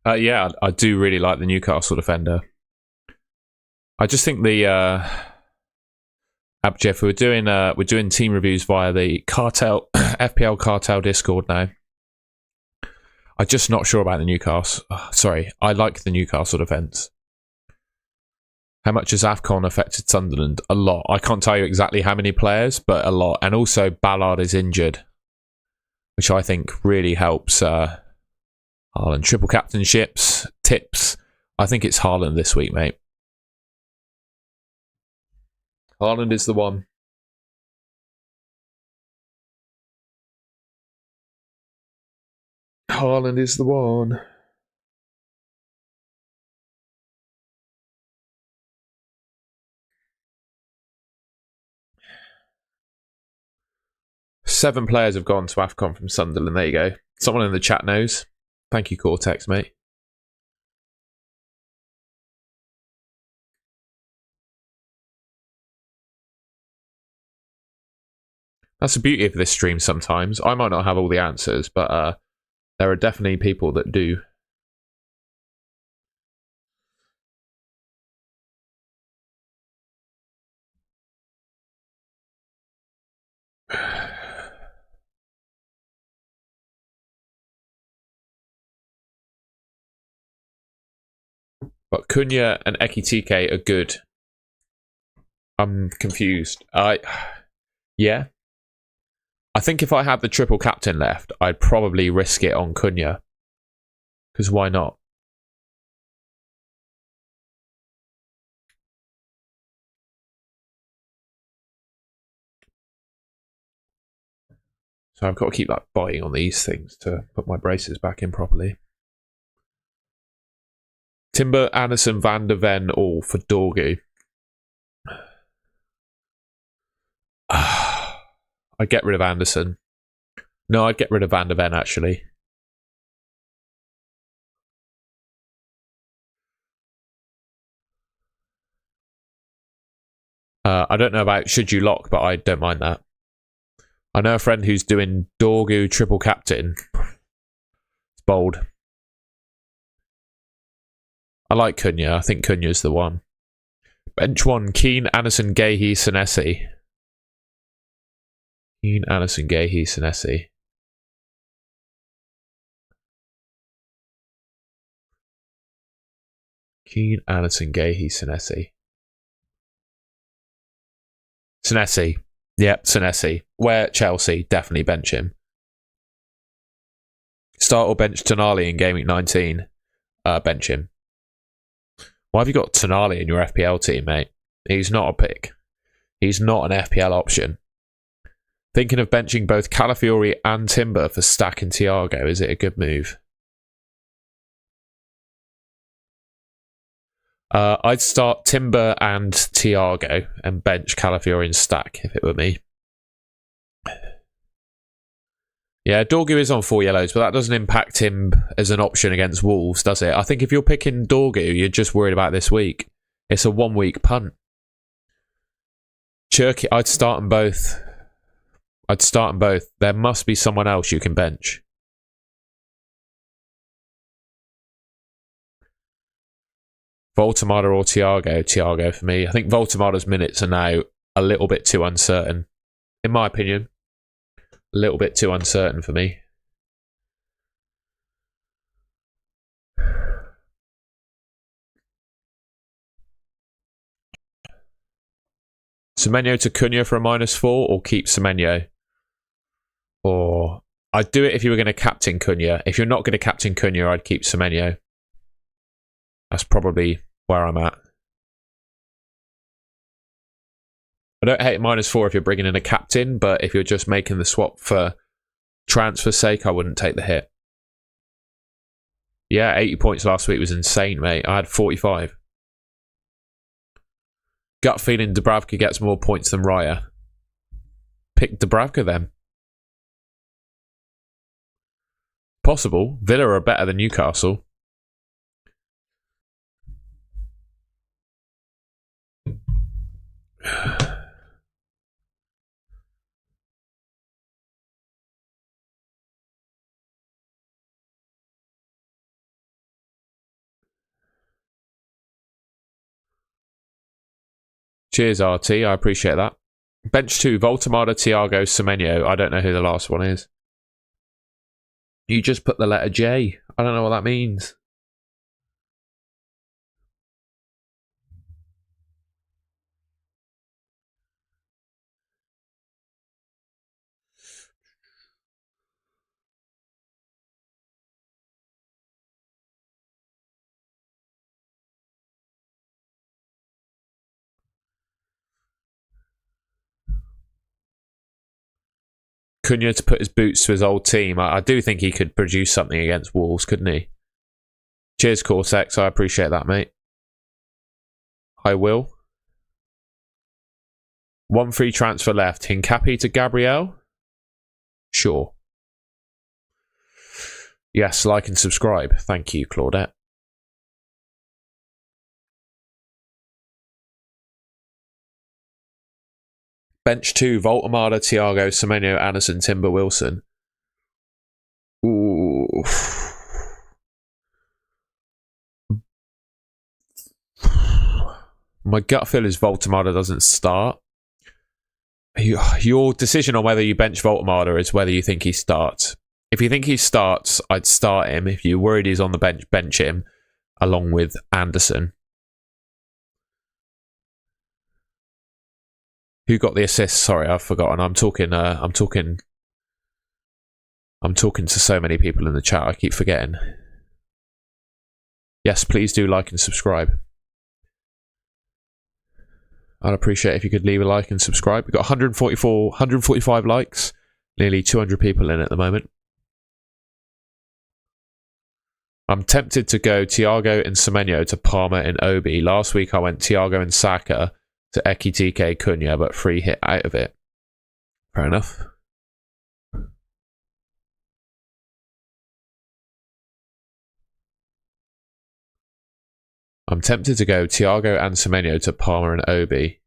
Yeah, I do really like the Newcastle defender. I just think the Abjeff, we're doing team reviews via the Cartel FPL Cartel Discord now. I'm just not sure about the Newcastle. Sorry, I like the Newcastle defence. How much has AFCON affected Sunderland? A lot. I can't tell you exactly how many players, but a lot. And also Ballard is injured, which I think really helps Haaland. Triple captainships, tips. I think it's Haaland this week, mate. Haaland is the one. Haaland is the one. 7 players have gone to AFCON from Sunderland. There you go. Someone in the chat knows. Thank you, Cortex, mate. That's the beauty of this stream sometimes. I might not have all the answers, but there are definitely people that do. But Cunha and Ekitike are good. I'm confused. Yeah. I think if I had the triple captain left, I'd probably risk it on Cunha. Because why not? So I've got to keep like biting on these things to put my braces back in properly. Timber, Anderson, Van der Ven, all for Dorgu. I'd get rid of Anderson. No, I'd get rid of Van der Ven, actually. I don't know about should you lock, but I don't mind that. I know a friend who's doing Dorgu triple captain. It's bold. I like Cunha. I think Cunha's the one. Bench 1, Keane, Anderson, Gahey, Senesi. Keane, Anderson, Gahey, Senesi. Keane, Anderson, Gahey, Senesi. Senesi. Yep, Senesi. Where Chelsea, definitely bench him. Start or bench Tonali in Gameweek 19. Bench him. Why have you got Tonali in your FPL team, mate? He's not a pick. He's not an FPL option. Thinking of benching both Calafiori and Timber for Stack and Thiago. Is it a good move? I'd start Timber and Thiago and bench Calafiori and Stack if it were me. Yeah, Dorgu is on 4 yellows, but that doesn't impact him as an option against Wolves, does it? I think if you're picking Dorgu, you're just worried about this week. It's a 1 week punt. Cherky, I'd start them both. There must be someone else you can bench. Voltemada or Thiago? Thiago for me. I think Voltemada's minutes are now a little bit too uncertain. In my opinion. A little bit too uncertain for me. Semenyo to Cunha for a -4 or keep Semenyo? Or I'd do it if you were going to captain Cunha. If you're not going to captain Cunha, I'd keep Semenyo. That's probably where I'm at. I don't hate -4 if you're bringing in a captain, but if you're just making the swap for transfer's sake, I wouldn't take the hit. Yeah, 80 points last week was insane, mate. I had 45. Gut feeling Dubravka gets more points than Raya. Pick Dubravka then. Possible. Villa are better than Newcastle. Cheers, RT. I appreciate that. Bench 2, Voltemada, Thiago, Semenyo. I don't know who the last one is. You just put the letter J. I don't know what that means. Cunha to put his boots to his old team. I do think he could produce something against Wolves, couldn't he? Cheers, Corsex. I appreciate that, mate. I will. 1 free transfer left. Hincapi to Gabriel. Sure. Yes, like and subscribe. Thank you, Claudette. Bench 2, Voltamada, Thiago, Semenyo, Anderson, Timber, Wilson. Ooh. My gut feel is Voltamada doesn't start. Your decision on whether you bench Voltamada is whether you think he starts. If you think he starts, I'd start him. If you're worried he's on the bench, bench him along with Anderson. Who got the assist? Sorry, I've forgotten. I'm talking to so many people in the chat. I keep forgetting. Yes, please do like and subscribe. I'd appreciate if you could leave a like and subscribe. We've got 145 likes. Nearly 200 people in at the moment. I'm tempted to go Thiago and Semenyo to Palmer and Obi. Last week I went Thiago and Saka to Ekitike, Cunha, but free hit out of it. Fair enough. I'm tempted to go Thiago and Semenyo to Palmer and Obi.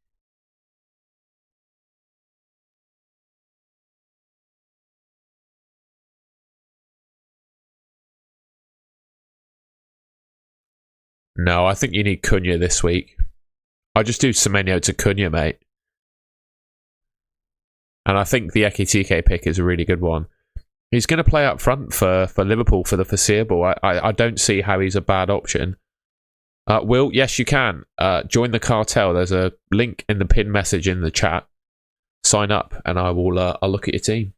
No, I think you need Cunha this week. I'll just do Semenyo to Cunha, mate. And I think the Ekitike pick is a really good one. He's going to play up front for Liverpool for the foreseeable. I don't see how he's a bad option. Will, yes, you can. Join the cartel. There's a link in the pinned message in the chat. Sign up, and I'll look at your team.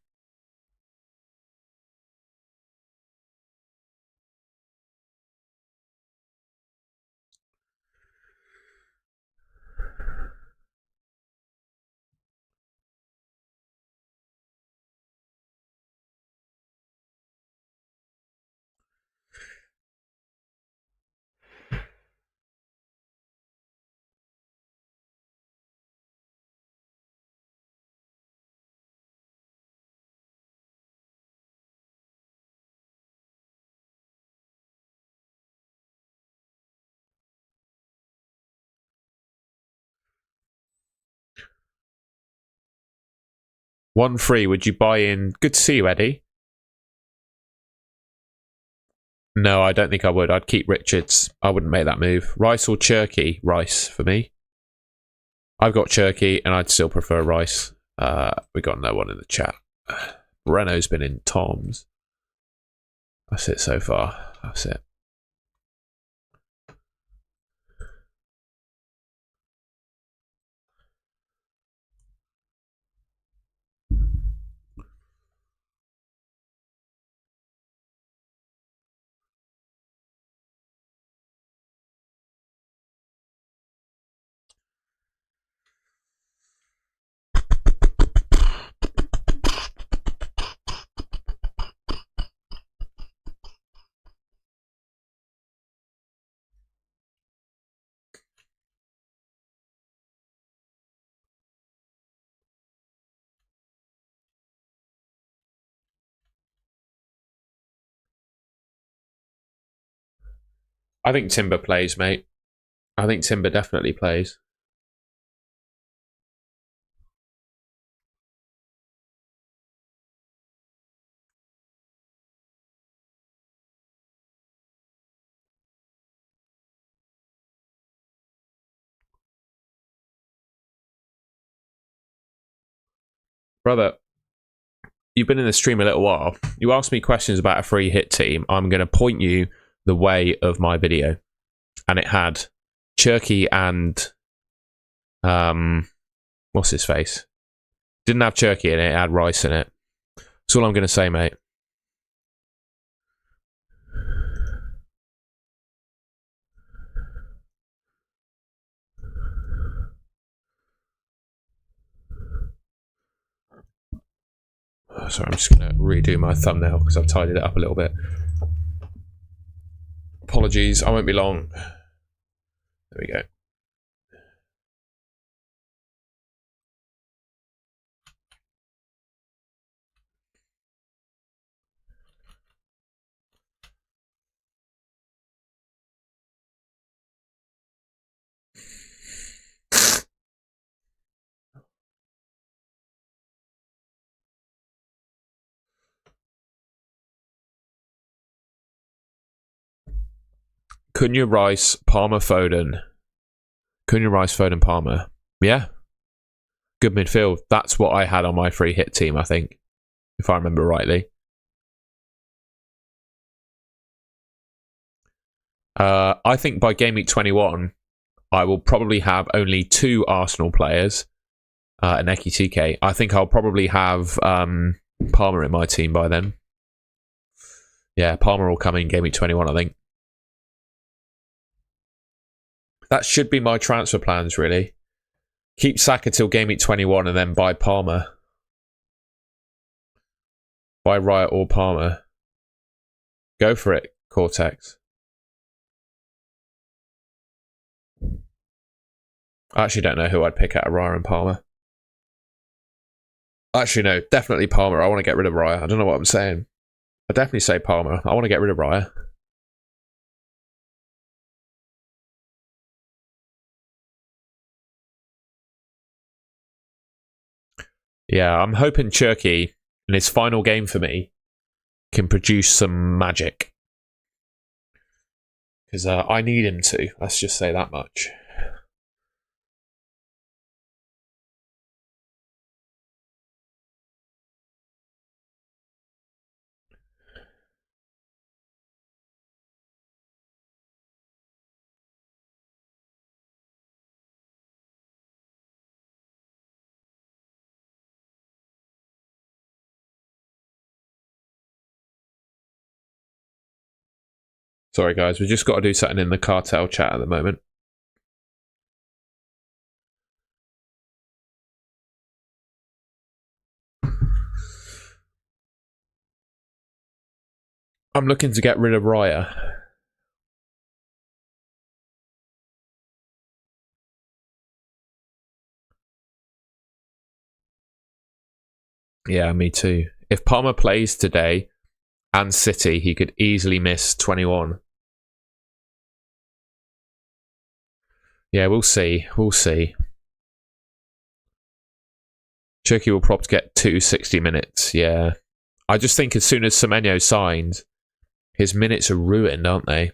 One free. Would you buy in? Good to see you, Eddie. No, I don't think I would. I'd keep Richards. I wouldn't make that move. Rice or Cherky? Rice for me. I've got Cherky, and I'd still prefer Rice. We got no one in the chat. Renault's been in Tom's. That's it so far. That's it. I think Timber plays, mate. I think Timber definitely plays. Brother, you've been in the stream a little while. You asked me questions about a free hit team. I'm going to point you the way of my video. And it had Cherky and... what's his face? Didn't have Cherky in it. It had Rice in it. That's all I'm going to say, mate. Sorry, I'm just going to redo my thumbnail because I've tidied it up a little bit. Apologies, I won't be long. There we go. Cunha, Rice, Palmer, Foden. Cunha, Rice, Foden, Palmer. Yeah. Good midfield. That's what I had on my free hit team, I think. If I remember rightly. I think by game week 21, I will probably have only 2 Arsenal players. And Ekitike. I think I'll probably have Palmer in my team by then. Yeah, Palmer will come in game week 21, I think. That should be my transfer plans, really. Keep Saka till game week 21 and then buy Palmer. Buy Riot or Palmer. Go for it, Cortex. I actually don't know who I'd pick out of Raya and Palmer. Actually, no, definitely Palmer. I want to get rid of Raya. I don't know what I'm saying. I definitely say Palmer. I want to get rid of Raya. Yeah, I'm hoping Cherky, in his final game for me, can produce some magic. Because I need him to. Let's just say that much. Sorry, guys. We've just got to do something in the cartel chat at the moment. I'm looking to get rid of Raya. Yeah, me too. If Palmer plays today and City, he could easily miss 21. Yeah, we'll see. We'll see. Cherky will probably get 260 minutes. Yeah. I just think as soon as Semenyo signed, his minutes are ruined, aren't they?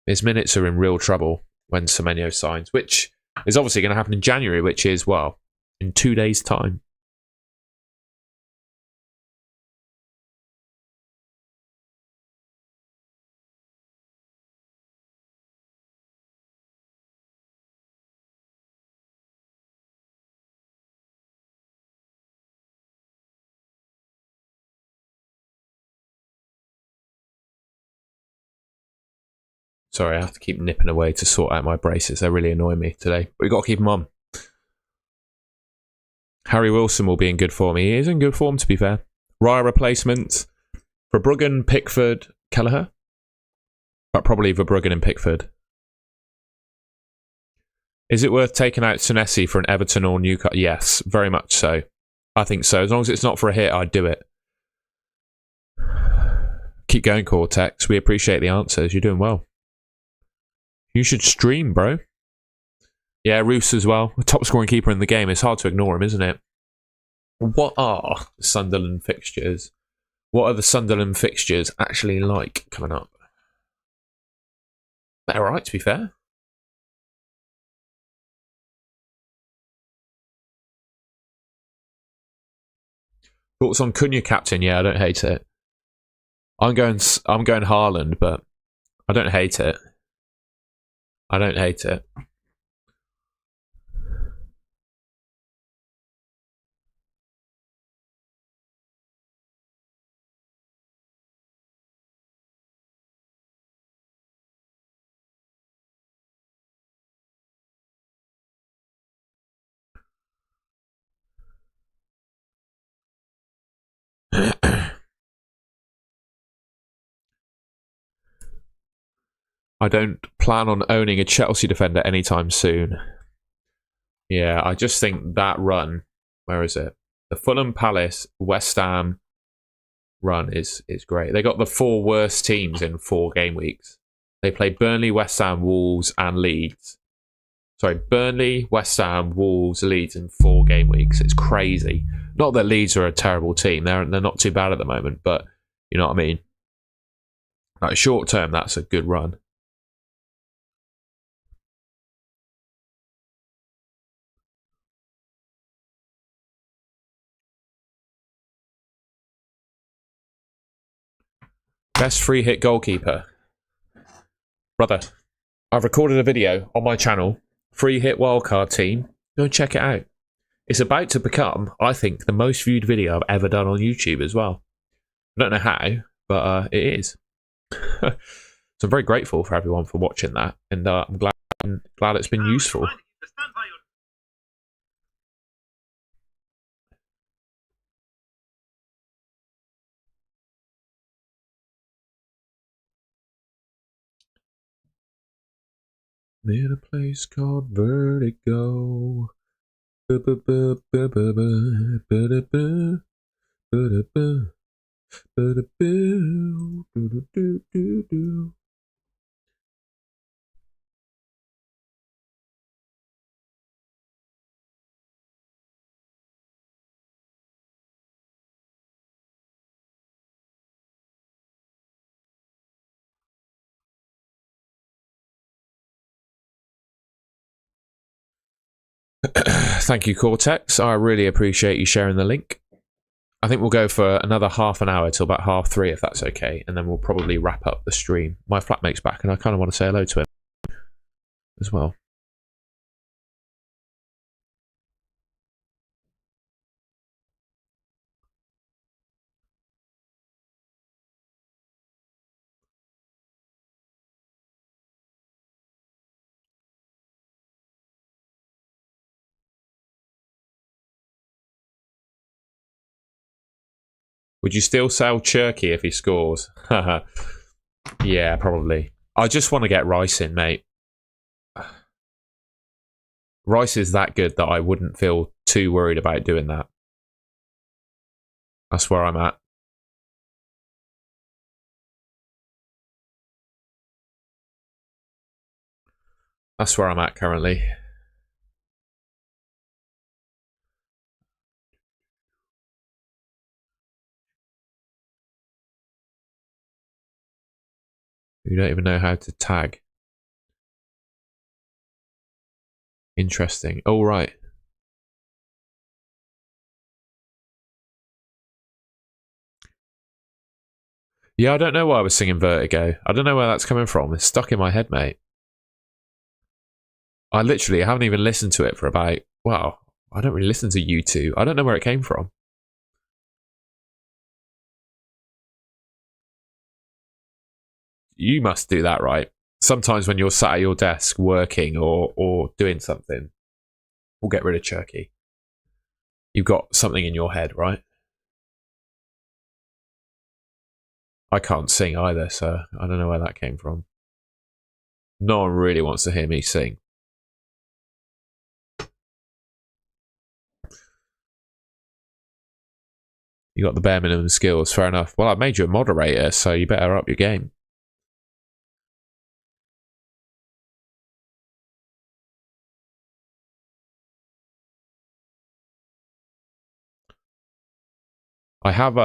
His minutes are in real trouble when Semenyo signs, which is obviously going to happen in January, which is, well, in 2 days' time. Sorry, I have to keep nipping away to sort out my braces. They really annoy me today. But we've got to keep them on. Harry Wilson will be in good form. He is in good form, to be fair. Raya replacement. Verbruggen, Pickford, Kelleher. But probably Verbruggen and Pickford. Is it worth taking out Senesi for an Everton or Newcastle? Yes, very much so. I think so. As long as it's not for a hit, I'd do it. Keep going, Cortex. We appreciate the answers. You're doing well. You should stream, bro. Yeah, Roos as well. The top scoring keeper in the game. It's hard to ignore him, isn't it? What are the Sunderland fixtures? What are the Sunderland fixtures actually like coming up? They're alright, to be fair. Thoughts on Cunha captain? Yeah, I don't hate it. I'm going Haaland, but I don't hate it. I don't hate it. I don't plan on owning a Chelsea defender anytime soon. Yeah, I just think that run, where is it? The Fulham, Palace, West Ham run is great. They got the 4 worst teams in 4 game weeks. They played Burnley, West Ham, Wolves, and Leeds. Sorry, Burnley, West Ham, Wolves, Leeds in 4 game weeks. It's crazy. Not that Leeds are a terrible team. They're not too bad at the moment, but you know what I mean? Like short term, that's a good run. Best free hit goalkeeper. Brother, I've recorded a video on my channel, free hit wildcard team. Go and check it out. It's about to become, I think, the most viewed video I've ever done on YouTube as well. I don't know how, but it is. So I'm very grateful for everyone for watching that, and I'm glad it's been useful. In a place called Vertigo. Thank you, Cortex. I really appreciate you sharing the link. I think we'll go for another half an hour till about 3:30, if that's okay, and then we'll probably wrap up the stream. My flatmate's back, and I kind of want to say hello to him as well. Would you still sell Cherky if he scores? Yeah, probably. I just want to get Rice in, mate. Rice is that good that I wouldn't feel too worried about doing that. That's where I'm at. That's where I'm at currently. You don't even know how to tag. Interesting. Oh, right. Yeah, I don't know why I was singing Vertigo. I don't know where that's coming from. It's stuck in my head, mate. I haven't even listened to it for about, well, I don't really listen to U2. I don't know where it came from. You must do that, right? Sometimes when you're sat at your desk working or doing something, we'll get rid of Cherky. You've got something in your head, right? I can't sing either, so I don't know where that came from. No one really wants to hear me sing. You got the bare minimum skills, fair enough. Well, I've made you a moderator, so you better up your game. I have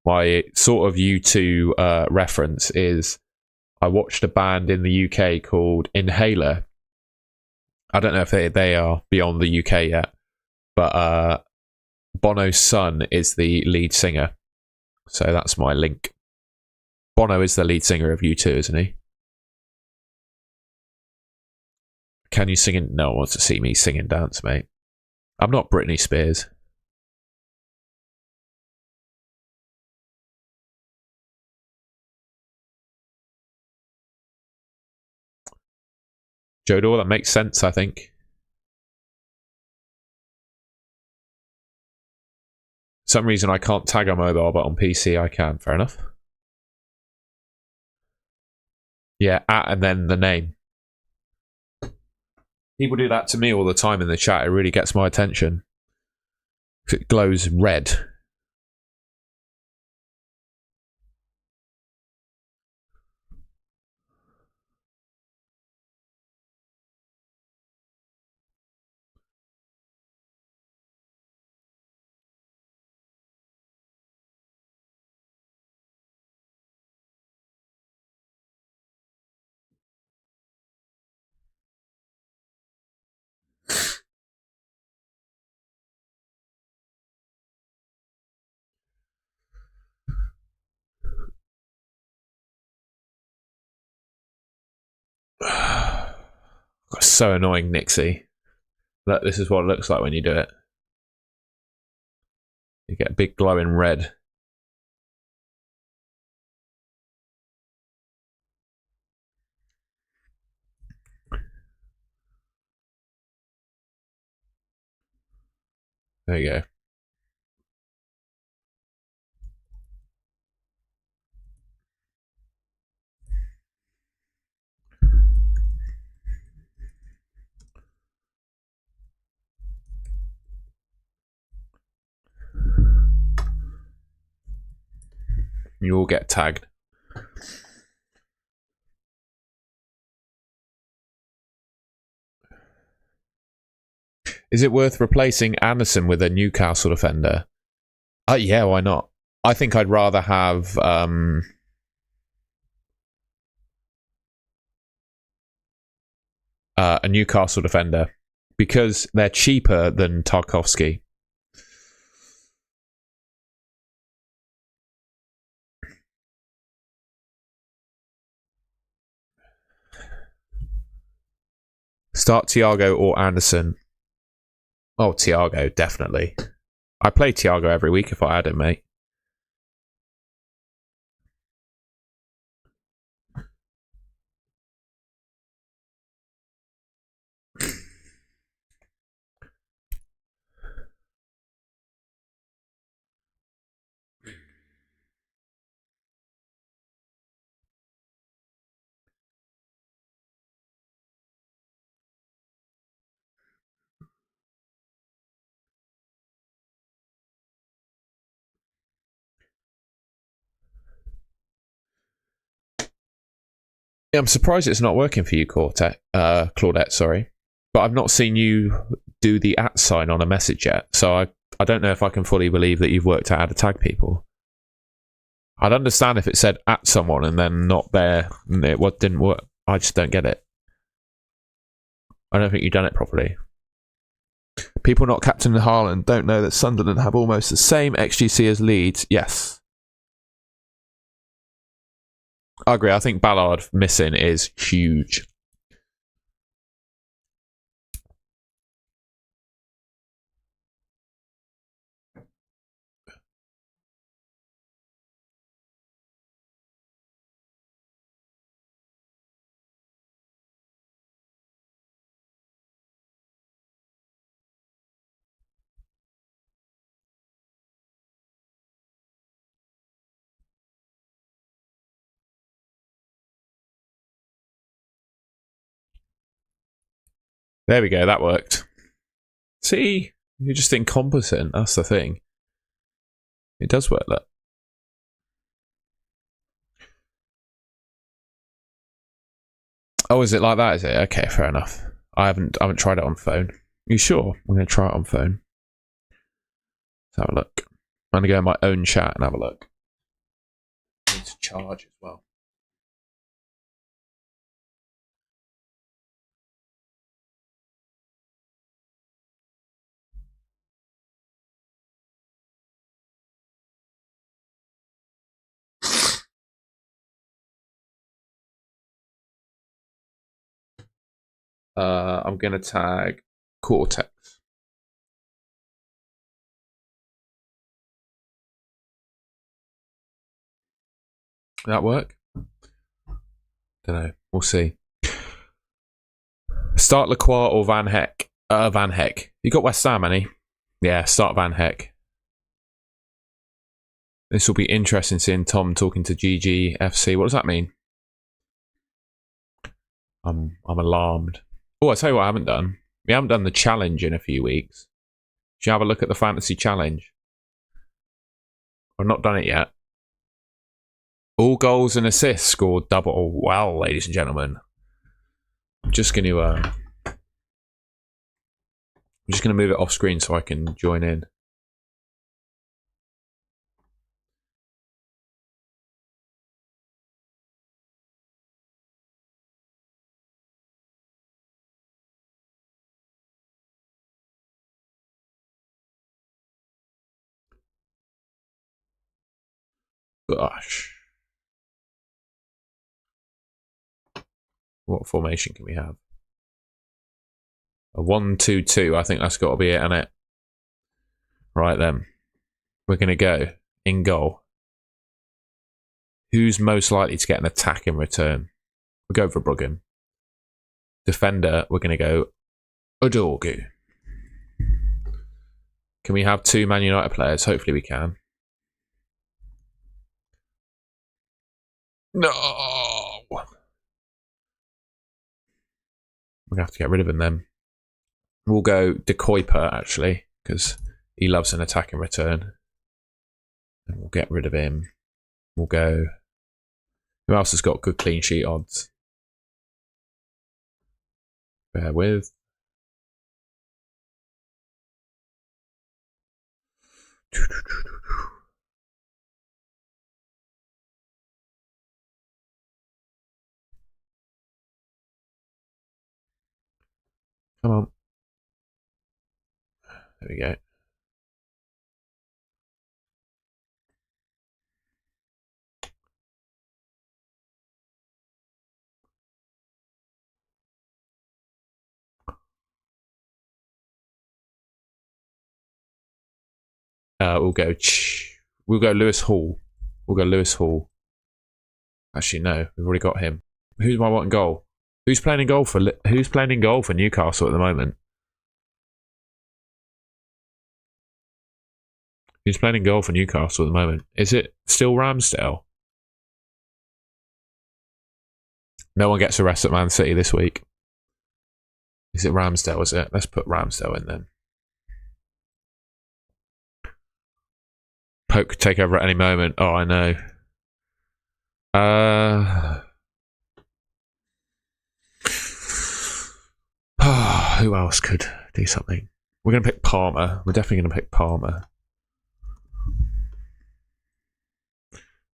my sort of U2 reference is I watched a band in the UK called Inhaler. I don't know if they are beyond the UK yet, but Bono's son is the lead singer. So that's my link. Bono is the lead singer of U2, isn't he? Can you sing? No one wants to see me sing and dance, mate. I'm not Britney Spears. Jodor, that makes sense, I think. For some reason I can't tag on mobile, but on PC I can. Fair enough. Yeah, at and then the name. People do that to me all the time in the chat. It really gets my attention. It glows red. That's so annoying, Nixie. Look, this is what it looks like when you do it. You get a big glowing red. There you go. You all get tagged. Is it worth replacing Anderson with a Newcastle defender? Yeah, why not? I think I'd rather have a Newcastle defender because they're cheaper than Tarkovsky. Start Thiago or Anderson. Oh, Thiago, definitely. I play Thiago every week if I had him, mate. Yeah, I'm surprised it's not working for you, Claudette, sorry. But I've not seen you do the @ sign on a message yet, so I don't know if I can fully believe that you've worked out how to tag people. I'd understand if it said @ someone and then not there, and it didn't work. I just don't get it. I don't think you've done it properly. People not captaining Haaland don't know that Sunderland have almost the same XGC as Leeds. Yes. I agree. I think Ballard missing is huge. There we go. That worked. See? You're just incompetent. That's the thing. It does work, look. Oh, is it like that, is it? Okay, fair enough. I haven't tried it on phone. You sure? I'm going to try it on phone. Let's have a look. I'm going to go in my own chat and have a look. I need to charge as well. I'm going to tag Cortex. Will that work? Don't know. We'll see. Start Lacroix or Van Heck? Van Heck. You got West Ham, Annie? Yeah, start Van Heck. This will be interesting seeing Tom talking to GGFC. What does that mean? I'm alarmed. Oh, I'll tell you what I haven't done. We haven't done the challenge in a few weeks. Should you have a look at the fantasy challenge? I've not done it yet. All goals and assists scored double. Well, ladies and gentlemen. I'm just going to move it off screen so I can join in. Gosh. What formation can we have? A 1-2-2. I think that's got to be it, isn't it? Right then. We're going to go in goal. Who's most likely to get an attack in return? We'll go for Bruggen. Defender, we're going to go Odorgu. Can we have 2 Man United players? Hopefully we can. No! We're going to have to get rid of him then. We'll go De Kuiper, actually, because he loves an attack in return. And we'll get rid of him. We'll go... Who else has got good clean sheet odds? Bear with. Come on. There we go. We'll go Lewis Hall. We'll go Lewis Hall. Actually, no, we've already got him. Who do I want in goal? Who's playing in goal for Newcastle at the moment? Who's playing in goal for Newcastle at the moment? Is it still Ramsdale? No one gets a rest at Man City this week. Is it Ramsdale, is it? Let's put Ramsdale in then. Pope could take over at any moment. Oh, I know. Who else could do something? We're going to pick Palmer. We're definitely going to pick Palmer.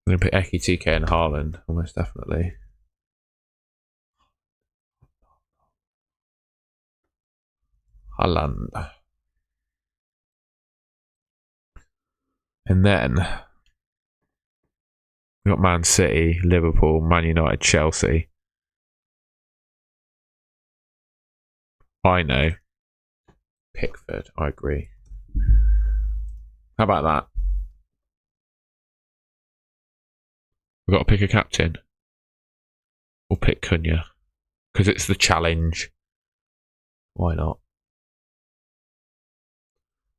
We're going to pick Ekitike and Haaland, almost definitely. Haaland. And then we've got Man City, Liverpool, Man United, Chelsea. I know. Pickford, I agree. How about that? We've got to pick a captain. We'll pick Cunha. Because it's the challenge. Why not?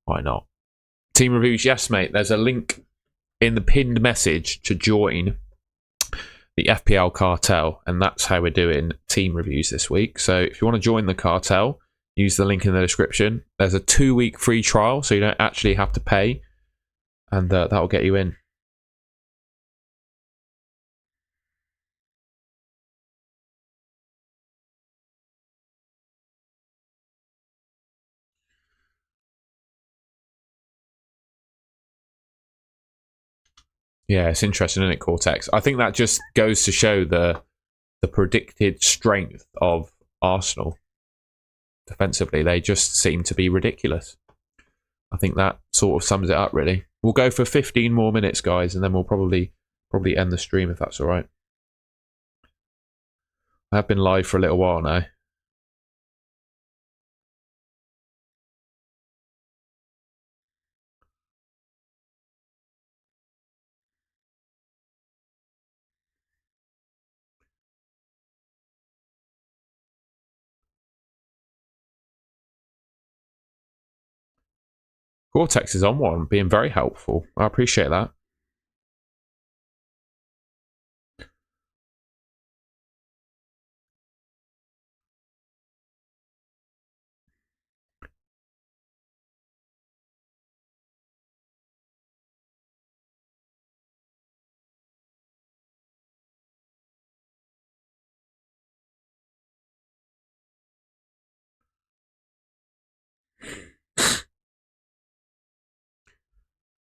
Why not? Team reviews, yes, mate. There's a link in the pinned message to join the FPL Cartel, and that's how we're doing team reviews this week. So if you want to join the cartel, use the link in the description. There's a 2-week free trial, so you don't actually have to pay, and that'll get you in. Yeah, it's interesting, isn't it, Cortex? I think that just goes to show the predicted strength of Arsenal. Defensively, they just seem to be ridiculous. I think that sort of sums it up, really. We'll go for 15 more minutes, guys, and then we'll probably end the stream if that's all right. I have been live for a little while now. Cortex is on one, being very helpful. I appreciate that.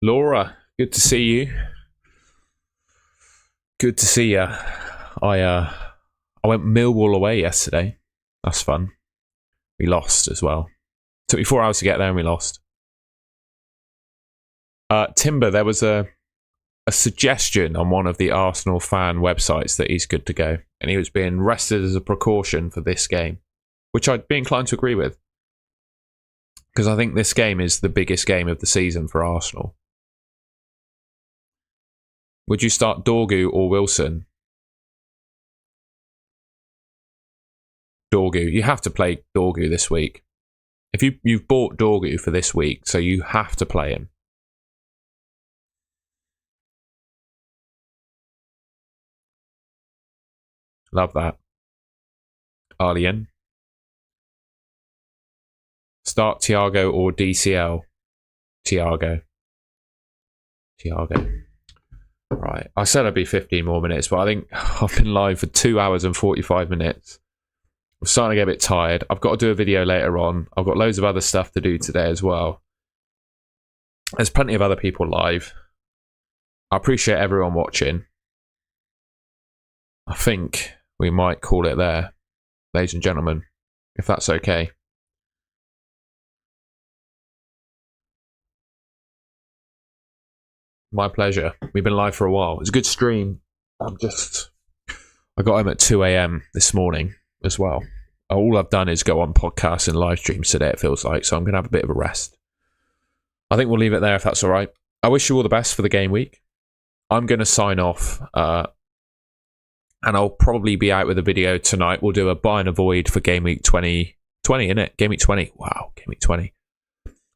Laura, good to see you. Good to see you. I went Millwall away yesterday. That's fun. We lost as well. Took me 4 hours to get there and we lost. Timber, there was a suggestion on one of the Arsenal fan websites that he's good to go. And he was being rested as a precaution for this game, which I'd be inclined to agree with. Because I think this game is the biggest game of the season for Arsenal. Would you start Dorgu or Wilson? Dorgu. You have to play Dorgu this week. If you've bought Dorgu for this week, so you have to play him. Love that. Arlien. Start Thiago or DCL? Thiago. Right. I said I'd be 15 more minutes, but I think I've been live for 2 hours and 45 minutes. I'm starting to get a bit tired. I've got to do a video later on. I've got loads of other stuff to do today as well. There's plenty of other people live. I appreciate everyone watching. I think we might call it there, ladies and gentlemen, if that's okay. My pleasure. We've been live for a while. It's a good stream. I got home at 2 a.m. this morning as well. All I've done is go on podcasts and live streams today, it feels like, so I'm going to have a bit of a rest. I think we'll leave it there if that's all right. I wish you all the best for the game week. I'm going to sign off, and I'll probably be out with a video tonight. We'll do a buy and avoid for Game Week 20, innit? Game Week 20. Wow, Game Week 20.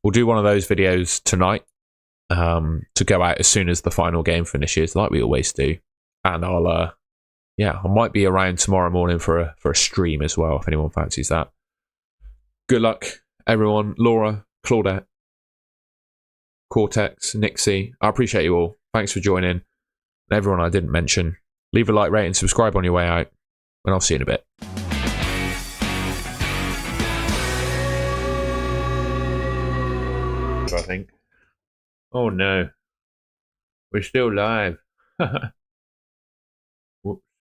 We'll do one of those videos tonight to go out as soon as the final game finishes, like we always do. And I might be around tomorrow morning for a stream as well, if anyone fancies that. Good luck, everyone. Laura, Claudette, Cortex, Nixie. I appreciate you all. Thanks for joining. And everyone I didn't mention, leave a like, rate, and subscribe on your way out. And I'll see you in a bit. I think. Oh no. We're still live.